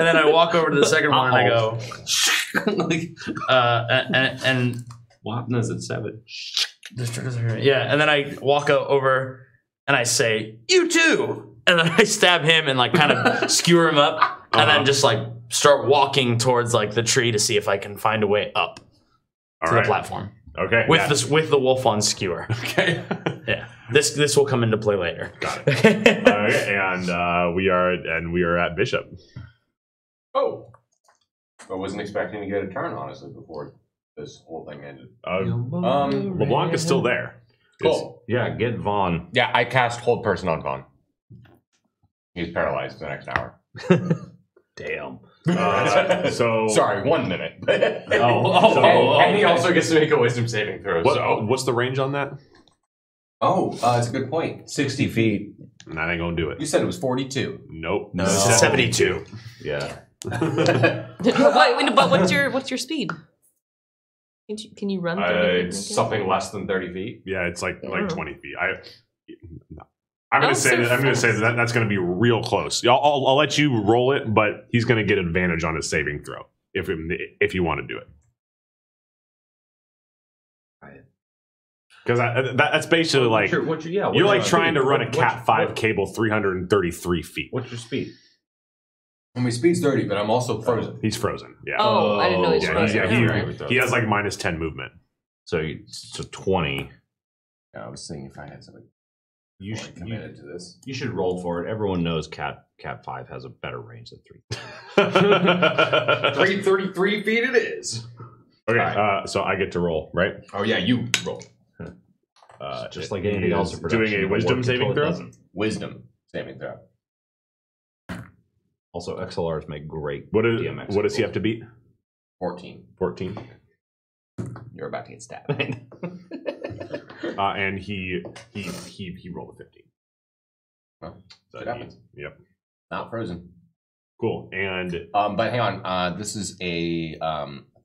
then I walk over to the second one and I go, and What happens at 7? yeah, and then I walk over and I say, "You too," and then I stab him and kind of skewer him up, and then just start walking towards the tree to see if I can find a way up All to right. the platform Okay. with yeah. with the wolf on skewer. Okay. Yeah. This will come into play later. Got it. Okay, and we are at Bishop. Oh. I wasn't expecting to get a turn, honestly, before this whole thing ended. LeBlanc is still there. Cool. Yeah, get Vaughn. Yeah, I cast Hold Person on Vaughn. He's paralyzed for the next hour. Damn. So Sorry, 1 minute. and he also gets to make a wisdom saving throw. what's the range on that? That's a good point. 60 feet. That ain't gonna do it. You said it was 42. Nope. No. 72. Yeah. But what's your speed? Can you run? It's something less than 30 feet. Yeah, it's like 20 feet. I'm gonna say that that's gonna be real close. I'll let you roll it, but he's gonna get advantage on his saving throw if you want to do it. Because that's basically like you're like trying to run a Cat 5 cable 333 feet. What's your speed? And my speed's 30, but I'm also frozen. He's frozen. Yeah. Oh, I didn't know he was frozen. He has like -10 movement. So 20. Yeah, I was thinking if I had something You should committed to this. You should roll for it. Everyone knows Cat 5 has a better range than 3. 333 feet it is. Okay, Right. so I get to roll, right? Oh, yeah, you roll. Just like anything else in doing production, a wisdom saving throw. Wisdom saving throw. Also, XLRs make great What DMX. does he have to beat? 14. 14. You're about to get stabbed. And he rolled a 15. Well, So it happens. Yep. Not frozen. Cool. And But hang on. This is a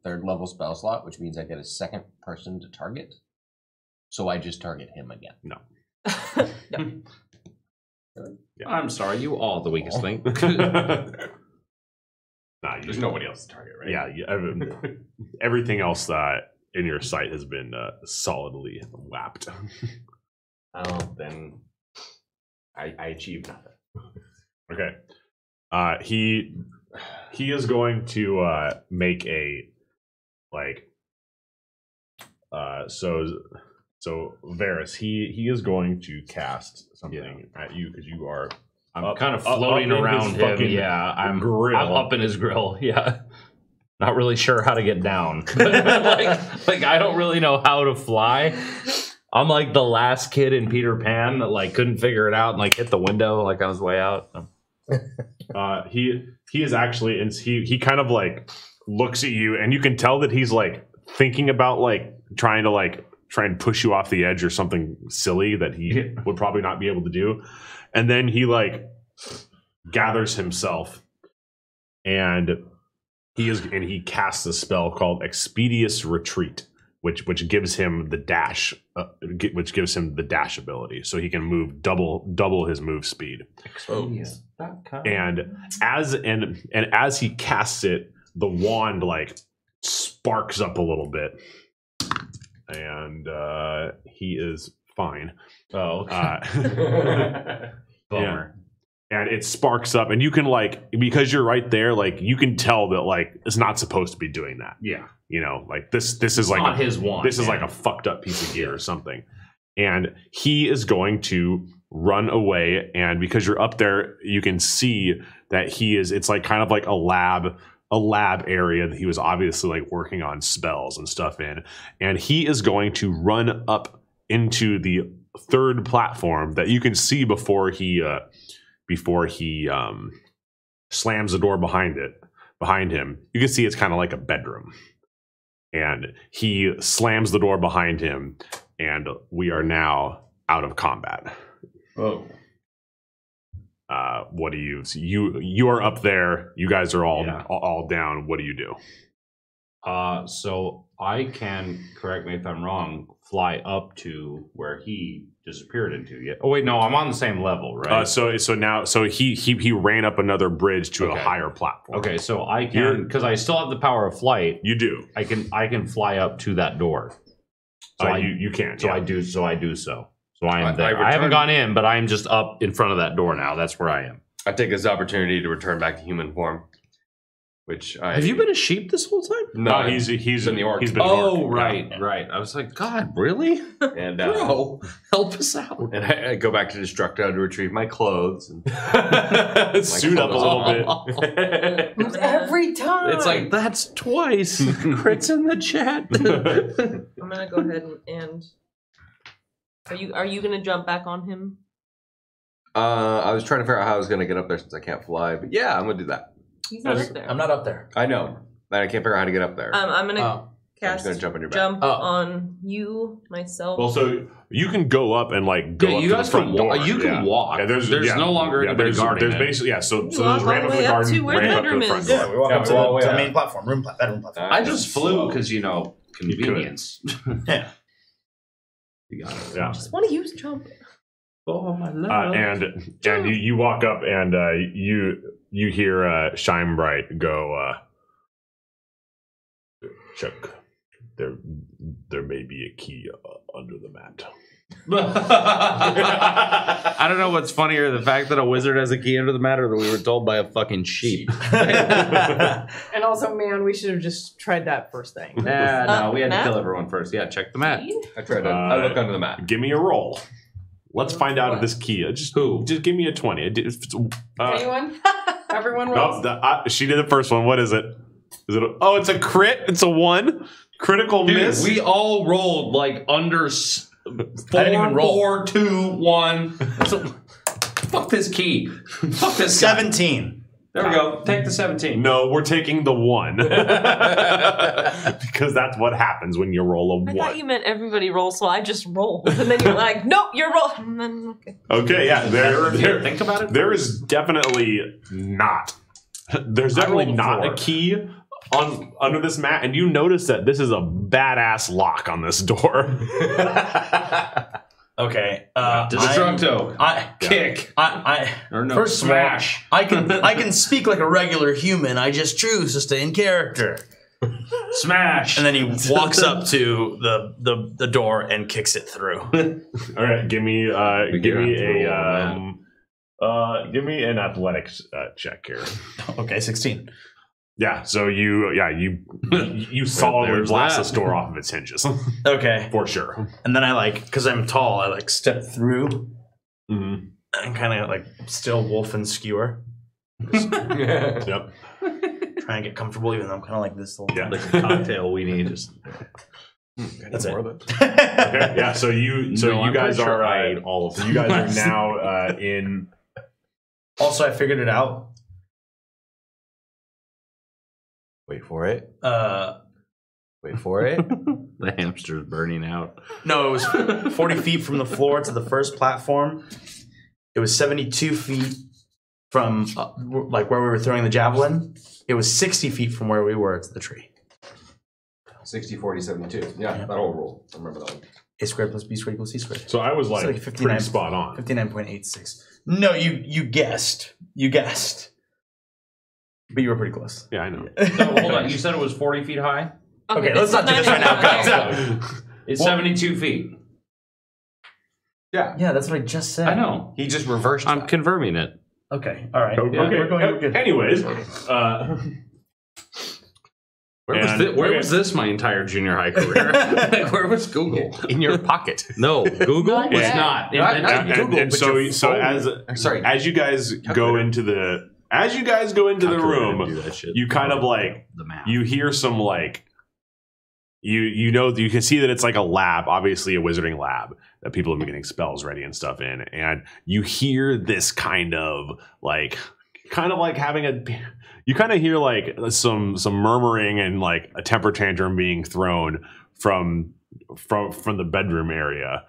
3rd level spell slot, which means I get a 2nd person to target. So I just target him again. no. Yeah. I'm sorry, you all the weakest link. There's nobody else to target, right? Yeah. Everything else in your sight has been solidly whapped. Oh, then I achieved nothing. Okay. He is going to make a so Varys, he is going to cast something at you because you are. I'm kind of floating around him. Yeah, I'm up in his grill. Yeah, not really sure how to get down. like I don't really know how to fly. I'm like the last kid in Peter Pan that couldn't figure it out and hit the window on his way out. He is actually, and he kind of looks at you, and you can tell that he's thinking about trying to push you off the edge or something silly that he would probably not be able to do. And then he gathers himself and he casts a spell called Expeditious Retreat, which gives him the dash, ability, so he can move double his move speed. And as he casts it, the wand sparks up a little bit, and he is fine. Oh, okay. Bummer. And it sparks up, and you can because you're right there, you can tell that it's not supposed to be doing that. Yeah, this is not his wand. This is a fucked up piece of gear or something. And he is going to run away, and because you're up there, you can see that it's kind of a lab area that he was obviously working on spells and stuff in, and he is going to run up into the 3rd platform that you can see before he slams the door behind him. You can see it's kind of like a bedroom, and he slams the door behind him, and we are now out of combat. Oh. What do you are up there, you guys are all down. What do you do? So I can, correct me if I'm wrong, fly up to where he disappeared into. Yeah. Oh wait, no, I'm on the same level, right? So he ran up another bridge to a higher platform. Okay, so I can, because I still have the power of flight. You do. I can fly up to that door. So you can. So I do. So I do so. So I am there. I haven't gone in, but I am just up in front of that door now. That's where I am. I take this opportunity to return back to human form. which Have you been a sheep this whole time? No, he's been the orc. He's been an orc. Oh, right. I was like, God, really? And Bro, help us out. and I go back to Destructo to retrieve my clothes and Suit up a little bit. Every time. It's like, that's twice. Crits in the chat. I'm gonna go ahead and are you gonna jump back on him? I was trying to figure out how I was going to get up there since I can't fly, but yeah, I'm going to do that. He's not up there. I'm not up there. I know. I can't figure out how to get up there. I'm gonna I'm cast just going to jump on your back. on you, myself. Well, so you can go up and like go up you to guys the front can door. You can walk. Yeah, there's no longer anybody guarding There's it. basically so You there's walk ramp all up the the way up garden, to where the ramp up to the bedroom front is. door. Yeah, we walk up to the main platform, bedroom platform. I just flew because, convenience. Yeah. You got it. Yeah. Just want to use jump. Oh, my love. And you walk up and you hear Shinebright go, Chuck, there may be a key under the mat. I don't know what's funnier, the fact that a wizard has a key under the mat or that we were told by a fucking sheep. And also, man, we should have just tried that first thing. No, we had to mat? kill everyone first. Yeah, check the mat. I tried to. I look under the mat. Give me a roll. Let's find out if this key. Just give me a 20. Anyone? Everyone Nope, rolls. she did the first one. What is it? Is it? It's a crit. It's a 1. Critical Dude, miss. we all rolled like under 4, didn't even roll. 4, 2, 1. Fuck this key. Fuck this guy. 17. There we go. Take the 17. No, we're taking the 1 because that's what happens when you roll a 1. I thought you meant everybody roll, so I just rolled. And then you're like, nope, you're rolling. And then, okay. Okay, yeah. There, Think about it. there is definitely not. There's definitely rolled a not 4. a key on under this mat, and you notice that this is a badass lock on this door. Okay. Destructo. Kick. Or no, First smash. of all, I can speak like a regular human. I just choose to stay in character. Smash. And then he walks up to the door and kicks it through. All right, give me an athletics check here. Okay, 16. Yeah, so you solidly there's blast that. this door off of its hinges Okay. for sure. And then I because I'm tall, I step through Mm-hmm. and kind of still wolf and skewer. Yep. Try and get comfortable, even though I'm kind of like this little. Yeah. Like a cocktail we need. Just That's it. Okay. Yeah. So you I'm guys pretty sure are I ate all of them. you guys are now in. Also, I figured it out. Wait for it. Wait for it. The hamster's burning out. No, it was 40 feet from the floor to the first platform. It was 72 feet from where we were throwing the javelin. It was 60 feet from where we were to the tree. 60, 40, 72. Yeah, that'll roll. I remember that one. A squared plus B squared equals C squared. So I was It's like 59 pretty spot on. 59.86. No, you guessed. You guessed. But you were pretty close. Yeah, I know. So hold on. You said it was 40 feet high? Okay, let's not do this right now, guys. It's 72 feet. Yeah. Yeah, that's what I just said. I know. He just reversed I'm that. confirming it. Okay, all right. Okay. We're good. Anyways, Where was this my entire junior high career? Like, where was Google? in your pocket. No, Google Not was yet. not. and so phone. Sorry. as you guys go into the room, you kind of the map. you hear some you can see that it's like a lab, obviously a wizarding lab that people have been getting spells ready and stuff in, and you hear this kind of like having you kind of hear like some murmuring and like a temper tantrum being thrown from the bedroom area.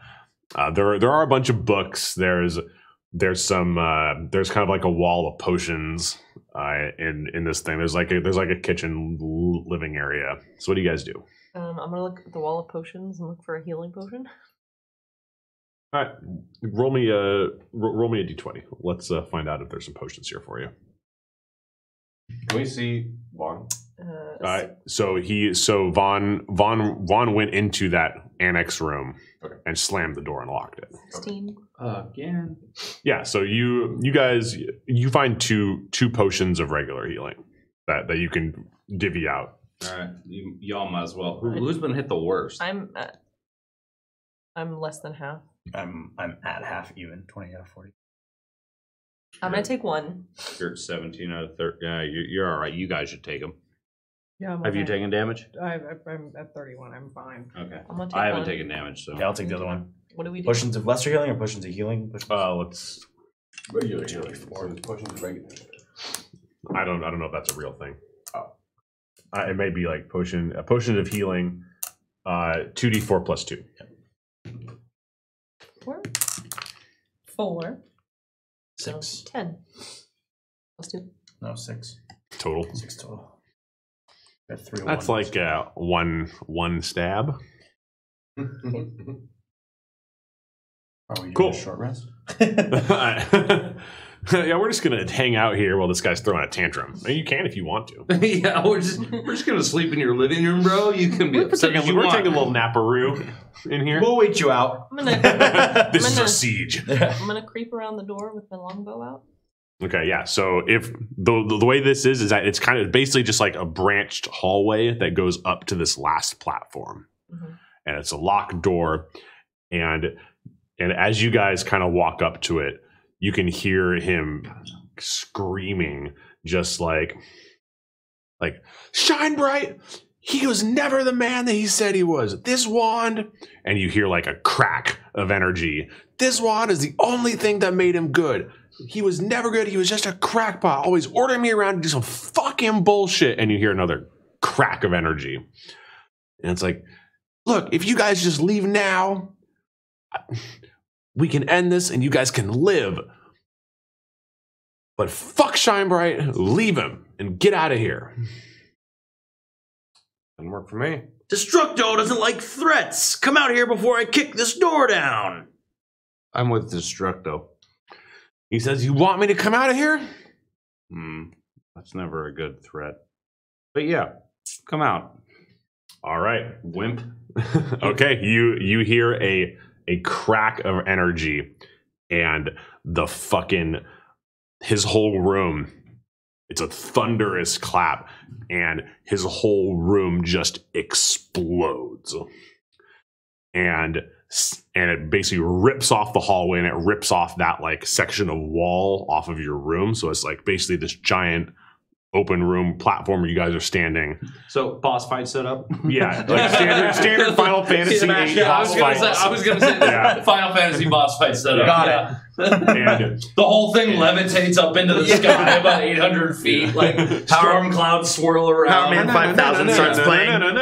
There are a bunch of books. There's some there's kind of like a wall of potions in this thing. There's like a kitchen living area. So what do you guys do? I'm gonna look at the wall of potions and look for a healing potion. All right, roll me a d20. Let's find out if there's some potions here for you. Can we see Vaughn? So Vaughn went into that annex room and slammed the door and locked it. 16. Again. Yeah, so you guys find two potions of regular healing that you can divvy out. All right, y'all might as well. Who's been hit the worst? I'm less than half. I'm at half even, 20 out of 40. I'm gonna take one. You're at 17 out of 30. Yeah, you're all right. You guys should take them. Yeah, I'm Have you okay. taken damage? I'm at 31. I'm fine. Okay. I'm gonna take I haven't one. taken damage, so. Yeah, I'll take the other one. What do we do? Potions of lesser healing or potions of healing? Let's. Regular healing. So it's potions regular. I don't know if that's a real thing. It may be like a potion of healing, 2d4 plus 2. 4. 6. So 10. Plus 2. No, 6. Total. 6 total. Got 3 That's ones. like one stab. Are we doing Cool. a short rest? Yeah, we're just gonna hang out here while this guy's throwing a tantrum. I mean, you can if you want to. Yeah, we're just gonna sleep in your living room, bro. You can be upset as you We're want. taking a little naparoo in here. We'll wait you out. I'm gonna This is gonna- a siege. I'm gonna creep around the door with my longbow out. Okay, yeah. So if the way this is that it's kind of basically just like a branched hallway that goes up to this last platform, and it's a locked door, and as you guys kind of walk up to it, you can hear him screaming, just like shine bright. He was never the man that he said he was. This wand, and you hear like a crack of energy. This wand is the only thing that made him good. He was never good. He was just a crackpot, always ordering me around to do some fucking bullshit. And you hear another crack of energy. And it's like, look, if you guys just leave now, we can end this and you guys can live. But fuck Shine Bright, leave him and get out of here. Doesn't work for me. Destructo doesn't like threats. Come out here before I kick this door down. I'm with Destructo. He says, you want me to come out of here? That's never a good threat. But yeah, come out. All right. Wimp. Okay, you hear a crack of energy, and his whole room, it's a thunderous clap, and his whole room just explodes. And it basically rips off the hallway, and it rips off that like section of wall off of your room. So it's like basically this giant open room platform where you guys are standing. So boss fight set up. Yeah, like standard Final Fantasy VIII boss fight. I was gonna say Yeah. Final Fantasy boss fight set up. Got it. And The whole thing levitates up into the sky about 800 feet, like storm clouds swirl around. Power Man 5000 starts playing. I'm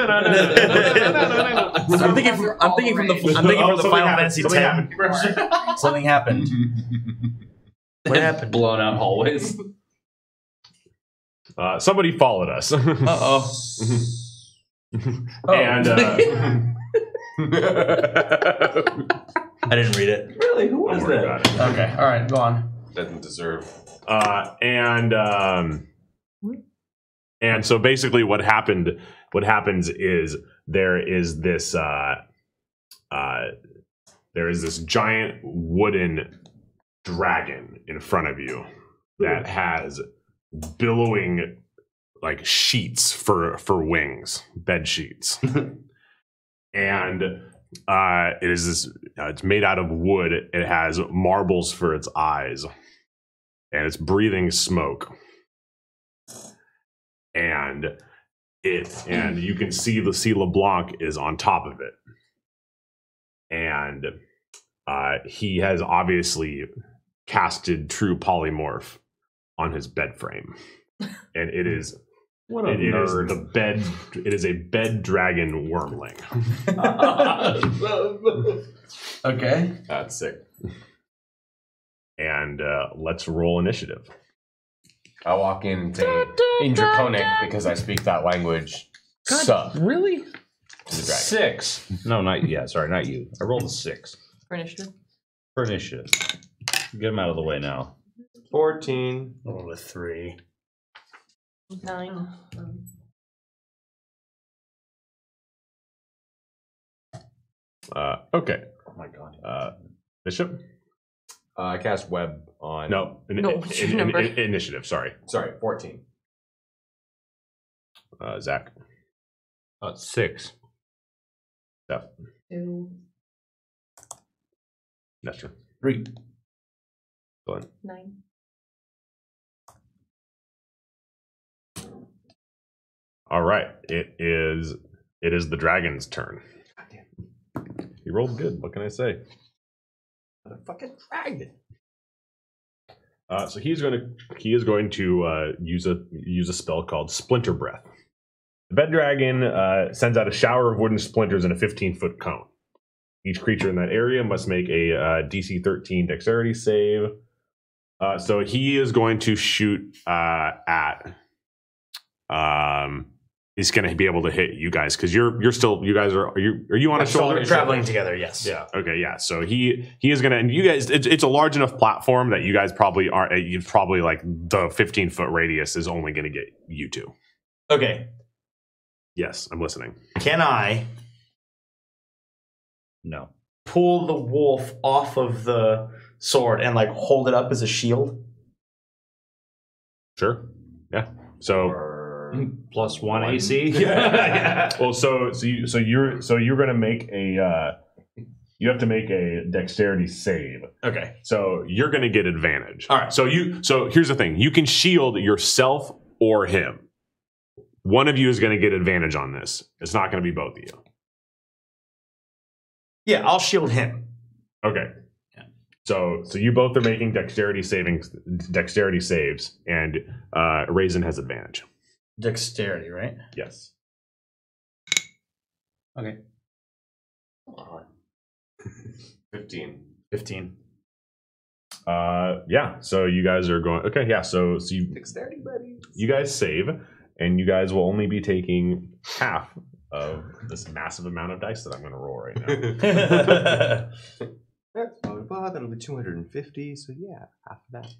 thinking from the Final Fantasy X. Something happened. What happened? Blown out hallways. somebody followed us. Uh-oh. And I didn't read it. Really? Who was don't worry that? about it. Okay. All right. Go on. Doesn't deserve. And so basically what happens is there is this giant wooden dragon in front of you that has billowing like sheets for wings, bed sheets. And it is this it's made out of wood. It has marbles for its eyes, and it's breathing smoke. And you can see LeBlanc is on top of it, and he has obviously casted True Polymorph on his bed frame, and it is it is a bed dragon wormling. Okay. That's sick. And let's roll initiative. I walk in and say in Draconic because I speak that language. Sup? Really? To the dragon. 6. No, not you. I rolled a 6 For initiative. for initiative. Get him out of the way now. 14. Roll a 3. 9. Okay. Oh my god. Bishop? I cast web on. No. No, what's your number? Initiative, sorry. Sorry, 14. Zach. 6. Steph. 2. Nestor. 3. Glenn. 9. All right. It is the dragon's turn. He rolled good. What can I say? Fucking dragon. So he is going to use a spell called Splinter Breath. The bed dragon sends out a shower of wooden splinters in a 15-foot cone. Each creature in that area must make a DC 13 Dexterity save. So he is going to shoot at. He's going to be able to hit you guys because you're still. You guys are you on a shoulder? Traveling together. Yes. Yeah. Okay. Yeah. So he is gonna, and you guys, it's a large enough platform that you guys probably are. You probably like the 15-foot radius is only going to get you two. Okay. Yes, I'm listening. Can I No. pull the wolf off of the sword and like hold it up as a shield? Sure. Yeah. So. +1 AC. Yeah. Well, so you're gonna make a. You have to make a dexterity save. Okay. So you're gonna get advantage. All right. So here's the thing: you can shield yourself or him. One of you is gonna get advantage on this. It's not gonna be both of you. Yeah, I'll shield him. Okay. So you both are making dexterity saves, and Raisin has advantage. Dexterity, right? Yes. Okay. 15. 15. Yeah. So you guys are going. Okay. Yeah. So you Dexterity, buddy. you guys save, and you guys will only be taking half of this massive amount of dice that I'm going to roll right now. That's blah, blah, blah. That'll be 250. So yeah, half of that.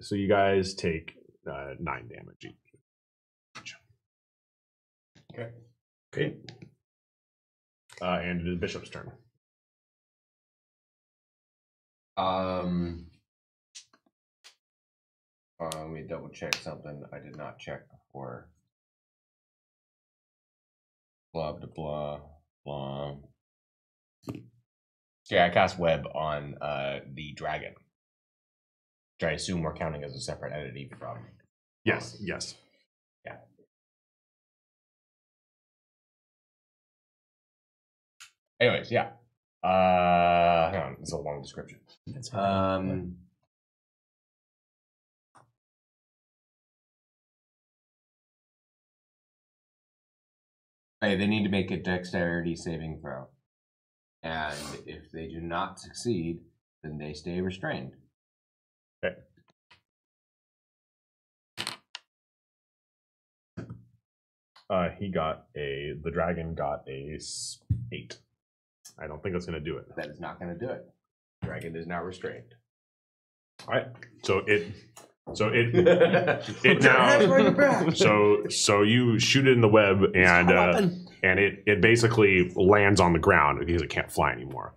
So you guys take 9 damage each. Okay. And it is Bishop's turn. Let me double check something I did not check before. Blah blah blah blah. Yeah, I cast web on the dragon, which I assume we're counting as a separate entity from. Yes. Yeah. Anyways, yeah. Hang on, it's a long description. Hey, they need to make a dexterity saving throw. And if they do not succeed, then they stay restrained. Okay. The dragon got a 8. I don't think that's going to do it. That is not going to do it. Dragon is not restrained. All right. So it now. So you shoot it in the web, and it basically lands on the ground because it can't fly anymore,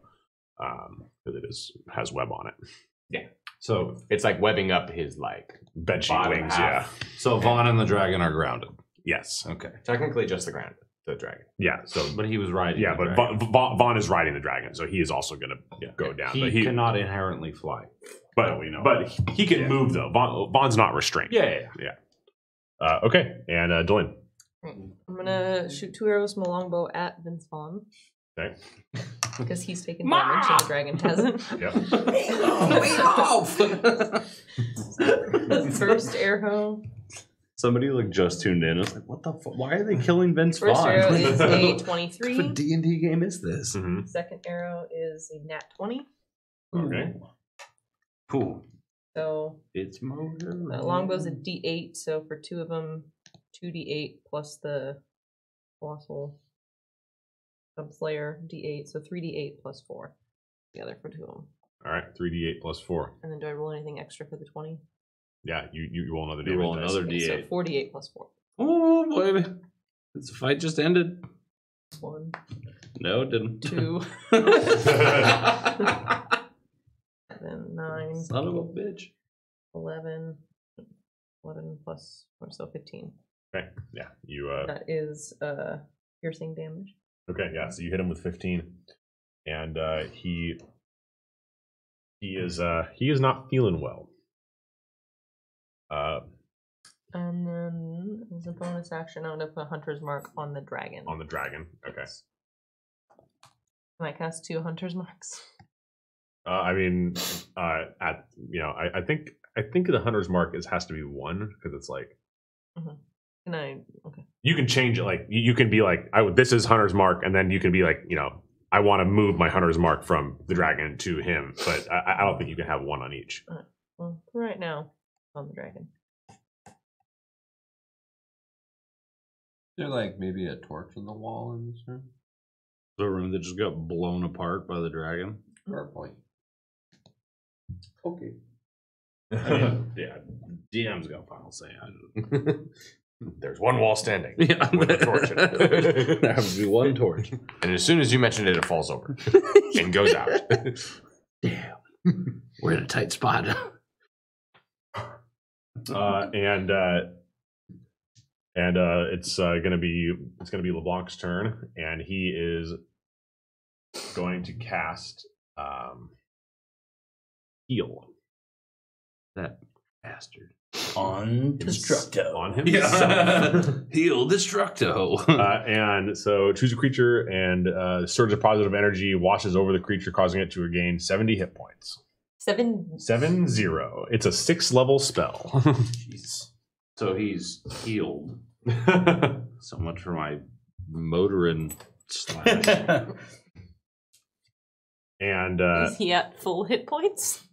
because has web on it. Yeah. So it's like webbing up his bedsheet wings. Yeah. So Vaughn and the dragon are grounded. Yes. Okay. Technically just the dragon. Yeah. So, But he was riding. yeah, the but dragon. Vaughn is riding the dragon, so he is also going to go down. He, But cannot inherently fly. But we know. But he can move though. Vaughn's not restrained. Yeah. Okay. And Dylan. I'm gonna shoot 2 arrows from a longbow at Vince Vaughn. Okay. Because he's taken damage and the dragon hasn't. Yep. First arrow. Somebody just tuned in. I was like, "What the? Why are they killing Vince First Vaughn? arrow is a What 23. D&D game is this?" Mm-hmm. Second arrow is a nat 20. Okay. Cool. So It's motor. longbow's a D8. So for 2 of them, 2D8 plus the colossal Slayer D8, so 3D8 plus 4 together for 2 of them. All right, 3d8 plus 4. And then do I roll anything extra for the 20? Yeah, you roll another You damage roll dice. another Okay, D8. so 4D8 plus 4. Oh, baby. This fight just ended. 1, No, it didn't. 2, then 9, Son of a bitch. 11 plus 4, so 15. Okay, yeah, you. That is piercing damage. Okay, yeah. So you hit him with 15, and he is not feeling well. And then as a bonus action, I'm going to put Hunter's Mark on the dragon. On the dragon. Okay. Can I cast 2 Hunter's Marks? I mean, I think the hunter's mark has to be 1 because it's like. Mm-hmm. Can I? Okay. You can change it. Like you can be like, this is hunter's mark, and then you can be like, I want to move my hunter's mark from the dragon to him, but I don't think you can have 1 on each. All right. Well, right now on the dragon. Is there like maybe a torch on the wall in this room? The room that just got blown apart by the dragon. Fair point. Okay. I mean, yeah, DM's got final say. There's one wall standing. Yeah, with a torch in it. There would be 1 torch. And as soon as you mention it, it falls over and goes out. Damn, we're in a tight spot. And it's gonna be LeBlanc's turn, and he is going to cast heal. That bastard. On Destructo. On himself. Heal Destructo. And so choose a creature, and a surge of positive energy washes over the creature, causing it to regain 70 hit points. 7. 7-0. It's a 6th level spell. Jeez. So he's healed. So much for my motorin slash. And Is he at full hit points?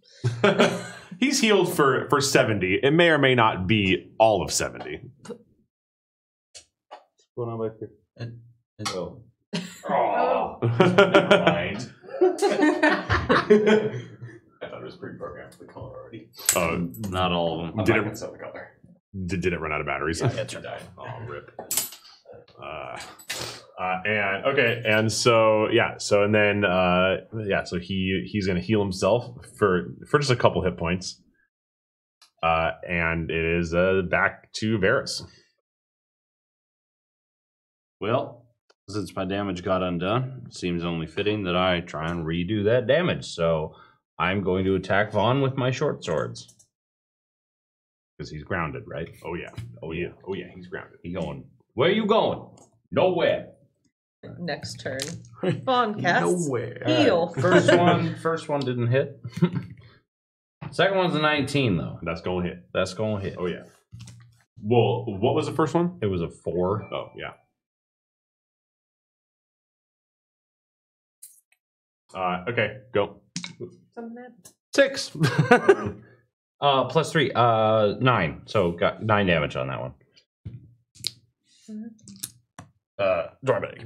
he's healed for 70. It may or may not be all of 70. What's going on back there? Oh. Oh. Never mind. I thought it was pre-programmed for the color already. Oh, Not all of them. I'm Did not it- gonna sell the color. did it run out of batteries? Yeah, it died. Oh, rip. And okay, and so and then so he's gonna heal himself for just a couple hit points. And it is back to Varys. Well, since my damage got undone, it seems only fitting that I try and redo that damage. So I'm going to attack Vaughn with my short swords. Because he's grounded, right? Oh yeah, he's grounded. He going, where are you going? Nowhere. Next turn. Vaughn casts Nowhere. heal. First one didn't hit. Second one's a 19, though. That's gonna hit. That's going to hit. Oh yeah. Well, what was the first one? It was a 4. Oh yeah. Okay, go. Something happened. 6. Plus 3. 9. So got 9 damage on that one. Drawback.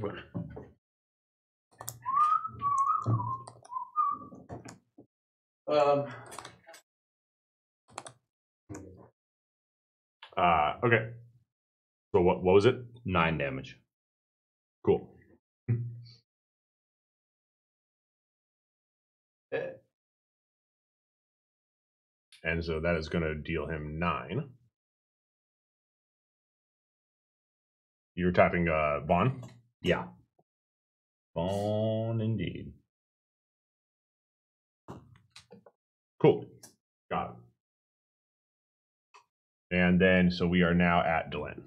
Okay. So what was it? 9 damage. Cool. And so that is going to deal him 9. You're tapping Vaughn? Yeah. Vaughn, indeed. Cool. Got it. And then, so we are now at Delenn.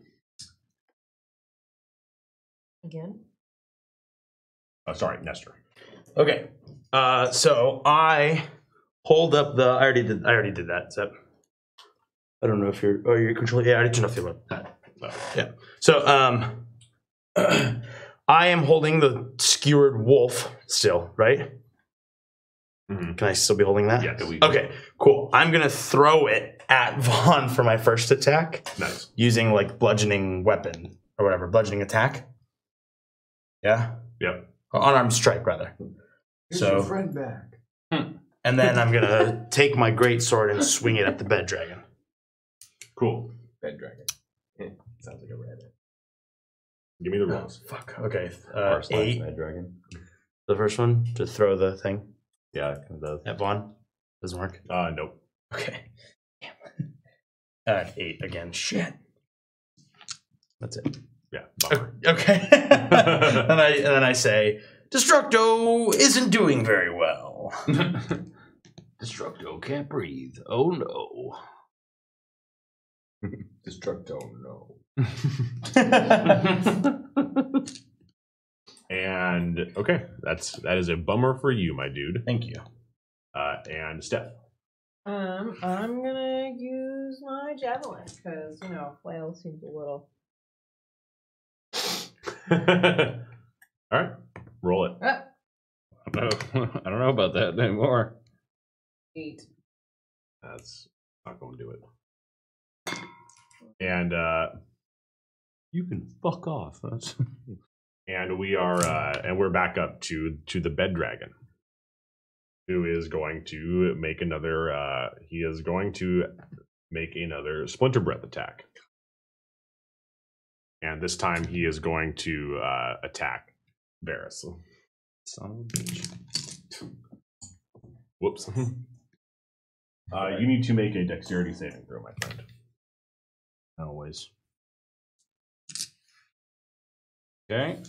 Again? Sorry, Nestor. Okay. So I hold up the. I already did that. So I don't know if you're. Oh, you're controlling. Yeah, I already turned off the that. Yeah. So I am holding the skewered wolf still, right? Mm-hmm. Can I still be holding that? Yes. Okay. Cool. I'm gonna throw it at Vaughn for my first attack. Nice. Using like bludgeoning weapon or whatever, bludgeoning attack. Yeah. Yep. Unarmed strike, rather. Here's So- your friend back. And then I'm gonna take my great sword and swing it at the bed dragon. Cool. Bed dragon. Sounds like a rabbit. Give me the rolls. Fuck. Okay. R//Bed 8. dragon. The first one to throw the thing Yeah, it kind of does. at Vaughn doesn't work. Nope. Okay. 8 again. Shit. That's it. Yeah. Bummer. Okay. and then I say, Destructo isn't doing very well. Destructo can't breathe. Oh no. Destructo, no. And okay, that is a bummer for you, my dude. Thank you. And Steph. I'm gonna use my javelin because flail seems a little. All right, roll it. Ah, I don't know about that anymore. 8. That's not going to do it. And You can fuck off. and we're back up to the bed dragon, who is going to make another. He is going to make another splinter breath attack, and this time he is going to attack Varys. Son of a bitch. Whoops. You need to make a dexterity saving throw, my friend. Always. Okay.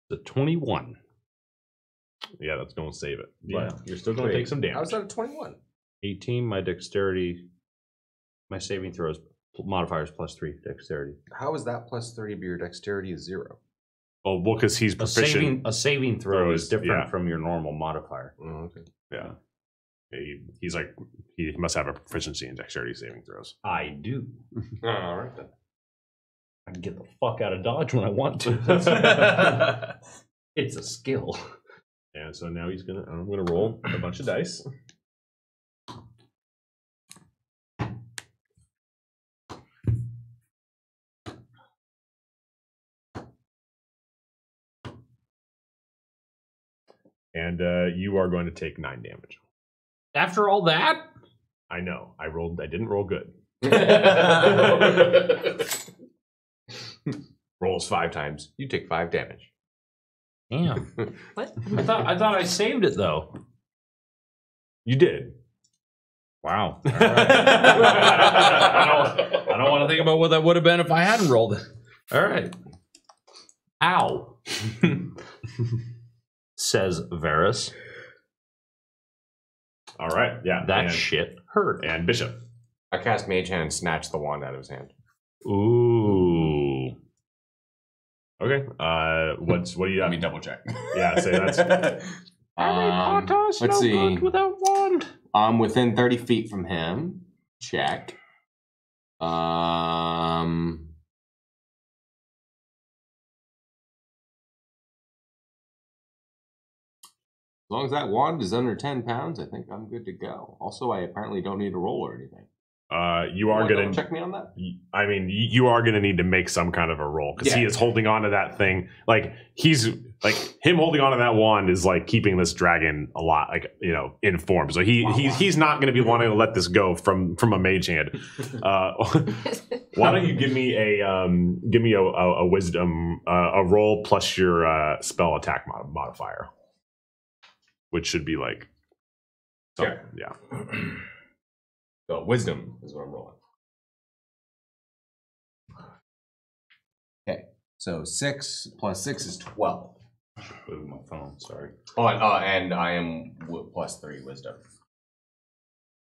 The 21. Yeah, that's going to save it. Yeah. But you're still going to take some damage. How was that a 21? 18, my dexterity, my saving throws modifiers +3 dexterity. How is that +3 but your dexterity is 0? Oh, well, because he's proficient. A saving throw is different yeah. from your normal modifier. Oh, okay. Yeah. He's like, he must have a proficiency in dexterity saving throws. I do. All right then. I can get the fuck out of Dodge when I want to. It's a skill. And so now I'm gonna roll a bunch of dice. And you are going to take 9 damage. After all that? I know. I didn't roll good. Rolls 5 times. You take 5 damage. Damn. What? I thought I saved it though. You did. Wow. All right. I don't want to think about what that would have been if I hadn't rolled it. All right. Ow. Says Varys. All right. Yeah. That shit hurt. And Bishop. I cast Mage Hand and snatch the wand out of his hand. Ooh. Okay. What do you Let have? me double check. Yeah. Say that's. Let's see. Good without wand. I'm within 30 feet from him. Check. As long as that wand is under 10 pounds, I think I'm good to go. Also, I apparently don't need a roll or anything. You are going to check me on that. I mean, you are going to need to make some kind of a roll because he is holding on to that thing. Like him holding on to that wand is like keeping this dragon a lot, informed. So he's not going to be wanting to let this go from a mage hand. Why don't you give me a wisdom a roll plus your spell attack modifier, which should be like, yeah. So wisdom is what I'm rolling. Okay, so 6 plus 6 is 12. Move my phone. Sorry. Oh, and I am +3 wisdom.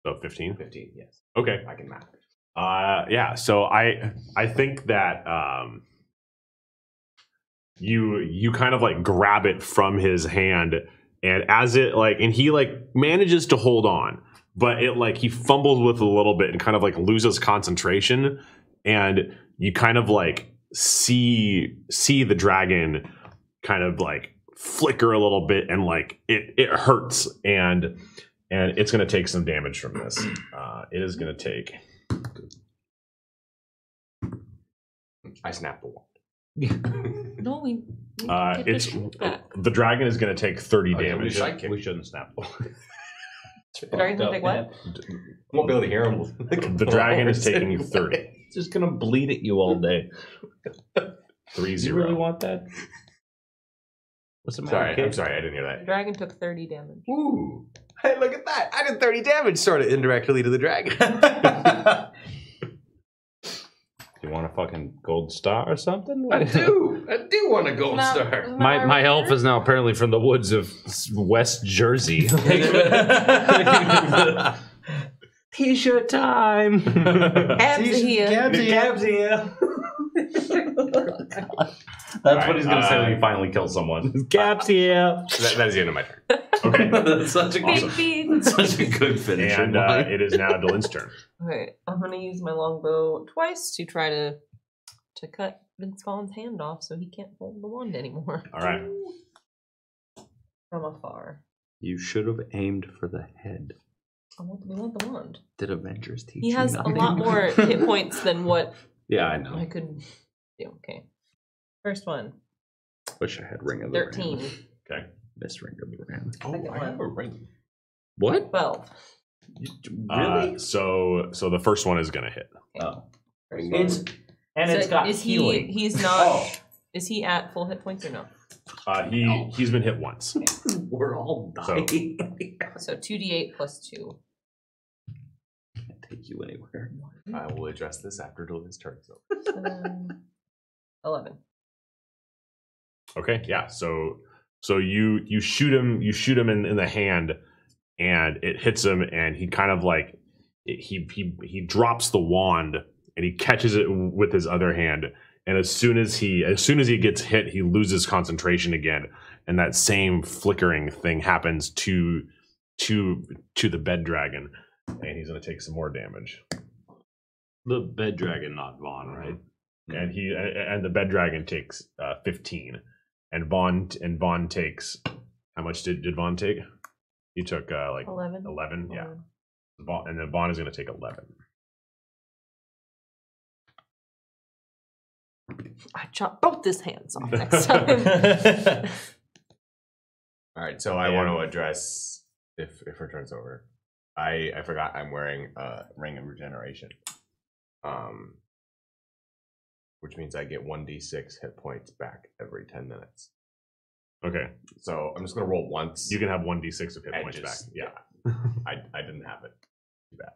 So 15? 15, yes. Okay. I can math. Yeah. So I think that you kind of like grab it from his hand, and as it and he manages to hold on. But it he fumbles with it a little bit and kind of loses concentration, and you kind of see the dragon kind of flicker a little bit, and it hurts, and it's going to take some damage from this. It is going to take. I snap the wand. No, we get the It's shield back. the dragon is going to take 30 Oh, yeah, damage. sidekick. We shouldn't snap. The dragon's gonna take what? Won't be able to hear him. The dragon is taking 30. It's just gonna bleed at you all day. 3-0. You really want that? What's the matter? Sorry, kid? I'm sorry, I didn't hear The that. dragon took 30 damage. Ooh. Hey, look at that. I did 30 damage sort of indirectly to the dragon. You want a fucking gold star or something? I do want a gold star. My elf is now apparently from the woods of West Jersey. T-shirt time. Abs here. Cabs here. That's what he's gonna say when he finally kills someone. Cabs here. That is the end of my turn. Okay. That's such a Beep, good, beep. such a good finish. And it is now Dylan's turn. Okay, I'm gonna use my longbow twice to try to cut Vince Vaughn's hand off so he can't hold the wand anymore. All right. From afar. You should have aimed for the head. We want the wand. Did Avengers teach He you has a nothing? lot more hit points than what Yeah, I I know. could do. Okay. First one, Wish I had Ring of the 13. Ram. Okay. Miss Ring of the Ram. Second one, ring. What? 12. Really? So the first one is going to hit. Oh. First It's one. and So it's got is healing. He's not. Oh. Is he at full hit points or no? He's been hit once. We're all So- dying. So 2d8 plus 2. Can't take you anywhere. I will address this after Dylan's turn. So. 11. Okay. Yeah. So you shoot him in the hand, and it hits him, and he kind of like he drops the wand and he catches it with his other hand. And as soon as he gets hit, he loses concentration again, and that same flickering thing happens to the bed dragon, and he's going to take some more damage. The bed dragon, not Vaughn, right? And the bed dragon takes 15, and Vaughn takes, how much did Vaughn take? He took like 11. 11, yeah. And then Vaughn is going to take 11. I chop both his hands off next time. All right, so I want to address if her turn's over. I forgot I'm wearing a ring of regeneration, which means I get 1d6 hit points back every 10 minutes. Okay. So I'm just gonna roll once. You can have 1d6 of hit and points just- back. Yeah, I didn't have it. Too bad.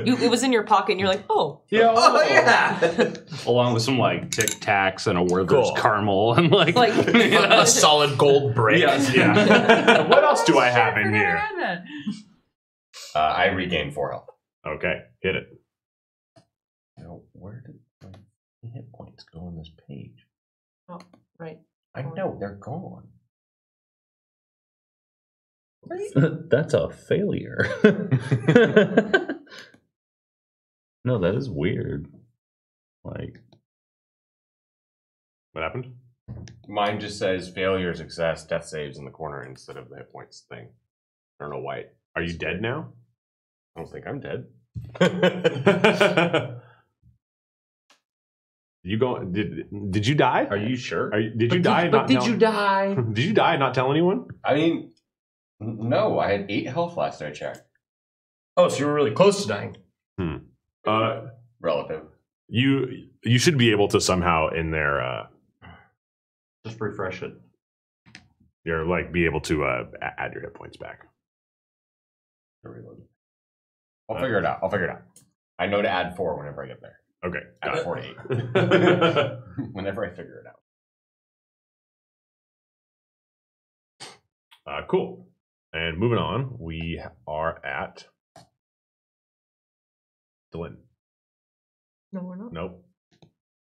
It was in your pocket, and you're like, oh. Yeah. Oh yeah. Along with some like Tic Tacs and a Werther's Cool. caramel and like A solid gold brick. Yes. Yeah. What else do I have in here? I regained 4 health. Okay. Hit it. Now, where did my hit points go on this page? Oh, right. I know, they're gone. That's a failure. No, that is weird. Like, What happened? Mine just says failure, success, death saves in the corner instead of the hit points thing. I don't know why. Are you dead now? I don't think I'm dead. Did you die? are you sure? Did you die? But did you die? Did you die and not tell anyone? I mean, no, I had 8 health last I checked. Oh, so you were really close to dying. Relative. You should be able to somehow in there Just refresh it. you're like be able to add your hit points back. I'll figure it out. I know to add 4 whenever I get there. Okay. Add Got 4 to 8. it. Whenever I figure it out. Cool. And moving on, we are at Dylan. No, we're not. Nope.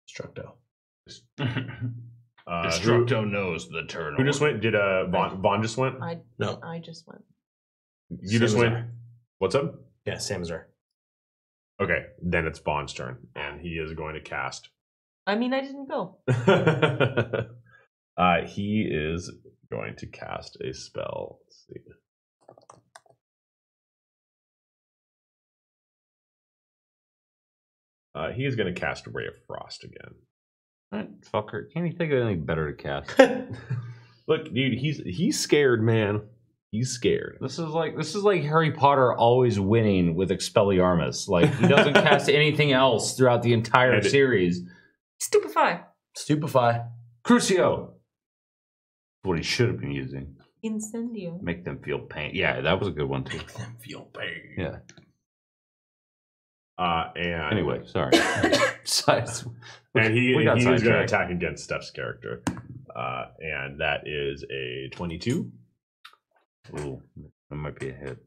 Structo. Destructo knows the turn. Who just went? Did Vaughn just went? No. I just went. You just went. Samazar. What's up? Yeah, Samazar. Okay, then it's Vaughn's turn, and he is going to cast. I mean, I didn't go. He is going to cast a spell. Let's see. He is going to cast Ray of Frost again. That fucker. Can't he think of anything better to cast? Look, dude, he's scared, man. He's scared. This is like Harry Potter always winning with Expelliarmus. Like he doesn't cast anything else throughout the entire series. Stupefy. Crucio. What he should have been using. Incendio. Make them feel pain. Yeah, that was a good one too. Make them feel pain. Yeah. And anyway, sorry. And he's going to attack against Steph's character. And that is a 22. Ooh, that might be a hit.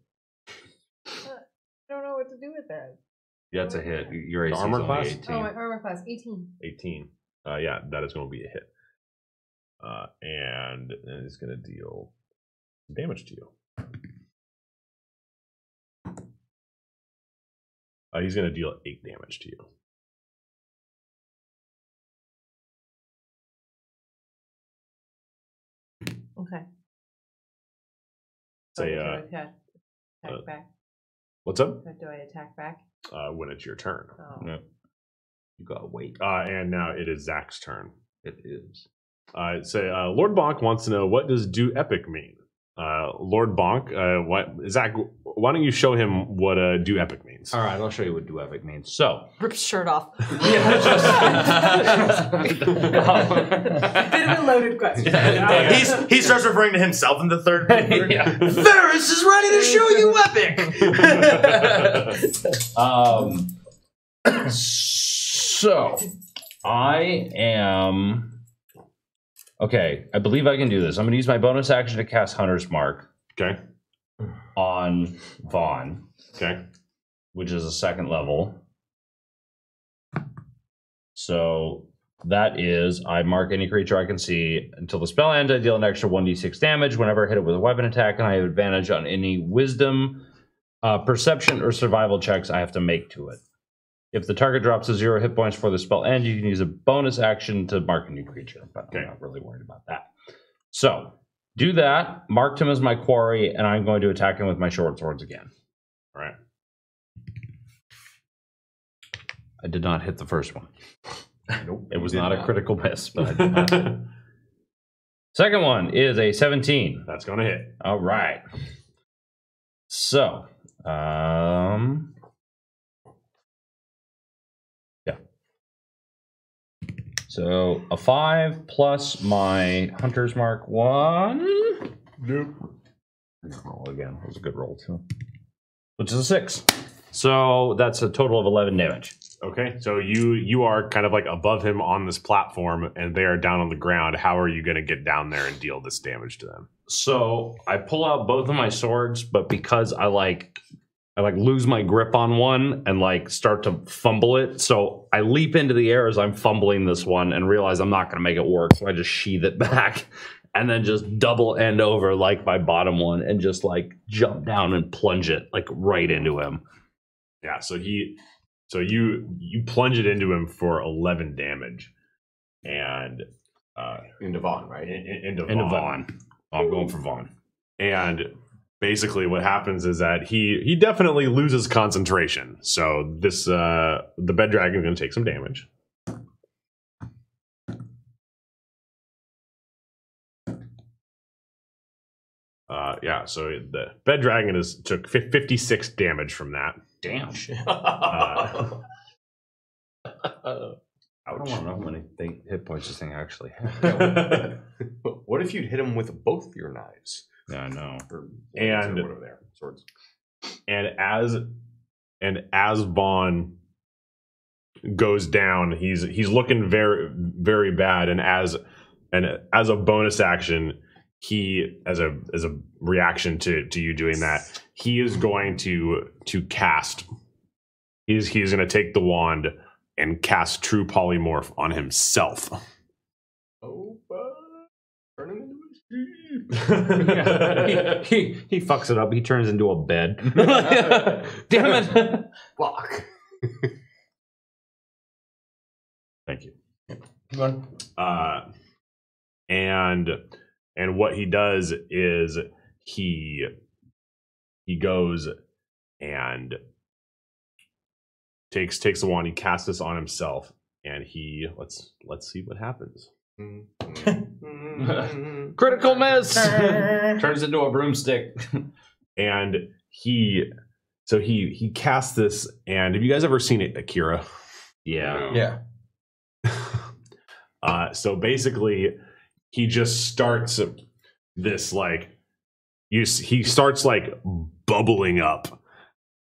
I don't know what to do with that. Yeah, it's a hit. Your AC armor is class? 18. Oh, my armor class, 18. 18. Yeah, that is going to be a hit. And it's going to deal damage to you. He's going to deal 8 damage to you. Okay. Say, do I attack back? What's up? Do I attack back? When it's your turn. Oh. No. You gotta wait. And now it is Zach's turn. It is. Lord Bonk wants to know, what does do epic mean? Lord Bonk, Zach, why don't you show him what do epic means? All right, I'll show you what do epic means. So, Rip his shirt off. Bit of a loaded question. He starts referring to himself in the third person. Varus is ready to show you epic. So I am. Okay, I believe I can do this. I'm going to use my bonus action to cast Hunter's Mark. Okay. On Vaughn. Okay. Which is a 2nd level. So that is, I mark any creature I can see until the spell ends. I deal an extra 1d6 damage whenever I hit it with a weapon attack, and I have advantage on any wisdom, perception, or survival checks I have to make to it. If the target drops to 0 hit points for the spell end, you can use a bonus action to mark a new creature, but I'm not really worried about that. So, do that, marked him as my quarry, and I'm going to attack him with my short swords again. All right. I did not hit the first one. Nope. It was not a critical miss, but I did not hit. Second one is a 17. That's going to hit. All right. So, So a 5 plus my Hunter's Mark 1. Nope. Roll again. That was a good roll too. Which is a 6. So that's a total of 11 damage. Okay, so you are kind of like above him on this platform, and they are down on the ground. How are you going to get down there and deal this damage to them? So I pull out both of my swords, but because I lose my grip on one and start to fumble it. So I leap into the air as I'm fumbling this one and realize I'm not going to make it work. So I just sheath it back and then just double end over like my bottom one and just jump down and plunge it right into him. Yeah. So you plunge it into him for 11 damage, and into Vaughn, right? Into Vaughn. I'm going for Vaughn. And basically what happens is that he definitely loses concentration. So this the bed dragon is going to take some damage. Yeah, so the bed dragon took 56 damage from that. Damn. Ouch. I don't want to know how many hit points this thing actually has. What if you'd hit him with both your knives? Yeah, I know. And whatever they are, swords. And as Vaughn goes down, he's looking very, very bad. And as a bonus action, he as a reaction to you doing that, he is going to cast. He's going to take the wand and cast True Polymorph on himself. Oh, turn him into he fucks it up. He turns into a bed. Damn it! Fuck. Thank you. And what he does is he goes and takes the wand. He casts this on himself, and he let's see what happens. Critical miss. Turns into a broomstick. And he casts this. And have you guys ever seen it, Akira? Yeah. So basically, he just starts this like he starts like bubbling up,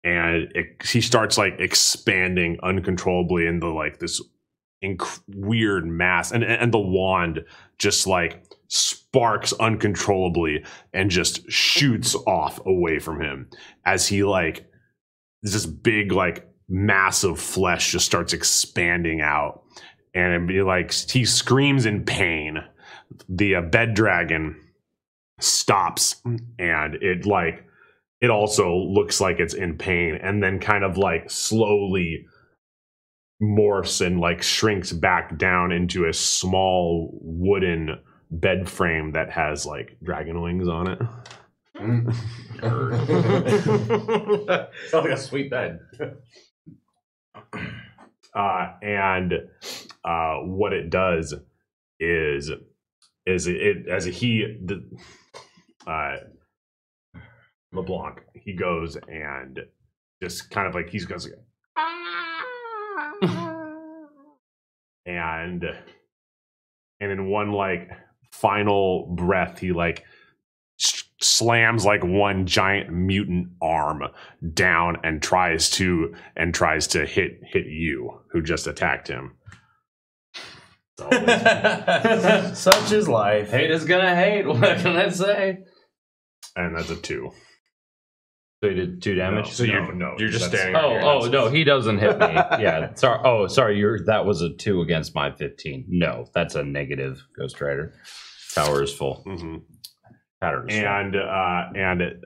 and he starts like expanding uncontrollably into like this weird mass, and the wand just like sparks uncontrollably and just shoots off away from him as he like this big like mass of flesh just starts expanding out, and it'd be like he screams in pain. The bed dragon stops, and it also looks like it's in pain, and then kind of like slowly morphs and like shrinks back down into a small wooden bed frame that has like dragon wings on it. Sounds like a sweet bed. And what it does is LeBlanc, he goes and just kind of like he goes and in one like final breath he like slams like one giant mutant arm down and tries to hit you who just attacked him. Such is life. Hate is gonna hate. What can I say? And that's a 2. So you did 2 damage. No, so You're just standing. Oh no, he doesn't hit me. Yeah. Sorry. Oh, sorry. That was a 2 against my 15. No, that's a negative. Ghost Rider. Tower is full. Mm-hmm. Pattern is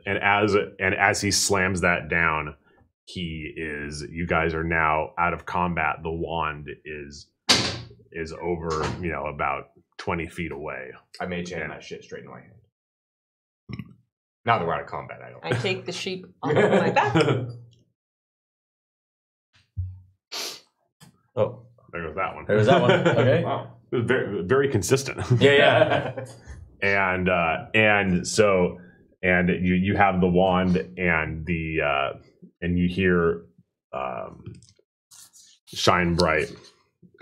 and as he slams that down, you guys are now out of combat. The wand is over, about 20 feet away. I may jam that shit straight in my hand. Now that we're out of combat, I take the sheep on my back. Oh, there goes that one. There's that one. Okay. Wow. It was very, very consistent. Yeah. and so you have the wand and and you hear Shine Bright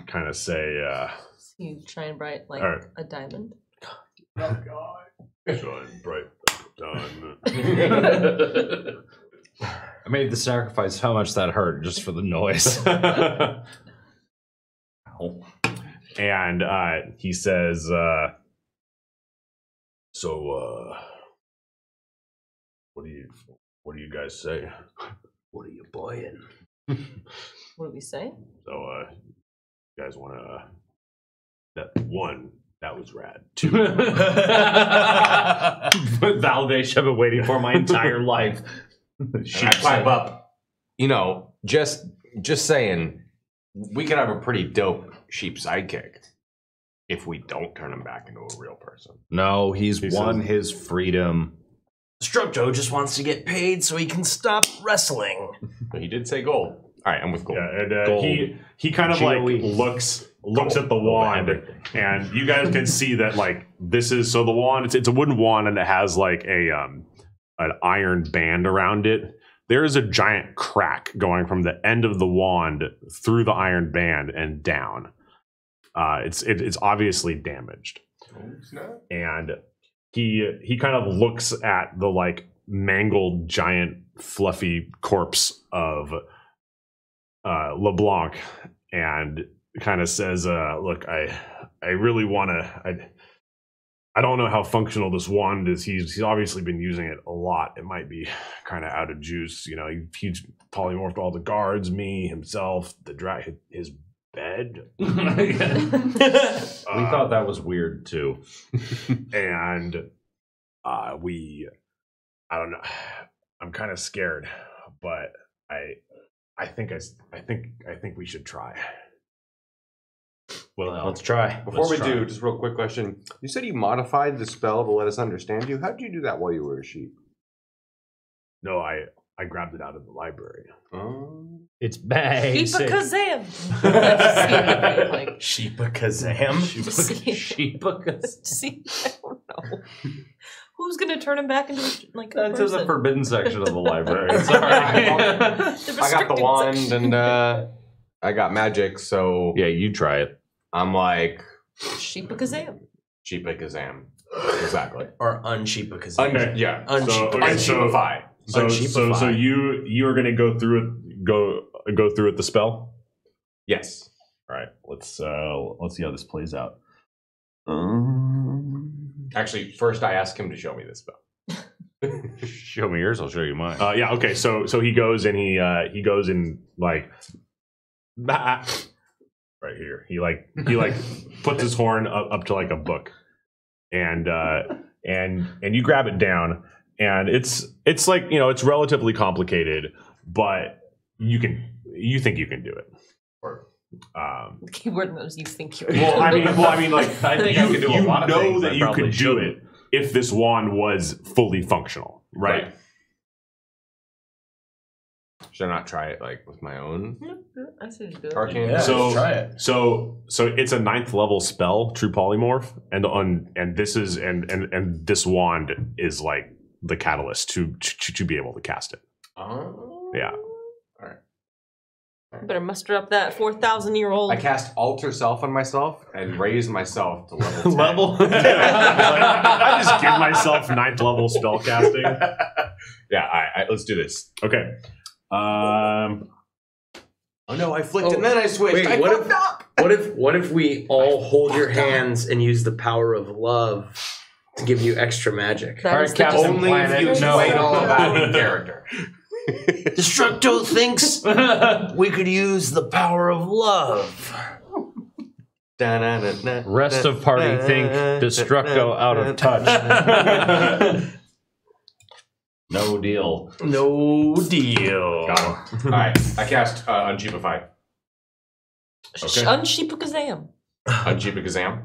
kind of say You shine bright like a diamond. Oh God. Shine bright like a diamond. I made the sacrifice. How much that hurt just for the noise. And he says, so what do you guys say? What are you buying? What do we say? So you guys want to that was rad. 2 validation I've been waiting for my entire life. I climb up. Just saying, we could have a pretty dope sheep sidekick if we don't turn him back into a real person. No, he won his freedom. Structo just wants to get paid so he can stop wrestling. He did say gold. All right, I'm with gold. Yeah, and gold. he kind of like looks at the wand, and you guys can see that like this is the wand. It's a wooden wand, and it has like an iron band around it. There is a giant crack going from the end of the wand through the iron band and down. It's obviously damaged, and he kind of looks at the like mangled giant fluffy corpse of LeBlanc and kind of says, look, I really want to, I don't know how functional this wand is. He's obviously been using it a lot. It might be kind of out of juice. He's polymorphed all the guards, me, himself, his bed. We thought that was weird too. And I don't know. I'm kind of scared, but I think we should try. Well, let's try. Before we do, just real quick question. You said you modified the spell to let us understand you. How did you do that while you were a sheep? No, I grabbed it out of the library. It's basic. Sheepa Kazam. Like, Sheepa Kazam? Sheepa. see, I don't know. Who's gonna turn him back into like a That's in the person? forbidden section of the library. Sorry. The I got the restricted wand section. and I got magic, so Yeah, you try it. I'm like Sheepa Kazam. Sheepa Kazam. Exactly. Or unsheepa Kazam. Okay. Yeah. Unsheepify. So Unsheepify. you are going to go through it. Go through it. The spell. Yes. All right. Let's see how this plays out. Actually, first I asked him to show me this spell. Show me yours, I'll show you mine. Yeah. Okay. So he goes and he goes and like right here. He puts his horn up to like a book, and you grab it down, and it's like, you know, it's relatively complicated, but you think you can do it. Or The keyword was you think you're. well, I mean, like I think I can do a lot of know things that I you probably could do shouldn't. it if this wand was fully functional, right? Should I not try it like with my own I said you do it. arcane? Yeah, So- let's try it. So it's a 9th level spell, True Polymorph, and this is and this wand is like the catalyst to be able to cast it. Oh. Yeah. Better muster up that 4,000-year-old. I cast Alter Self on myself and raise myself to level 10. Level. I just give myself 9th level spell casting. Yeah, let's do this. Okay. Oh no, I flicked and then I switched. Wait, I what fucked up. what if we all hold your hands and use the power of love to give you extra magic? That All is right, the- Captain Only if Planet, you no. explain all of that in character. Destructo thinks we could use the power of love. Rest of party think Destructo out of touch. No deal. No deal. Got it. All right, I cast Uncheapify. Okay. Unsheepa Kazam. Uncheapikazam.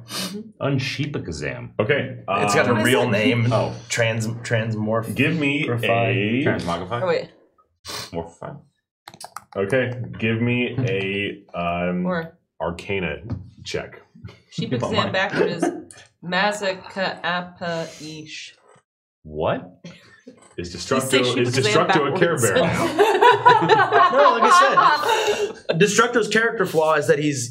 Unsheepakazam. Okay. It's got a What is real it? name. Oh. Transmorph. Give me a. Transmogrify? Oh wait, Morphify? Okay. Give me a or Arcana check. Sheepa Kazam backward is Mazaka Appa Ish. What? Is You say Destructo Sheepa is Kazam Destructo a Care backwards. Bear now? No, like I said, Destructo's character flaw is that he's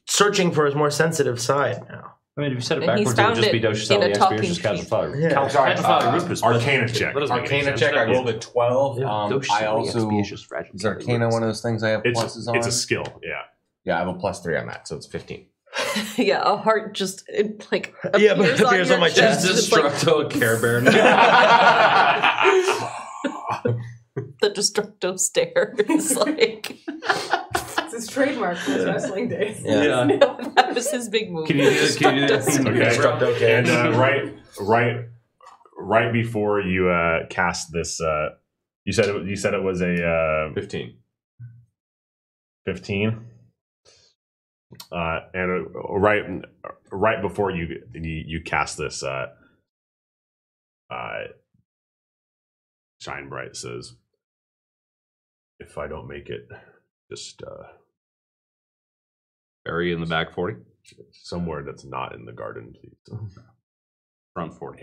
searching for his more sensitive side now. I mean, if you said it And he's backwards, it would found just be it Dosh in a Selly talking Experience Catch sheet. Fire. Yeah. I'm sorry. Arcana check. Arcana check. I rolled a 12. I also is Arcana one of those things I have pluses on. It's a skill. Yeah. Yeah, I have a +3 on that, so it's 15. Yeah, a heart just like Yeah, but appears appears your on my chest. It's like Destructo a Care Bear. the Destructo stare. It's like It's his trademark from his wrestling days. Yeah. that was his big move. Can you do this? Can you do this? Okay. Destructo Care. And right before you cast this, you said it was a 15. 15. And right before you cast this, Shine Bright says, "If I don't make it, just Bury in the back 40. somewhere that's not in the garden, please." Front 40.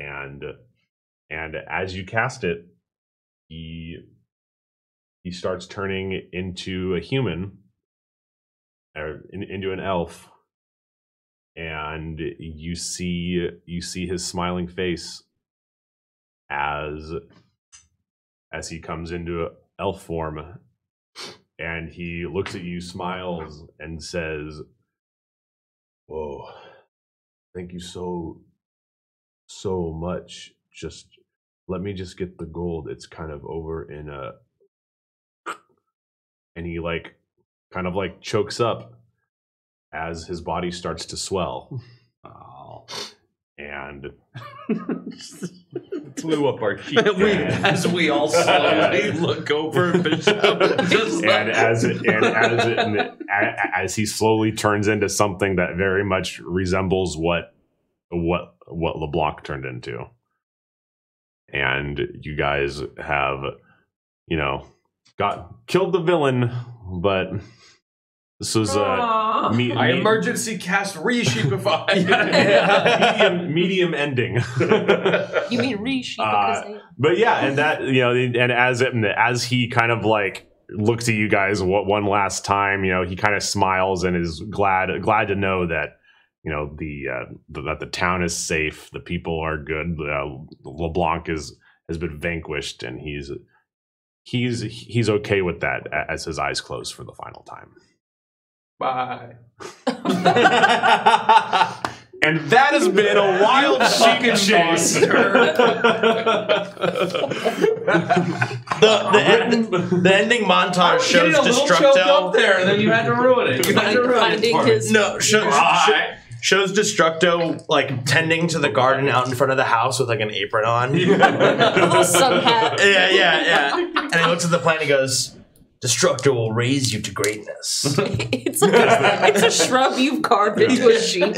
And as you cast it, he starts turning into a human, or into an elf, and you see his smiling face as he comes into elf form, and he looks at you, smiles, and says, "Whoa, thank you so much. Just let me just get the gold. It's kind of over in a..." And he kind of chokes up as his body starts to swell. Oh. And Blew up our cheek. As we all slowly look over Bishop. as he slowly turns into something that very much resembles what LeBlanc turned into. and you guys have, killed the villain, but this was I emergency cast Re-Sheepify. medium ending. You mean Rishi? But yeah, and that and as he kind of like looks at you guys one last time, he kind of smiles and is glad to know that that the town is safe, the people are good, LeBlanc has been vanquished, and he's okay with that as his eyes close for the final time. Bye. And that has been a wild sheep chase. The ending montage shows Destructo up there, and then you had to ruin it. Shows Destructo like tending to the garden out in front of the house with like an apron on. Little sun hat. Yeah. And he looks at the plant and he goes, Destructo will raise you to greatness. It's a shrub you've carved into a sheep.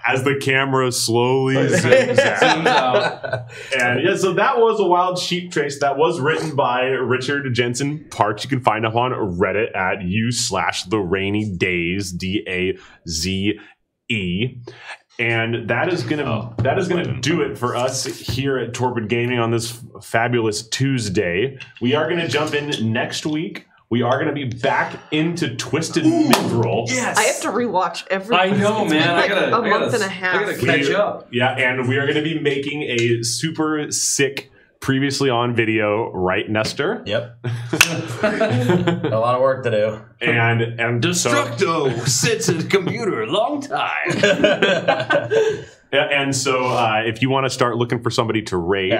As the camera slowly zooms out. And so that was a wild sheep trace that was written by Richard Jensen Parks. You can find him on Reddit at u/therainydays, DAZE. And that is gonna do it for us here at Torpid Gaming on this fabulous Tuesday. We are gonna jump in next week. We are gonna be back into Twisted Mithril. Yes, I have to rewatch everything. I know, man. Like a month and a half. I gotta catch up. Yeah, and we are gonna be making a super sick previously on video, right, Nestor? Yep. A lot of work to do. And Destructo sits at the computer a long time. And so if you want to start looking for somebody to raid,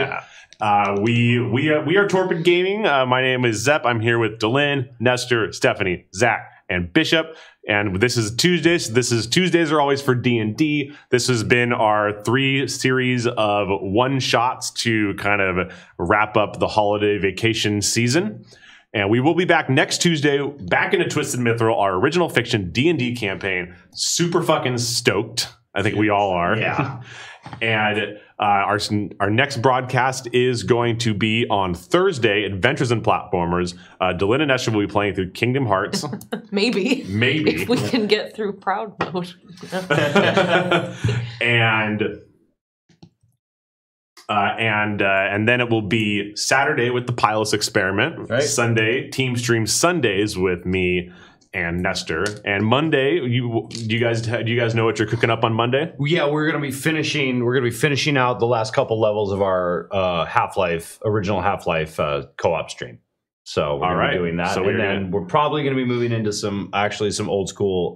we are Torpid Gaming. My name is Zepp. I'm here with Delin, Nestor, Stephanie, Zach, and Bishop. And this is Tuesdays. Tuesdays are always for D&D. This has been our 3 series of one-shots to kind of wrap up the holiday vacation season. And we will be back next Tuesday, back into Twisted Mithril, our original fiction D&D campaign. Super fucking stoked. I think we all are. Yeah. And our next broadcast is going to be on Thursday, Adventures in Platformers. Delin and Nestor will be playing through Kingdom Hearts. Maybe. If we can get through Proud Mode. And then it will be Saturday with the Pilus Experiment. Right. Sunday, Team Stream Sundays with me and Nestor. And Monday, do you guys know what you're cooking up on Monday? Yeah, we're gonna be finishing out the last couple levels of our original Half-Life co-op stream. So we're gonna be doing that, so we're probably gonna be moving into some old school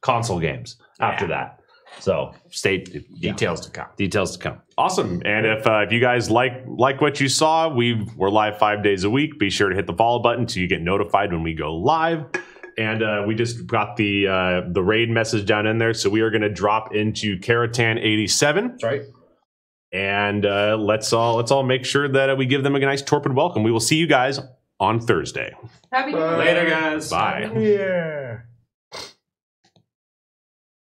console games after that. So Details to come. Details to come. Awesome. And if you guys like what you saw, we're live 5 days a week. Be sure to hit the follow button so you get notified when we go live. And we just got the raid message down in there, so we are going to drop into Karatan 87. That's right. And let's all make sure that we give them a nice torpid welcome. We will see you guys on Thursday. Happy New Year. Later, guys. Bye. Yeah.